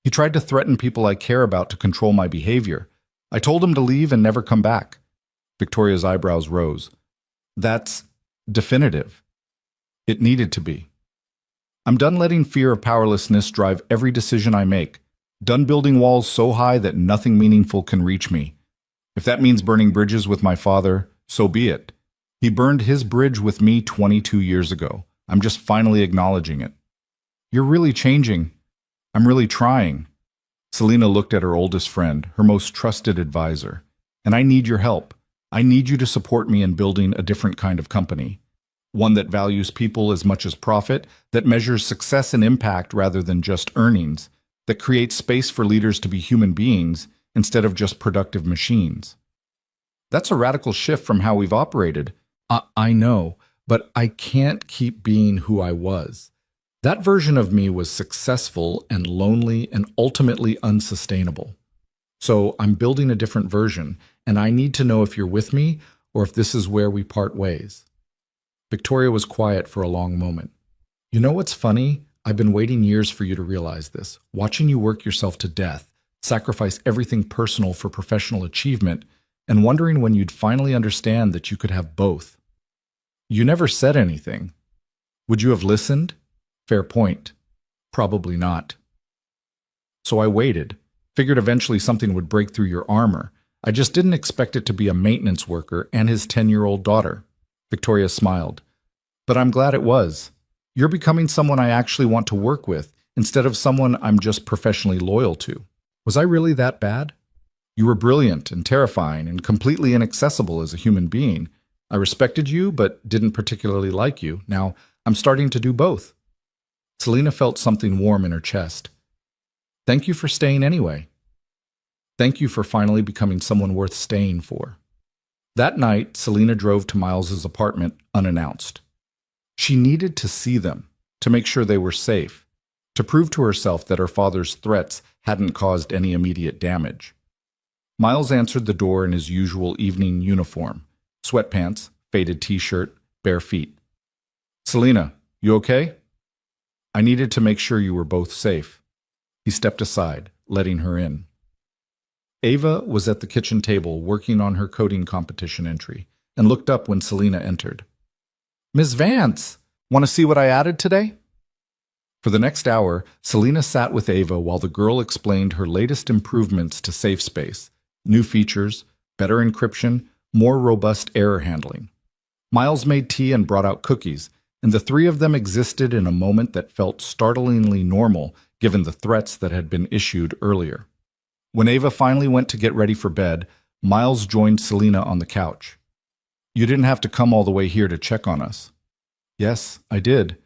He tried to threaten people I care about to control my behavior. I told him to leave and never come back. Victoria's eyebrows rose. That's definitive. It needed to be. I'm done letting fear of powerlessness drive every decision I make. Done building walls so high that nothing meaningful can reach me. If that means burning bridges with my father, so be it. He burned his bridge with me 22 years ago. I'm just finally acknowledging it. You're really changing. I'm really trying. Selena looked at her oldest friend, her most trusted advisor. And I need your help. I need you to support me in building a different kind of company. One that values people as much as profit, that measures success and impact rather than just earnings, that creates space for leaders to be human beings instead of just productive machines. That's a radical shift from how we've operated, I know, but I can't keep being who I was. That version of me was successful and lonely and ultimately unsustainable. So I'm building a different version, and I need to know if you're with me or if this is where we part ways. Victoria was quiet for a long moment. You know what's funny? I've been waiting years for you to realize this. Watching you work yourself to death, sacrifice everything personal for professional achievement, and wondering when you'd finally understand that you could have both. You never said anything. Would you have listened? Fair point. Probably not. So I waited, figured eventually something would break through your armor. I just didn't expect it to be a maintenance worker and his 10-year-old daughter. Victoria smiled. But I'm glad it was. You're becoming someone I actually want to work with, instead of someone I'm just professionally loyal to. Was I really that bad? You were brilliant and terrifying and completely inaccessible as a human being. I respected you, but didn't particularly like you. Now, I'm starting to do both. Selina felt something warm in her chest. Thank you for staying anyway. Thank you for finally becoming someone worth staying for. That night, Selina drove to Miles's apartment unannounced. She needed to see them, to make sure they were safe, to prove to herself that her father's threats hadn't caused any immediate damage. Miles answered the door in his usual evening uniform, sweatpants, faded t-shirt, bare feet. Selina, you okay? I needed to make sure you were both safe. He stepped aside, letting her in. Ava was at the kitchen table working on her coding competition entry and looked up when Selina entered. Ms. Vance, want to see what I added today? For the next hour, Selina sat with Ava while the girl explained her latest improvements to SafeSpace, new features, better encryption, more robust error handling. Miles made tea and brought out cookies, and the three of them existed in a moment that felt startlingly normal given the threats that had been issued earlier. When Ava finally went to get ready for bed, Miles joined Selina on the couch. You didn't have to come all the way here to check on us. Yes, I did.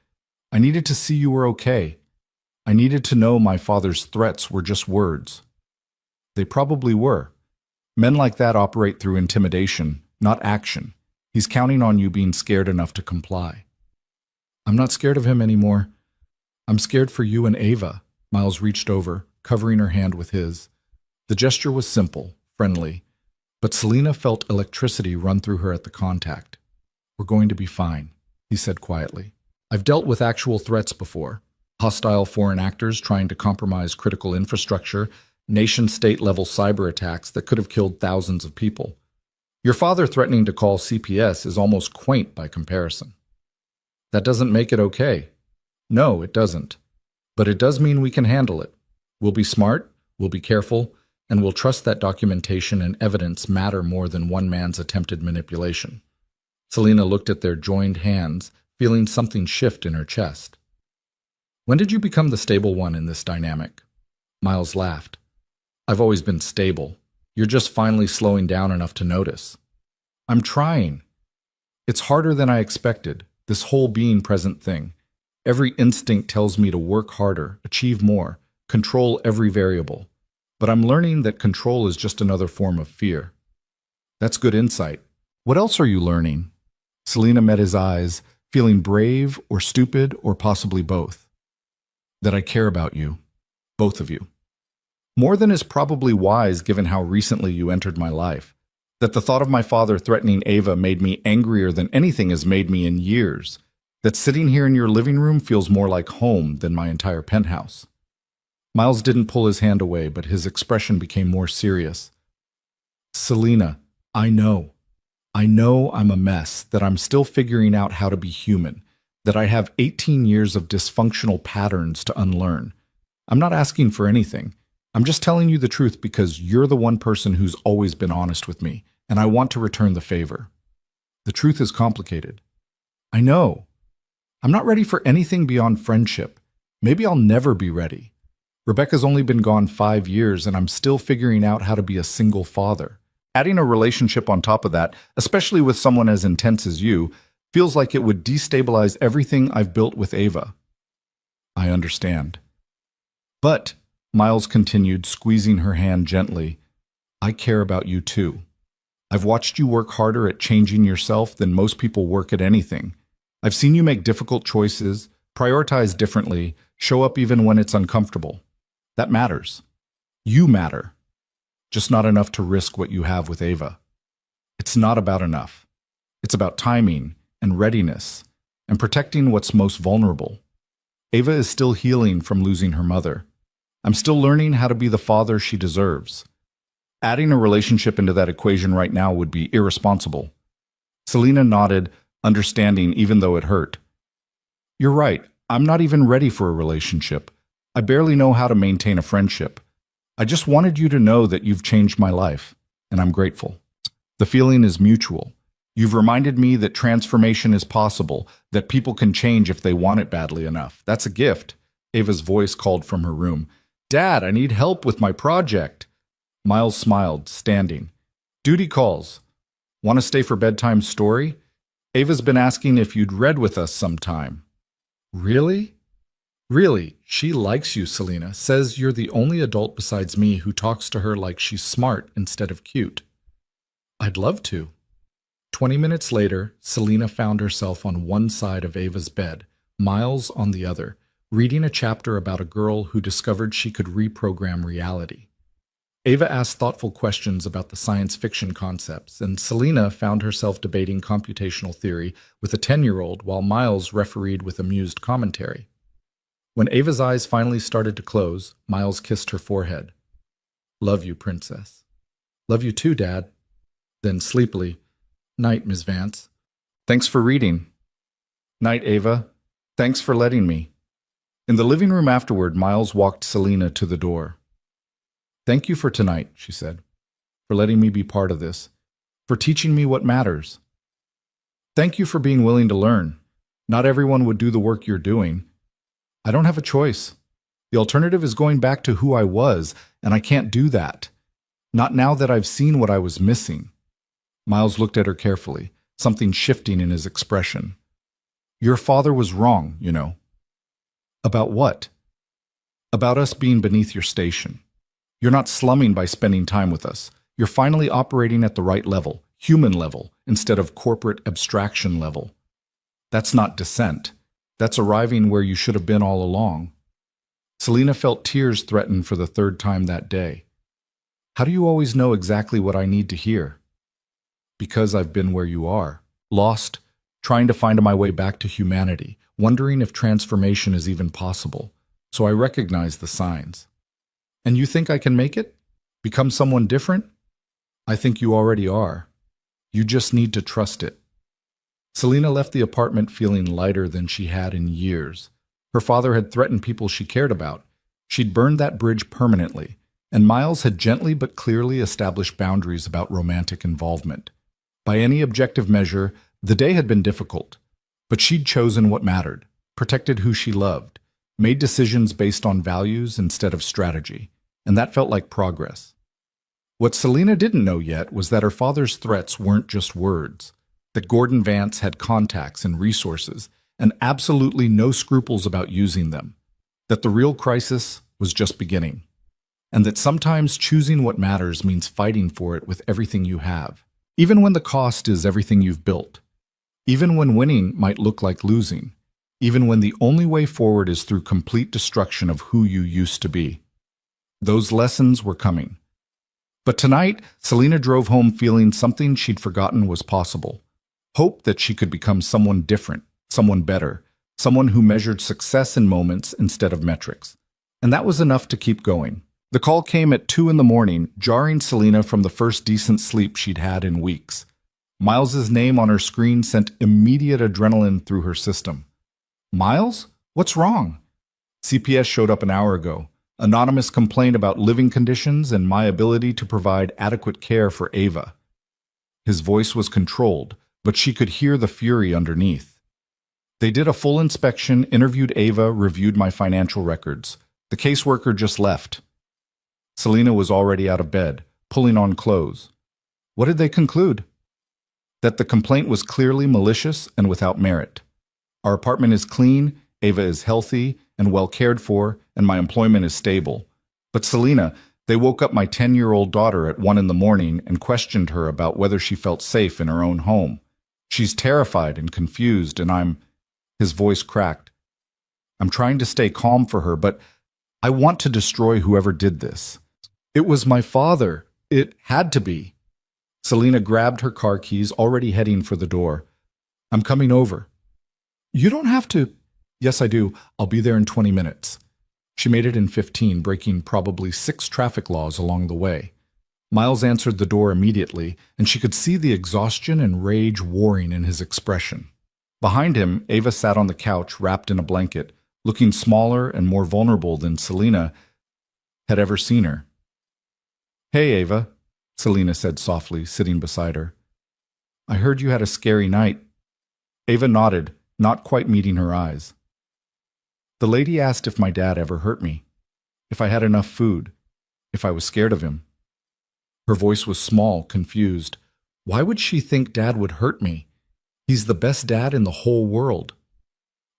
I needed to see you were okay. I needed to know my father's threats were just words. They probably were. Men like that operate through intimidation, not action. He's counting on you being scared enough to comply. I'm not scared of him anymore. I'm scared for you and Ava. Miles reached over, covering her hand with his. The gesture was simple, friendly, but Selina felt electricity run through her at the contact. We're going to be fine, he said quietly. I've dealt with actual threats before. Hostile foreign actors trying to compromise critical infrastructure, nation-state level cyber attacks that could have killed thousands of people. Your father threatening to call CPS is almost quaint by comparison. That doesn't make it okay. No, it doesn't. But it does mean we can handle it. We'll be smart, we'll be careful, and we'll trust that documentation and evidence matter more than one man's attempted manipulation. Selina looked at their joined hands, feeling something shift in her chest. When did you become the stable one in this dynamic? Miles laughed. I've always been stable. You're just finally slowing down enough to notice. I'm trying. It's harder than I expected, this whole being present thing. Every instinct tells me to work harder, achieve more, control every variable. But I'm learning that control is just another form of fear. That's good insight. What else are you learning? Selina met his eyes, feeling brave or stupid or possibly both. That I care about you. Both of you. More than is probably wise given how recently you entered my life. That the thought of my father threatening Ava made me angrier than anything has made me in years. That sitting here in your living room feels more like home than my entire penthouse. Miles didn't pull his hand away, but his expression became more serious. Selina, I know. I know I'm a mess, that I'm still figuring out how to be human, that I have 18 years of dysfunctional patterns to unlearn. I'm not asking for anything. I'm just telling you the truth because you're the one person who's always been honest with me, and I want to return the favor. The truth is complicated. I know. I'm not ready for anything beyond friendship. Maybe I'll never be ready. Rebecca's only been gone 5 years, and I'm still figuring out how to be a single father. Adding a relationship on top of that, especially with someone as intense as you, feels like it would destabilize everything I've built with Ava. I understand. But, Miles continued, squeezing her hand gently, I care about you too. I've watched you work harder at changing yourself than most people work at anything. I've seen you make difficult choices, prioritize differently, show up even when it's uncomfortable. That matters. You matter. Just not enough to risk what you have with Ava. It's not about enough. It's about timing and readiness and protecting what's most vulnerable. Ava is still healing from losing her mother. I'm still learning how to be the father she deserves. Adding a relationship into that equation right now would be irresponsible. Selena nodded, understanding even though it hurt. You're right. I'm not even ready for a relationship. I barely know how to maintain a friendship. I just wanted you to know that you've changed my life, and I'm grateful. The feeling is mutual. You've reminded me that transformation is possible, that people can change if they want it badly enough. That's a gift. Ava's voice called from her room. Dad, I need help with my project. Miles smiled, standing. Duty calls. Want to stay for bedtime story? Ava's been asking if you'd read with us sometime. Really? Really, she likes you, Selena. Says you're the only adult besides me who talks to her like she's smart instead of cute. I'd love to. 20 minutes later, Selena found herself on one side of Ava's bed, Miles on the other, reading a chapter about a girl who discovered she could reprogram reality. Ava asked thoughtful questions about the science fiction concepts, and Selena found herself debating computational theory with a 10-year-old while Miles refereed with amused commentary. When Ava's eyes finally started to close, Miles kissed her forehead. Love you, princess. Love you too, Dad. Then sleepily, Night, Ms. Vance. Thanks for reading. Night, Ava. Thanks for letting me. In the living room afterward, Miles walked Selena to the door. Thank you for tonight, she said, for letting me be part of this, for teaching me what matters. Thank you for being willing to learn. Not everyone would do the work you're doing. I don't have a choice. The alternative is going back to who I was, and I can't do that. Not now that I've seen what I was missing. Miles looked at her carefully, something shifting in his expression. Your father was wrong, you know. About what? About us being beneath your station. You're not slumming by spending time with us. You're finally operating at the right level, human level, instead of corporate abstraction level. That's not descent. That's arriving where you should have been all along. Selena felt tears threaten for the third time that day. How do you always know exactly what I need to hear? Because I've been where you are, lost, trying to find my way back to humanity, wondering if transformation is even possible. So I recognize the signs. And you think I can make it? Become someone different? I think you already are. You just need to trust it. Selena left the apartment feeling lighter than she had in years. Her father had threatened people she cared about. She'd burned that bridge permanently, and Miles had gently but clearly established boundaries about romantic involvement. By any objective measure, the day had been difficult, but she'd chosen what mattered, protected who she loved, made decisions based on values instead of strategy, and that felt like progress. What Selena didn't know yet was that her father's threats weren't just words, that Gordon Vance had contacts and resources, and absolutely no scruples about using them, that the real crisis was just beginning, and that sometimes choosing what matters means fighting for it with everything you have, even when the cost is everything you've built, even when winning might look like losing, even when the only way forward is through complete destruction of who you used to be. Those lessons were coming. But tonight, Selena drove home feeling something she'd forgotten was possible. Hope that she could become someone different, someone better, someone who measured success in moments instead of metrics. And that was enough to keep going. The call came at 2 a.m, jarring Selena from the first decent sleep she'd had in weeks. Miles's name on her screen sent immediate adrenaline through her system. Miles? What's wrong? CPS showed up an hour ago. Anonymous complaint about living conditions and my ability to provide adequate care for Ava. His voice was controlled, but she could hear the fury underneath. They did a full inspection, interviewed Ava, reviewed my financial records. The caseworker just left. Selena was already out of bed, pulling on clothes. What did they conclude? That the complaint was clearly malicious and without merit. Our apartment is clean, Ava is healthy and well cared for, and my employment is stable. But Selena, They woke up my 10-year-old daughter at 1 in the morning and questioned her about whether she felt safe in her own home. She's terrified and confused, and His voice cracked. I'm trying to stay calm for her, but I want to destroy whoever did this. It was my father. It had to be. Selena grabbed her car keys, already heading for the door. I'm coming over. You don't have to. Yes, I do. I'll be there in 20 minutes. She made it in 15, breaking probably 6 traffic laws along the way. Miles answered the door immediately, and she could see the exhaustion and rage warring in his expression. Behind him, Ava sat on the couch, wrapped in a blanket, looking smaller and more vulnerable than Selena had ever seen her. Hey, Ava, Selena said softly, sitting beside her. I heard you had a scary night. Ava nodded, not quite meeting her eyes. The lady asked if my dad ever hurt me, if I had enough food, if I was scared of him. Her voice was small, confused. Why would she think Dad would hurt me? He's the best dad in the whole world.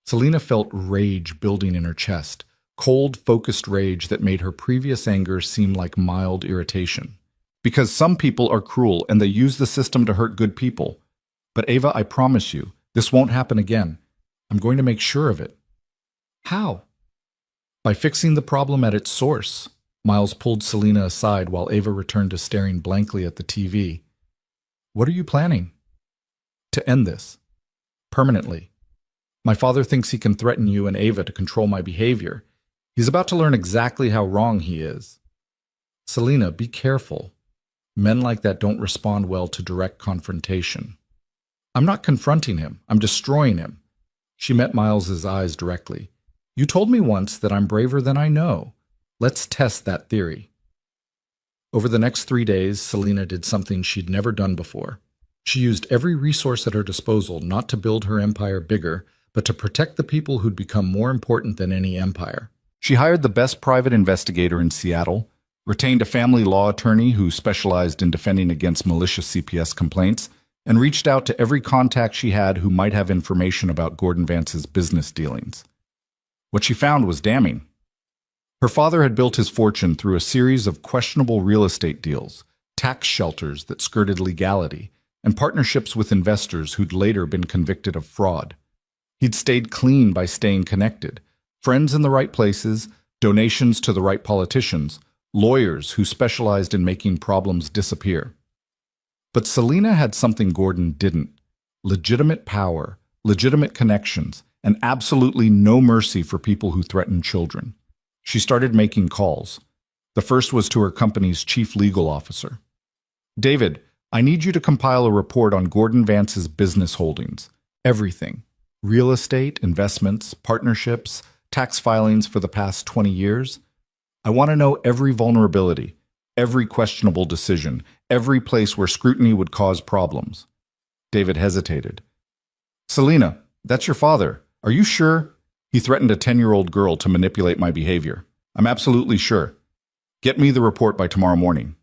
Selena felt rage building in her chest, cold, focused rage that made her previous anger seem like mild irritation. Because some people are cruel and they use the system to hurt good people. But Ava, I promise you, this won't happen again. I'm going to make sure of it. How? By fixing the problem at its source. Miles pulled Selena aside while Ava returned to staring blankly at the TV. What are you planning? To end this. Permanently. My father thinks he can threaten you and Ava to control my behavior. He's about to learn exactly how wrong he is. Selena, be careful. Men like that don't respond well to direct confrontation. I'm not confronting him. I'm destroying him. She met Miles's eyes directly. You told me once that I'm braver than I know. Let's test that theory. Over the next 3 days, Selena did something she'd never done before. She used every resource at her disposal not to build her empire bigger, but to protect the people who'd become more important than any empire. She hired the best private investigator in Seattle, retained a family law attorney who specialized in defending against malicious CPS complaints, and reached out to every contact she had who might have information about Gordon Vance's business dealings. What she found was damning. Her father had built his fortune through a series of questionable real estate deals, tax shelters that skirted legality, and partnerships with investors who'd later been convicted of fraud. He'd stayed clean by staying connected, friends in the right places, donations to the right politicians, lawyers who specialized in making problems disappear. But Selena had something Gordon didn't: legitimate power, legitimate connections, and absolutely no mercy for people who threatened children. She started making calls. The first was to her company's chief legal officer. David, I need you to compile a report on Gordon Vance's business holdings. Everything. Real estate, investments, partnerships, tax filings for the past 20 years. I want to know every vulnerability, every questionable decision, every place where scrutiny would cause problems. David hesitated. Selena, that's your father. Are you sure? He threatened a 10-year-old girl to manipulate my behavior. I'm absolutely sure. Get me the report by tomorrow morning.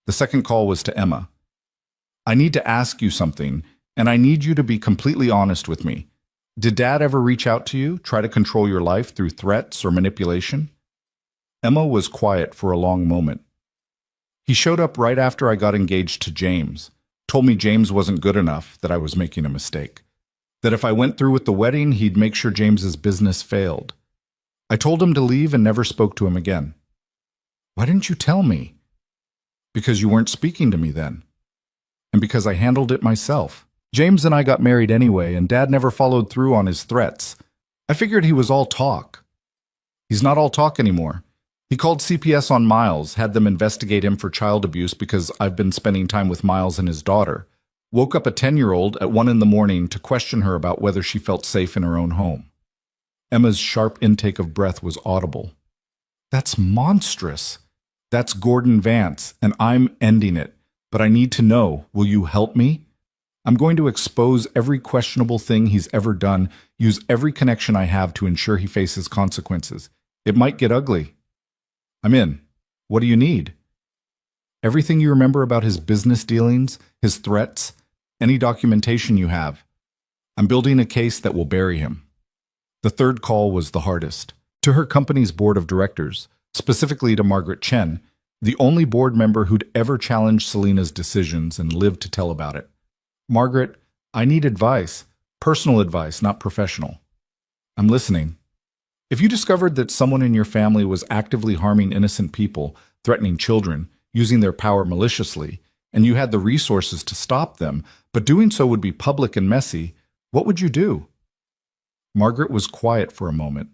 The second call was to Emma. I need to ask you something, and I need you to be completely honest with me. Did Dad ever reach out to you, try to control your life through threats or manipulation? Emma was quiet for a long moment. He showed up right after I got engaged to James, told me James wasn't good enough, that I was making a mistake. That if I went through with the wedding, he'd make sure James's business failed. I told him to leave and never spoke to him again. Why didn't you tell me? Because you weren't speaking to me then. And because I handled it myself. James and I got married anyway, and Dad never followed through on his threats. I figured he was all talk. He's not all talk anymore. He called CPS on Miles, had them investigate him for child abuse because I've been spending time with Miles and his daughter. Woke up a 10-year-old at 1 in the morning to question her about whether she felt safe in her own home. Emma's sharp intake of breath was audible. That's monstrous. That's Gordon Vance, and I'm ending it. But I need to know, will you help me? I'm going to expose every questionable thing he's ever done, use every connection I have to ensure he faces consequences. It might get ugly. I'm in. What do you need? Everything you remember about his business dealings, his threats, any documentation you have. I'm building a case that will bury him. The third call was the hardest. To her company's board of directors, specifically to Margaret Chen, the only board member who'd ever challenged Selena's decisions and lived to tell about it. Margaret, I need advice. Personal advice, not professional. I'm listening. If you discovered that someone in your family was actively harming innocent people, threatening children, using their power maliciously, and you had the resources to stop them, but doing so would be public and messy, what would you do? Margaret was quiet for a moment.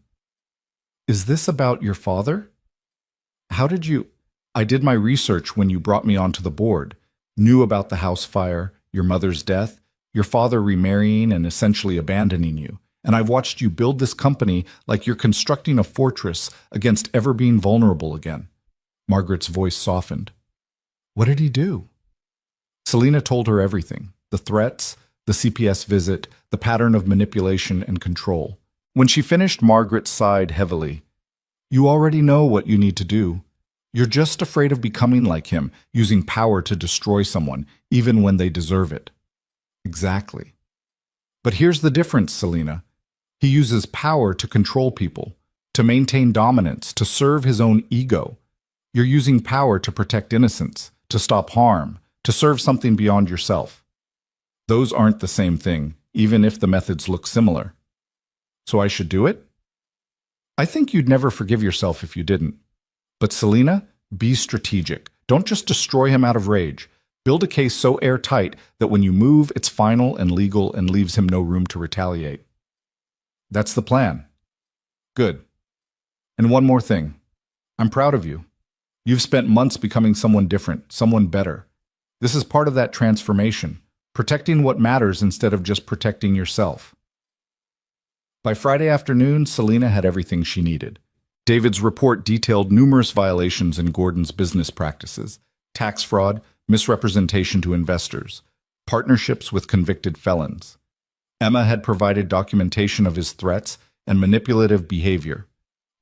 Is this about your father? How did you... I did my research when you brought me onto the board, knew about the house fire, your mother's death, your father remarrying and essentially abandoning you, and I've watched you build this company like you're constructing a fortress against ever being vulnerable again. Margaret's voice softened. What did he do? Selena told her everything, the threats, the CPS visit, the pattern of manipulation and control. When she finished, Margaret sighed heavily. You already know what you need to do. You're just afraid of becoming like him, using power to destroy someone, even when they deserve it. Exactly. But here's the difference, Selena. He uses power to control people, to maintain dominance, to serve his own ego. You're using power to protect innocence, to stop harm, to serve something beyond yourself. Those aren't the same thing, even if the methods look similar. So I should do it? I think you'd never forgive yourself if you didn't. But Selena, be strategic. Don't just destroy him out of rage. Build a case so airtight that when you move, it's final and legal and leaves him no room to retaliate. That's the plan. Good. And one more thing. I'm proud of you. You've spent months becoming someone different, someone better. This is part of that transformation, protecting what matters instead of just protecting yourself. By Friday afternoon, Selena had everything she needed. David's report detailed numerous violations in Gordon's business practices: tax fraud, misrepresentation to investors, partnerships with convicted felons. Emma had provided documentation of his threats and manipulative behavior.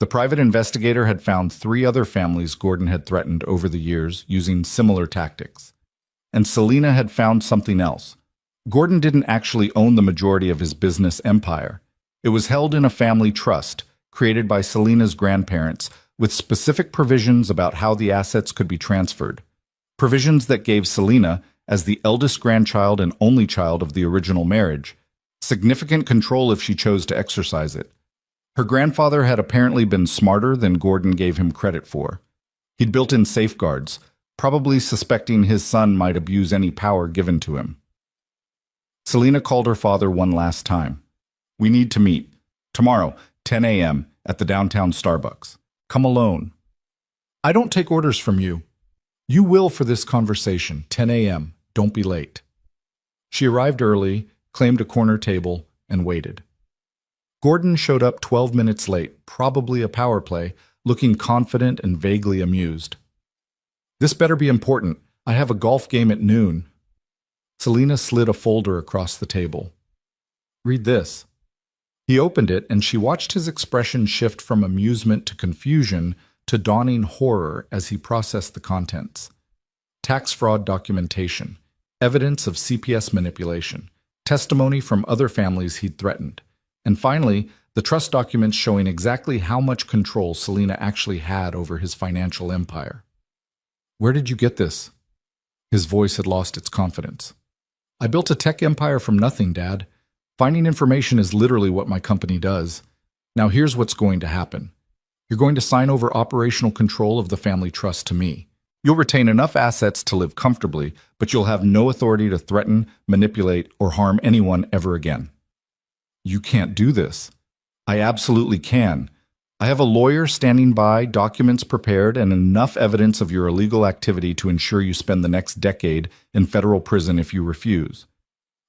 The private investigator had found 3 other families Gordon had threatened over the years using similar tactics. And Selena had found something else. Gordon didn't actually own the majority of his business empire. It was held in a family trust, created by Selena's grandparents, with specific provisions about how the assets could be transferred. Provisions that gave Selena, as the eldest grandchild and only child of the original marriage, significant control if she chose to exercise it. Her grandfather had apparently been smarter than Gordon gave him credit for. He'd built in safeguards, probably suspecting his son might abuse any power given to him. Selena called her father one last time. We need to meet. Tomorrow, 10 a.m., at the downtown Starbucks. Come alone. I don't take orders from you. You will for this conversation, 10 a.m. Don't be late. She arrived early, claimed a corner table, and waited. Gordon showed up 12 minutes late, probably a power play, looking confident and vaguely amused. This better be important. I have a golf game at noon. Selena slid a folder across the table. Read this. He opened it, and she watched his expression shift from amusement to confusion to dawning horror as he processed the contents. Tax fraud documentation, evidence of CPS manipulation, testimony from other families he'd threatened, and finally, the trust documents showing exactly how much control Selena actually had over his financial empire. Where did you get this? His voice had lost its confidence. I built a tech empire from nothing, Dad. Finding information is literally what my company does. Now here's what's going to happen. You're going to sign over operational control of the family trust to me. You'll retain enough assets to live comfortably, but you'll have no authority to threaten, manipulate, or harm anyone ever again. You can't do this. I absolutely can. I have a lawyer standing by, documents prepared, and enough evidence of your illegal activity to ensure you spend the next decade in federal prison if you refuse.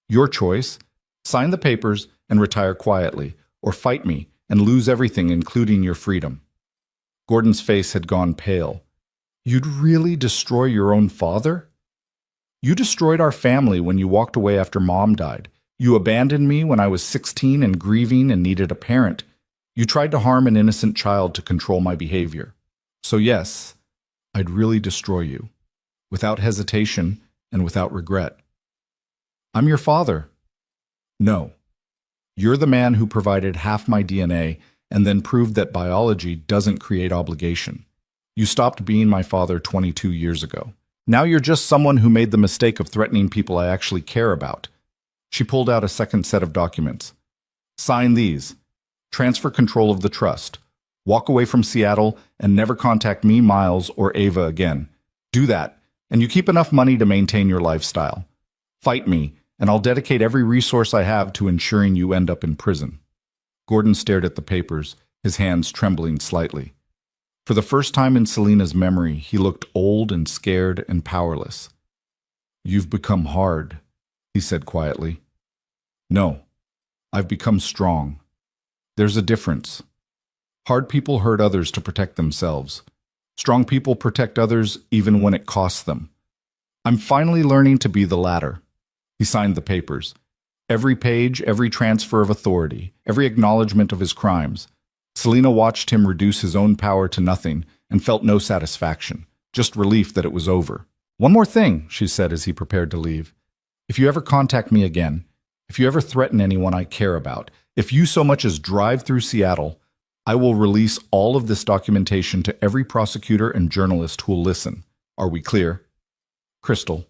Your choice. Sign the papers and retire quietly, or fight me and lose everything, including your freedom. Gordon's face had gone pale. You'd really destroy your own father? You destroyed our family when you walked away after Mom died. You abandoned me when I was 16 and grieving and needed a parent. You tried to harm an innocent child to control my behavior. So yes, I'd really destroy you, without hesitation and without regret. I'm your father. No. You're the man who provided half my DNA and then proved that biology doesn't create obligation. You stopped being my father 22 years ago. Now you're just someone who made the mistake of threatening people I actually care about. She pulled out a second set of documents. Sign these. Transfer control of the trust. Walk away from Seattle and never contact me, Miles, or Ava again. Do that, and you keep enough money to maintain your lifestyle. Fight me, and I'll dedicate every resource I have to ensuring you end up in prison. Gordon stared at the papers, his hands trembling slightly. For the first time in Selena's memory, he looked old and scared and powerless. You've become hard, he said quietly. No, I've become strong. There's a difference. Hard people hurt others to protect themselves. Strong people protect others even when it costs them. I'm finally learning to be the latter. He signed the papers. Every page, every transfer of authority, every acknowledgement of his crimes. Selena watched him reduce his own power to nothing and felt no satisfaction, just relief that it was over. One more thing, she said as he prepared to leave. If you ever contact me again, if you ever threaten anyone I care about, if you so much as drive through Seattle, I will release all of this documentation to every prosecutor and journalist who will listen. Are we clear? Crystal.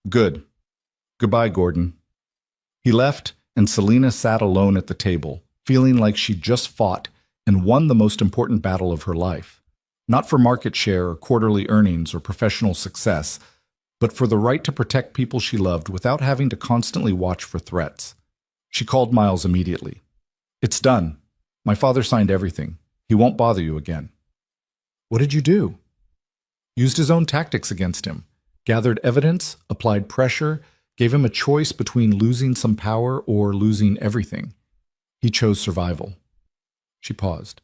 Good. Goodbye, Gordon. He left, and Selena sat alone at the table, feeling like she'd just fought and won the most important battle of her life. Not for market share or quarterly earnings or professional success, but for the right to protect people she loved without having to constantly watch for threats. She called Miles immediately. It's done. My father signed everything. He won't bother you again. What did you do? Used his own tactics against him. Gathered evidence, applied pressure, gave him a choice between losing some power or losing everything. He chose survival. She paused.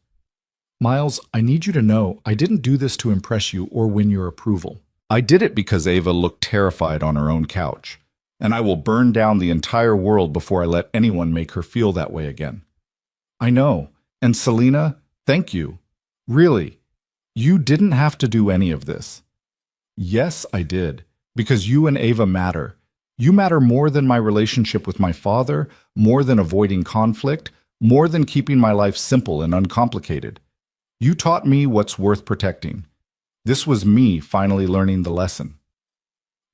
Miles, I need you to know I didn't do this to impress you or win your approval. I did it because Ava looked terrified on her own couch, and I will burn down the entire world before I let anyone make her feel that way again. I know. And Selena, thank you. Really, you didn't have to do any of this. Yes, I did, because you and Ava matter. You matter more than my relationship with my father, more than avoiding conflict, more than keeping my life simple and uncomplicated. You taught me what's worth protecting. This was me finally learning the lesson.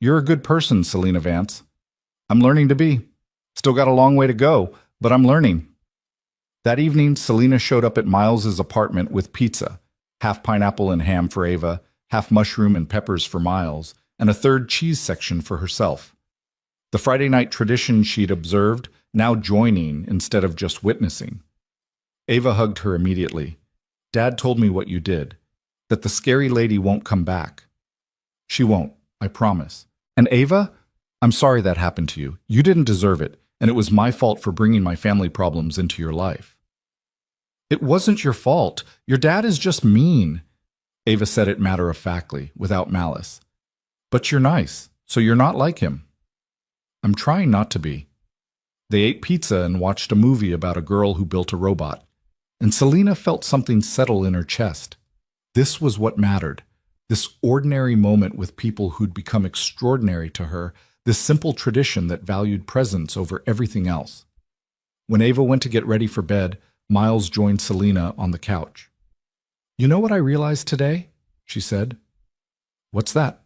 You're a good person, Selena Vance. I'm learning to be. Still got a long way to go, but I'm learning. That evening, Selena showed up at Miles's apartment with pizza, half pineapple and ham for Ava, half mushroom and peppers for Miles, and a third cheese section for herself. The Friday night tradition she'd observed, now joining instead of just witnessing. Ava hugged her immediately. Dad told me what you did, that the scary lady won't come back. She won't, I promise. And Ava, I'm sorry that happened to you. You didn't deserve it, and it was my fault for bringing my family problems into your life. It wasn't your fault. Your dad is just mean. Ava said it matter-of-factly, without malice. But you're nice, so you're not like him. I'm trying not to be. They ate pizza and watched a movie about a girl who built a robot, and Selena felt something settle in her chest. This was what mattered, this ordinary moment with people who'd become extraordinary to her, this simple tradition that valued presence over everything else. When Ava went to get ready for bed, Miles joined Selena on the couch. You know what I realized today? She said. What's that?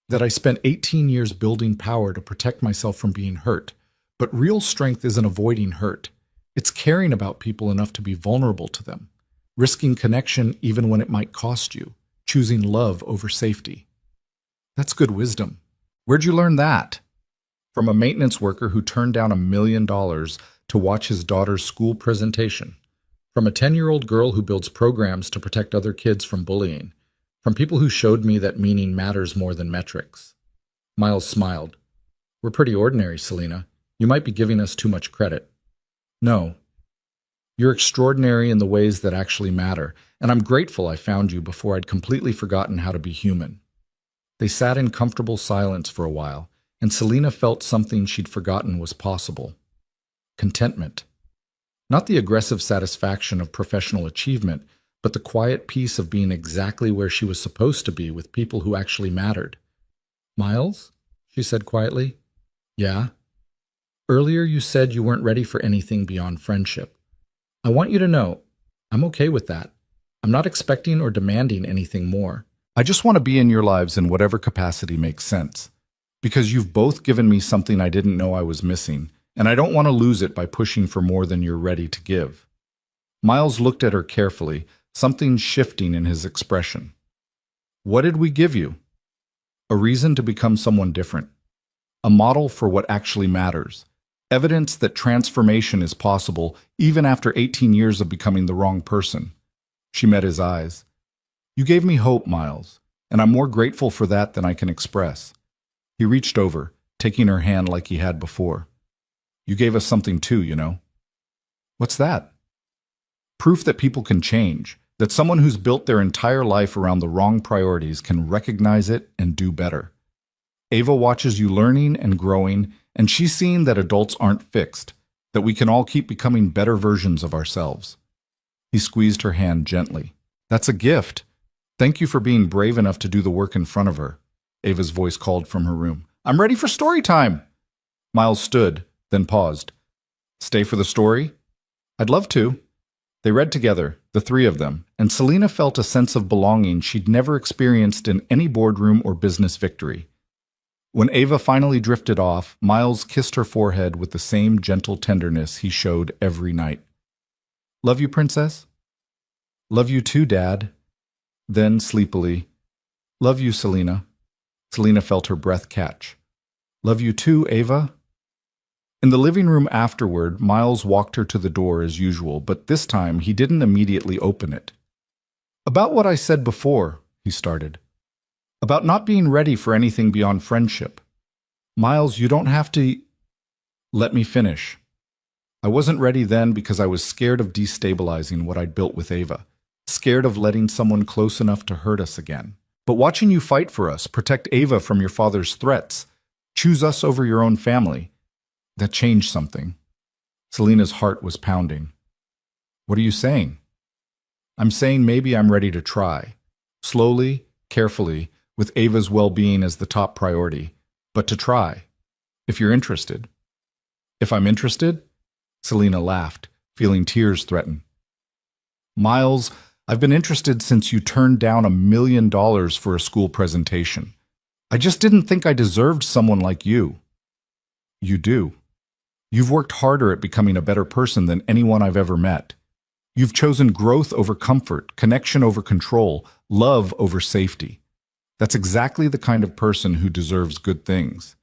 That I spent 18 years building power to protect myself from being hurt. But real strength isn't avoiding hurt. It's caring about people enough to be vulnerable to them, risking connection even when it might cost you, choosing love over safety. That's good wisdom. Where'd you learn that? From a maintenance worker who turned down $1 million to watch his daughter's school presentation. From a 10-year-old girl who builds programs to protect other kids from bullying. From people who showed me that meaning matters more than metrics. Miles smiled. We're pretty ordinary, Selena. You might be giving us too much credit. No. You're extraordinary in the ways that actually matter, and I'm grateful I found you before I'd completely forgotten how to be human. They sat in comfortable silence for a while, and Selena felt something she'd forgotten was possible. Contentment. Not the aggressive satisfaction of professional achievement, but the quiet peace of being exactly where she was supposed to be with people who actually mattered. Miles? She said quietly. Yeah? Earlier you said you weren't ready for anything beyond friendship. I want you to know, I'm okay with that. I'm not expecting or demanding anything more. I just want to be in your lives in whatever capacity makes sense. Because you've both given me something I didn't know I was missing, and I don't want to lose it by pushing for more than you're ready to give. Miles looked at her carefully, something shifting in his expression. What did we give you? A reason to become someone different. A model for what actually matters. Evidence that transformation is possible even after 18 years of becoming the wrong person. She met his eyes. You gave me hope, Miles, and I'm more grateful for that than I can express. He reached over, taking her hand like he had before. You gave us something too, you know. What's that? Proof that people can change, that someone who's built their entire life around the wrong priorities can recognize it and do better. Ava watches you learning and growing, and she's seen that adults aren't fixed, that we can all keep becoming better versions of ourselves. He squeezed her hand gently. That's a gift. Thank you for being brave enough to do the work in front of her. Ava's voice called from her room. I'm ready for story time. Miles stood, then paused. Stay for the story? I'd love to. They read together, the three of them, and Selena felt a sense of belonging she'd never experienced in any boardroom or business victory. When Ava finally drifted off, Miles kissed her forehead with the same gentle tenderness he showed every night. Love you, Princess? Love you too, Dad. Then, sleepily, love you, Selena. Selena felt her breath catch. Love you too, Ava? In the living room afterward, Miles walked her to the door as usual, but this time he didn't immediately open it. About what I said before, he started. About not being ready for anything beyond friendship. Miles, you don't have to... Let me finish. I wasn't ready then because I was scared of destabilizing what I'd built with Ava, scared of letting someone close enough to hurt us again. But watching you fight for us, protect Ava from your father's threats, choose us over your own family, that changed something. Selena's heart was pounding. What are you saying? I'm saying maybe I'm ready to try. Slowly, carefully, with Ava's well-being as the top priority, but to try, if you're interested. If I'm interested? Selena laughed, feeling tears threaten. Miles, I've been interested since you turned down $1 million for a school presentation. I just didn't think I deserved someone like you. You do. You've worked harder at becoming a better person than anyone I've ever met. You've chosen growth over comfort, connection over control, love over safety. That's exactly the kind of person who deserves good things.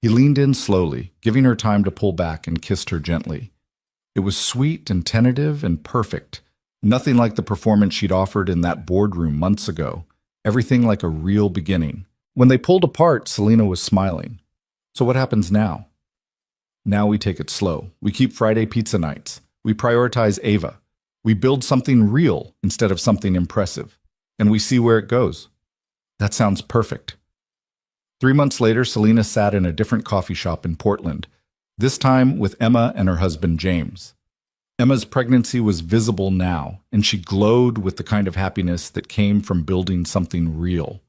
He leaned in slowly, giving her time to pull back, and kissed her gently. It was sweet and tentative and perfect. Nothing like the performance she'd offered in that boardroom months ago. Everything like a real beginning. When they pulled apart, Selena was smiling. So what happens now? Now we take it slow. We keep Friday pizza nights. We prioritize Ava. We build something real instead of something impressive. And we see where it goes. That sounds perfect. 3 months later, Selena sat in a different coffee shop in Portland, this time with Emma and her husband James. Emma's pregnancy was visible now, and she glowed with the kind of happiness that came from building something real.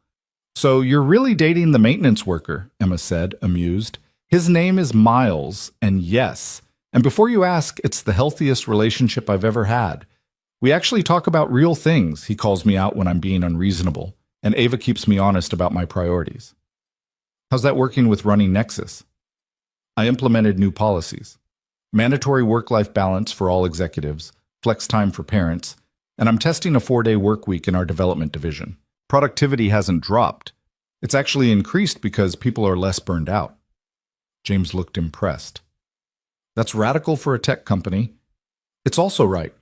So you're really dating the maintenance worker, Emma said, amused. His name is Miles, and yes, and before you ask, it's the healthiest relationship I've ever had. We actually talk about real things. He calls me out when I'm being unreasonable, and Ava keeps me honest about my priorities. How's that working with running Nexus? I implemented new policies. Mandatory work-life balance for all executives, flex time for parents, and I'm testing a 4-day work week in our development division. Productivity hasn't dropped. It's actually increased because people are less burned out. James looked impressed. That's radical for a tech company. It's also right.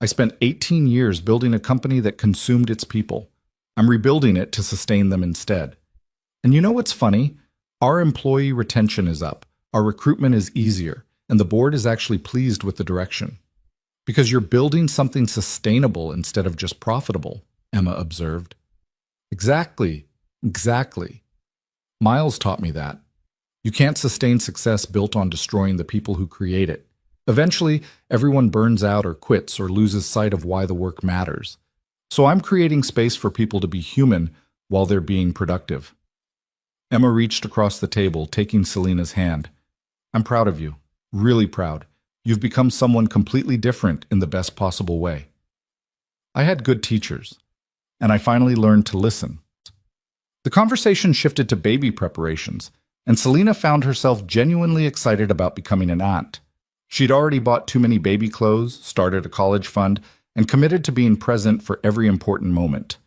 I spent 18 years building a company that consumed its people. I'm rebuilding it to sustain them instead. And you know what's funny? Our employee retention is up. Our recruitment is easier. And the board is actually pleased with the direction. Because you're building something sustainable instead of just profitable, Emma observed. Exactly. Miles taught me that. You can't sustain success built on destroying the people who create it. Eventually, everyone burns out or quits or loses sight of why the work matters. So I'm creating space for people to be human while they're being productive. Emma reached across the table, taking Selena's hand. I'm proud of you. Really proud. You've become someone completely different in the best possible way. I had good teachers, and I finally learned to listen. The conversation shifted to baby preparations, and Selena found herself genuinely excited about becoming an aunt. She'd already bought too many baby clothes, started a college fund, and committed to being present for every important moment.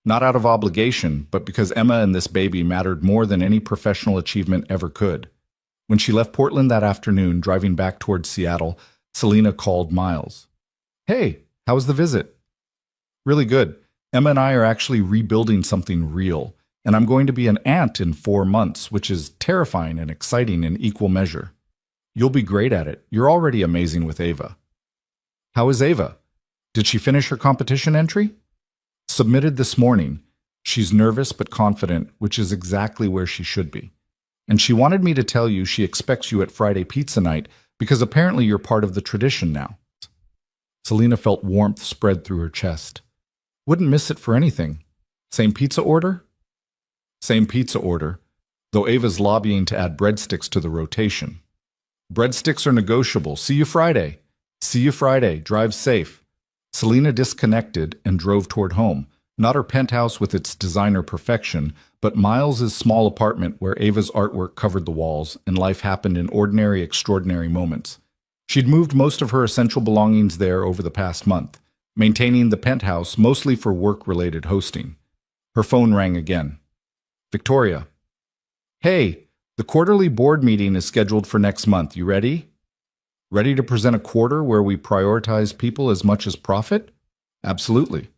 Not out of obligation, but because Emma and this baby mattered more than any professional achievement ever could. When she left Portland that afternoon, driving back towards Seattle, Selena called Miles. "Hey, how was the visit?" "Really good. Emma and I are actually rebuilding something real, and I'm going to be an aunt in 4 months, which is terrifying and exciting in equal measure. You'll be great at it. You're already amazing with Ava." "How is Ava? Did she finish her competition entry?" "Submitted this morning. She's nervous but confident, which is exactly where she should be. And she wanted me to tell you she expects you at Friday pizza night because apparently you're part of the tradition now." Selena felt warmth spread through her chest. "Wouldn't miss it for anything. Same pizza order?" "Same pizza order, though Ava's lobbying to add breadsticks to the rotation." "Breadsticks are negotiable. See you Friday." "See you Friday. Drive safe." Selena disconnected and drove toward home, not her penthouse with its designer perfection, but Miles's small apartment where Ava's artwork covered the walls and life happened in ordinary, extraordinary moments. She'd moved most of her essential belongings there over the past month, maintaining the penthouse mostly for work-related hosting. Her phone rang again. "Victoria." "Hey, the quarterly board meeting is scheduled for next month. You ready?" "Ready to present a quarter where we prioritize people as much as profit?" "Absolutely."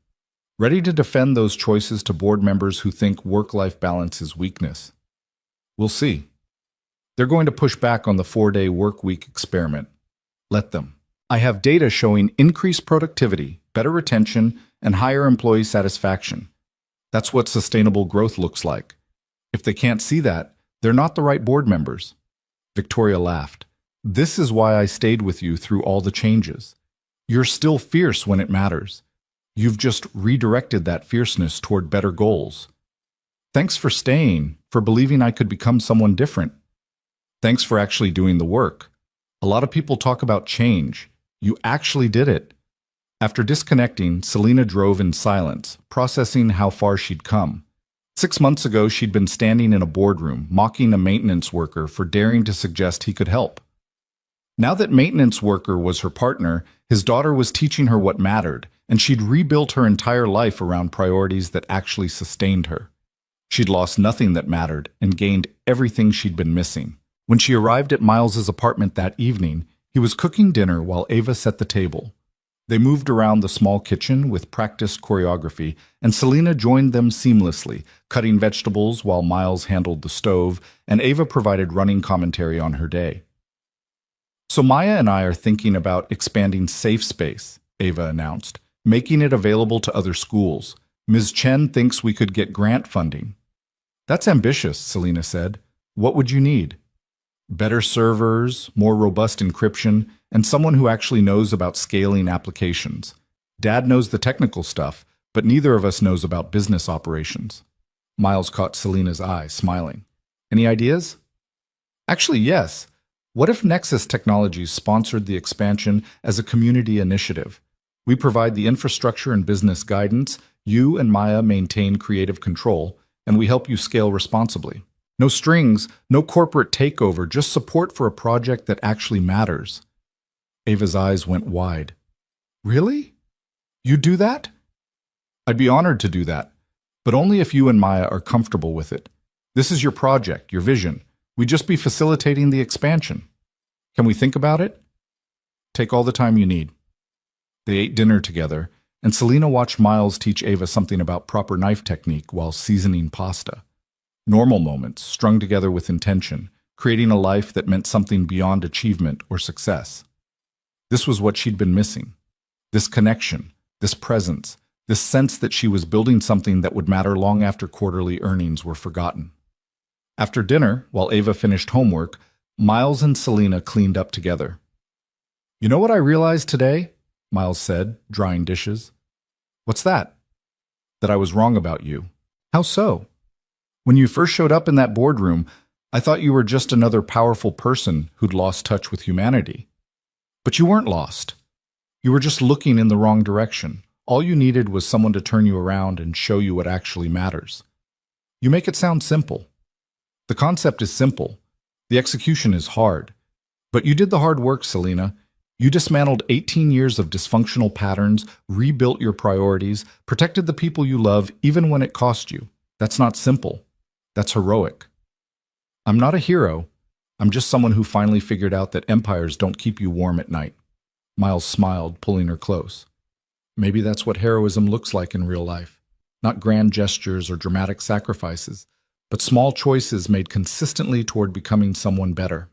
"Ready to defend those choices to board members who think work-life balance is weakness?" "We'll see." "They're going to push back on the 4-day work week experiment." "Let them. I have data showing increased productivity, better retention, and higher employee satisfaction. That's what sustainable growth looks like. If they can't see that, they're not the right board members." Victoria laughed. "This is why I stayed with you through all the changes. You're still fierce when it matters. You've just redirected that fierceness toward better goals. Thanks for staying, for believing I could become someone different. Thanks for actually doing the work. A lot of people talk about change. You actually did it." After disconnecting, Selena drove in silence, processing how far she'd come. 6 months ago, she'd been standing in a boardroom, mocking a maintenance worker for daring to suggest he could help. Now that maintenance worker was her partner, his daughter was teaching her what mattered, and she'd rebuilt her entire life around priorities that actually sustained her. She'd lost nothing that mattered and gained everything she'd been missing. When she arrived at Miles's apartment that evening, he was cooking dinner while Ava set the table. They moved around the small kitchen with practiced choreography, and Selena joined them seamlessly, cutting vegetables while Miles handled the stove, and Ava provided running commentary on her day. "So Maya and I are thinking about expanding Safe Space," Ava announced, "making it available to other schools. Ms. Chen thinks we could get grant funding." "That's ambitious," Selena said. "What would you need?" "Better servers, more robust encryption, and someone who actually knows about scaling applications. Dad knows the technical stuff, but neither of us knows about business operations." Miles caught Selena's eye, smiling. "Any ideas?" "Actually, yes. What if Nexus Technologies sponsored the expansion as a community initiative? We provide the infrastructure and business guidance, you and Maya maintain creative control, and we help you scale responsibly. No strings, no corporate takeover, just support for a project that actually matters." Ava's eyes went wide. "Really? You do that?" "I'd be honored to do that, but only if you and Maya are comfortable with it. This is your project, your vision. We'd just be facilitating the expansion. Can we think about it?" "Take all the time you need." They ate dinner together, and Selena watched Miles teach Ava something about proper knife technique while seasoning pasta. Normal moments, strung together with intention, creating a life that meant something beyond achievement or success. This was what she'd been missing. This connection, this presence, this sense that she was building something that would matter long after quarterly earnings were forgotten. After dinner, while Ava finished homework, Miles and Selena cleaned up together. "You know what I realized today?" Miles said, drying dishes. "What's that?" "That I was wrong about you." "How so?" "When you first showed up in that boardroom, I thought you were just another powerful person who'd lost touch with humanity. But you weren't lost. You were just looking in the wrong direction, All you needed was someone to turn you around and show you what actually matters. You make it sound simple. The concept is simple. The execution is hard. But you did the hard work, Selena. You dismantled 18 years of dysfunctional patterns, rebuilt your priorities, protected the people you love even when it cost you. That's not simple. That's heroic. I'm not a hero. I'm just someone who finally figured out that empires don't keep you warm at night. Miles smiled, pulling her close. Maybe that's what heroism looks like in real life. Not grand gestures or dramatic sacrifices, but small choices made consistently toward becoming someone better.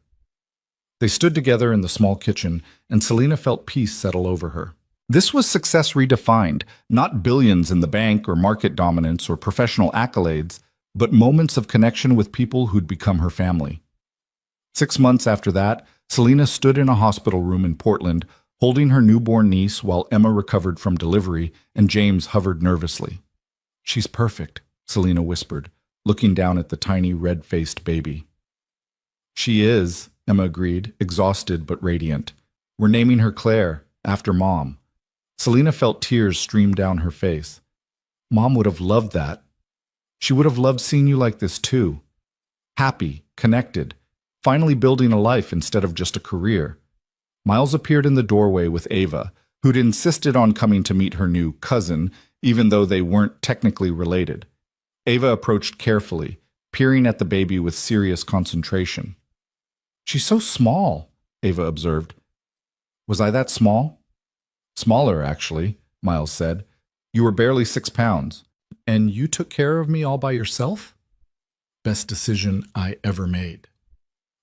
They stood together in the small kitchen, and Selena felt peace settle over her. This was success redefined, not billions in the bank or market dominance or professional accolades, but moments of connection with people who'd become her family. 6 months after that, Selena stood in a hospital room in Portland, holding her newborn niece while Emma recovered from delivery and James hovered nervously. "She's perfect," Selena whispered, looking down at the tiny red-faced baby. "She is," Emma agreed, exhausted but radiant. "We're naming her Claire, after Mom." Selena felt tears stream down her face. "Mom would have loved that. She would have loved seeing you like this too. Happy, connected, finally building a life instead of just a career." Miles appeared in the doorway with Ava, who'd insisted on coming to meet her new cousin, even though they weren't technically related. Ava approached carefully, peering at the baby with serious concentration. "She's so small," Ava observed. "Was I that small?" "Smaller, actually," Miles said. "You were barely 6 pounds. And you took care of me all by yourself?" "Best decision I ever made."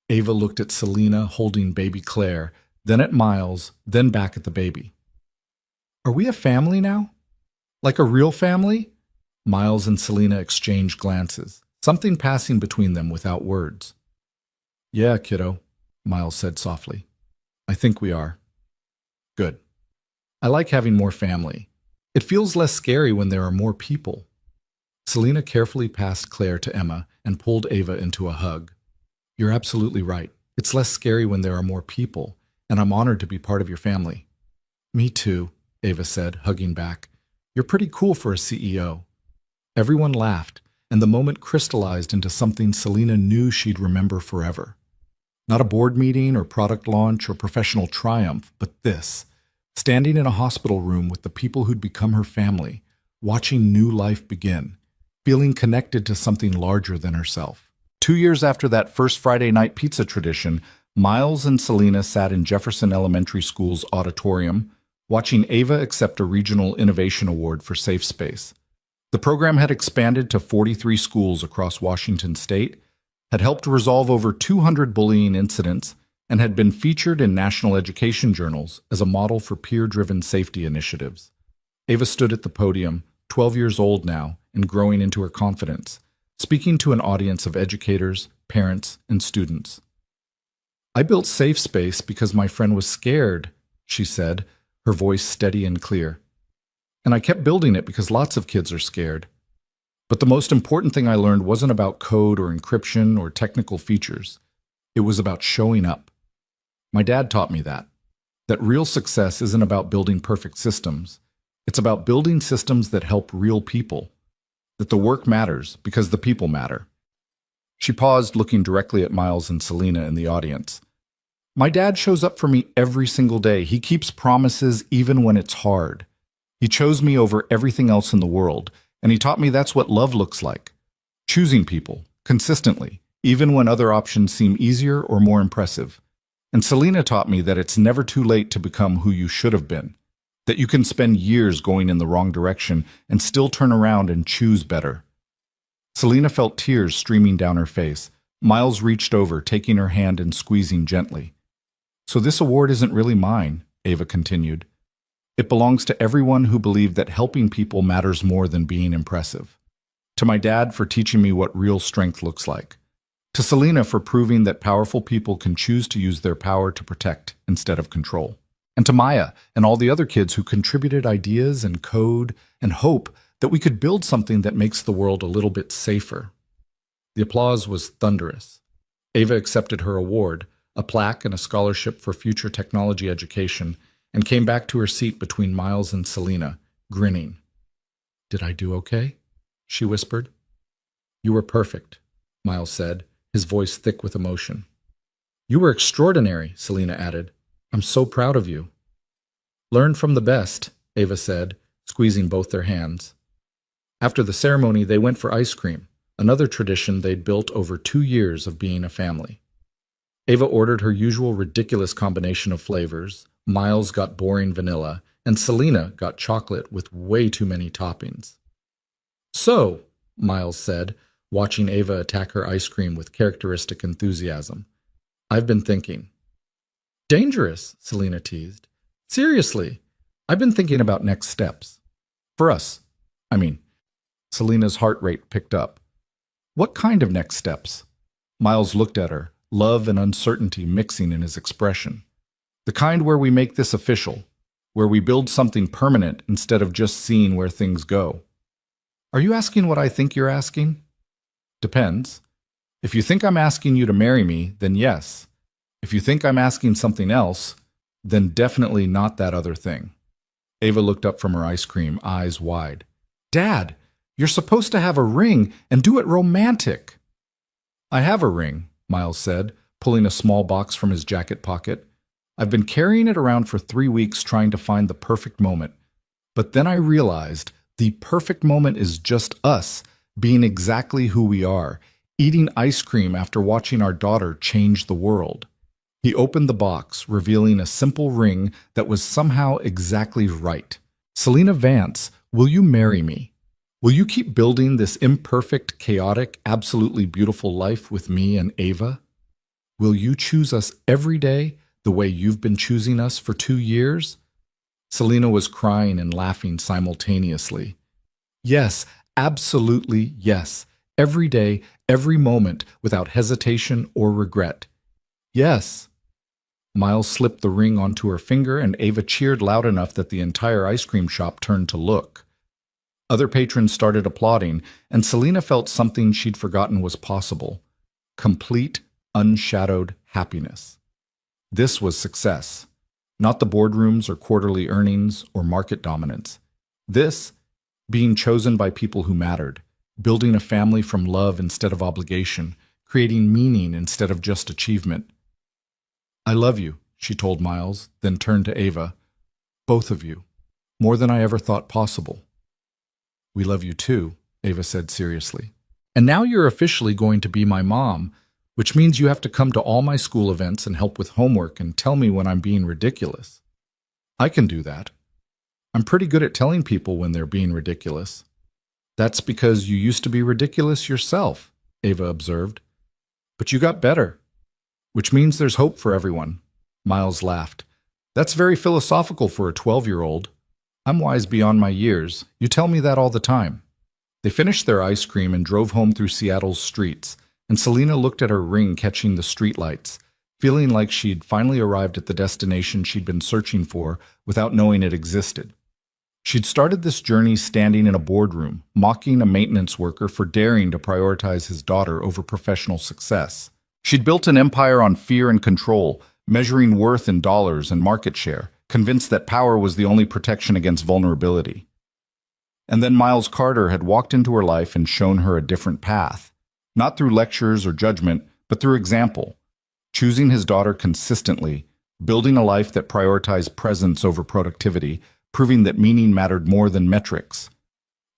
Ava looked at Selena holding baby Claire, then at Miles, then back at the baby. "Are we a family now? Like a real family?" Miles and Selena exchanged glances, something passing between them without words. "Yeah, kiddo," Miles said softly. "I think we are." "Good. I like having more family. It feels less scary when there are more people." Selena carefully passed Claire to Emma and pulled Ava into a hug. "You're absolutely right. It's less scary when there are more people, and I'm honored to be part of your family." "Me too," Ava said, hugging back. "You're pretty cool for a CEO." Everyone laughed, and the moment crystallized into something Selena knew she'd remember forever. Not a board meeting or product launch or professional triumph, but this, standing in a hospital room with the people who'd become her family, watching new life begin, feeling connected to something larger than herself. 2 years after that first Friday night pizza tradition, Miles and Selena sat in Jefferson Elementary School's auditorium, watching Ava accept a Regional Innovation Award for Safe Space. The program had expanded to 43 schools across Washington state, had helped resolve over 200 bullying incidents, and had been featured in national education journals as a model for peer-driven safety initiatives. Ava stood at the podium, 12 years old now, and growing into her confidence, speaking to an audience of educators, parents, and students. "I built Safe Space because my friend was scared," she said, her voice steady and clear. "And I kept building it because lots of kids are scared. But the most important thing I learned wasn't about code or encryption or technical features. It was about showing up. My dad taught me that real success isn't about building perfect systems. It's about building systems that help real people, that the work matters because the people matter." She paused, looking directly at Miles and Selena in the audience. "My dad shows up for me every single day. He keeps promises even when it's hard. He chose me over everything else in the world, and he taught me that's what love looks like. Choosing people, consistently, even when other options seem easier or more impressive. And Selena taught me that it's never too late to become who you should have been, that you can spend years going in the wrong direction and still turn around and choose better." Selena felt tears streaming down her face. Miles reached over, taking her hand and squeezing gently. "So this award isn't really mine," Ava continued. "It belongs to everyone who believed that helping people matters more than being impressive. To my dad for teaching me what real strength looks like. To Selena for proving that powerful people can choose to use their power to protect instead of control. And to Maya and all the other kids who contributed ideas and code and hope that we could build something that makes the world a little bit safer." The applause was thunderous. Ava accepted her award, a plaque and a scholarship for future technology education, and came back to her seat between Miles and Selena, grinning. "Did I do okay?" she whispered. "You were perfect," Miles said, his voice thick with emotion. "You were extraordinary," Selena added. "I'm so proud of you." "Learn from the best," Ava said, squeezing both their hands. After the ceremony, they went for ice cream, another tradition they'd built over 2 years of being a family. Ava ordered her usual ridiculous combination of flavors, Miles got boring vanilla, and Selena got chocolate with way too many toppings. "So," Miles said, watching Ava attack her ice cream with characteristic enthusiasm, "I've been thinking." "Dangerous," Selena teased. "Seriously, I've been thinking about next steps. For us. I mean," Selena's heart rate picked up. "What kind of next steps?" Miles looked at her, love and uncertainty mixing in his expression. "The kind where we make this official, where we build something permanent instead of just seeing where things go." "Are you asking what I think you're asking?" "Depends. If you think I'm asking you to marry me, then yes. If you think I'm asking something else, then definitely not that other thing." Ava looked up from her ice cream, eyes wide. "Dad, you're supposed to have a ring and do it romantic." "I have a ring," Miles said, pulling a small box from his jacket pocket. "I've been carrying it around for 3 weeks trying to find the perfect moment. But then I realized the perfect moment is just us being exactly who we are, eating ice cream after watching our daughter change the world." He opened the box, revealing a simple ring that was somehow exactly right. "Selena Vance, will you marry me? Will you keep building this imperfect, chaotic, absolutely beautiful life with me and Ava? Will you choose us every day the way you've been choosing us for 2 years?" Selena was crying and laughing simultaneously. "Yes, absolutely yes. Every day, every moment, without hesitation or regret. Yes." Miles slipped the ring onto her finger, and Ava cheered loud enough that the entire ice cream shop turned to look. Other patrons started applauding, and Selena felt something she'd forgotten was possible: complete, unshadowed happiness. This was success, not the boardrooms or quarterly earnings or market dominance. This, being chosen by people who mattered, building a family from love instead of obligation, creating meaning instead of just achievement. "I love you," she told Miles, then turned to Ava. "Both of you, more than I ever thought possible." "We love you too," Ava said seriously. "And now you're officially going to be my mom, which means you have to come to all my school events and help with homework and tell me when I'm being ridiculous." "I can do that. I'm pretty good at telling people when they're being ridiculous." "That's because you used to be ridiculous yourself," Ava observed. "But you got better. Which means there's hope for everyone." Miles laughed. "That's very philosophical for a 12-year-old. I'm wise beyond my years. You tell me that all the time." They finished their ice cream and drove home through Seattle's streets, and Selena looked at her ring catching the streetlights, feeling like she'd finally arrived at the destination she'd been searching for without knowing it existed. She'd started this journey standing in a boardroom, mocking a maintenance worker for daring to prioritize his daughter over professional success. She'd built an empire on fear and control, measuring worth in dollars and market share, convinced that power was the only protection against vulnerability. And then Miles Carter had walked into her life and shown her a different path, not through lectures or judgment, but through example, choosing his daughter consistently, building a life that prioritized presence over productivity, proving that meaning mattered more than metrics.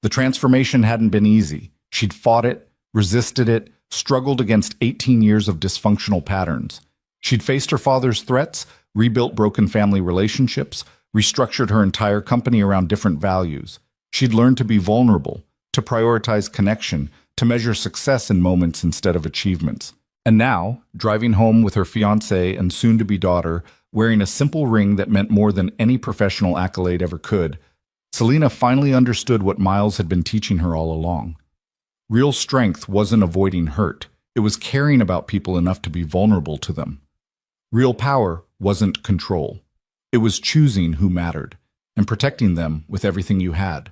The transformation hadn't been easy. She'd fought it, resisted it, struggled against 18 years of dysfunctional patterns. She'd faced her father's threats, rebuilt broken family relationships, restructured her entire company around different values. She'd learned to be vulnerable, to prioritize connection, to measure success in moments instead of achievements. And now, driving home with her fiancé and soon-to-be daughter, wearing a simple ring that meant more than any professional accolade ever could, Selena finally understood what Miles had been teaching her all along. Real strength wasn't avoiding hurt. It was caring about people enough to be vulnerable to them. Real power wasn't control. It was choosing who mattered and protecting them with everything you had.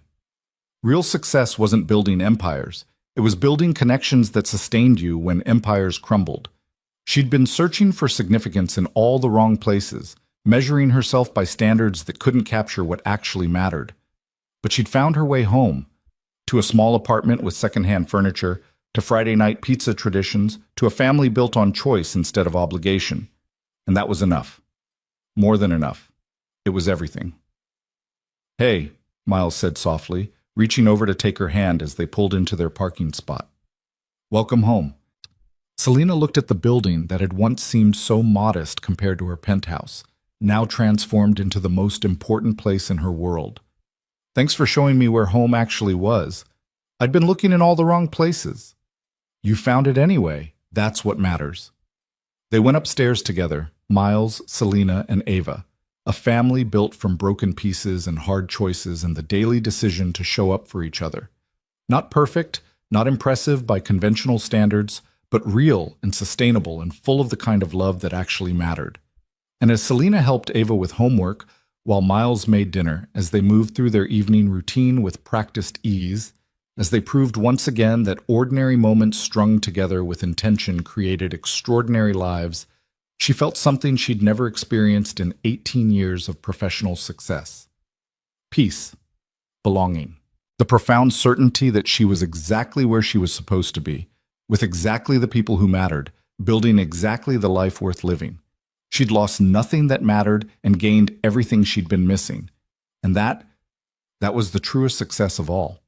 Real success wasn't building empires. It was building connections that sustained you when empires crumbled. She'd been searching for significance in all the wrong places, measuring herself by standards that couldn't capture what actually mattered. But she'd found her way home, to a small apartment with secondhand furniture, to Friday night pizza traditions, to a family built on choice instead of obligation. And that was enough. More than enough. It was everything. "Hey," Miles said softly, reaching over to take her hand as they pulled into their parking spot. "Welcome home." Selena looked at the building that had once seemed so modest compared to her penthouse, now transformed into the most important place in her world. "Thanks for showing me where home actually was. I'd been looking in all the wrong places." "You found it anyway. That's what matters." They went upstairs together, Miles, Selena, and Ava, a family built from broken pieces and hard choices and the daily decision to show up for each other. Not perfect, not impressive by conventional standards, but real and sustainable and full of the kind of love that actually mattered. And as Selena helped Ava with homework, while Miles made dinner, as they moved through their evening routine with practiced ease, as they proved once again that ordinary moments strung together with intention created extraordinary lives, she felt something she'd never experienced in 18 years of professional success. Peace. Belonging. The profound certainty that she was exactly where she was supposed to be, with exactly the people who mattered, building exactly the life worth living. She'd lost nothing that mattered and gained everything she'd been missing. And that was the truest success of all.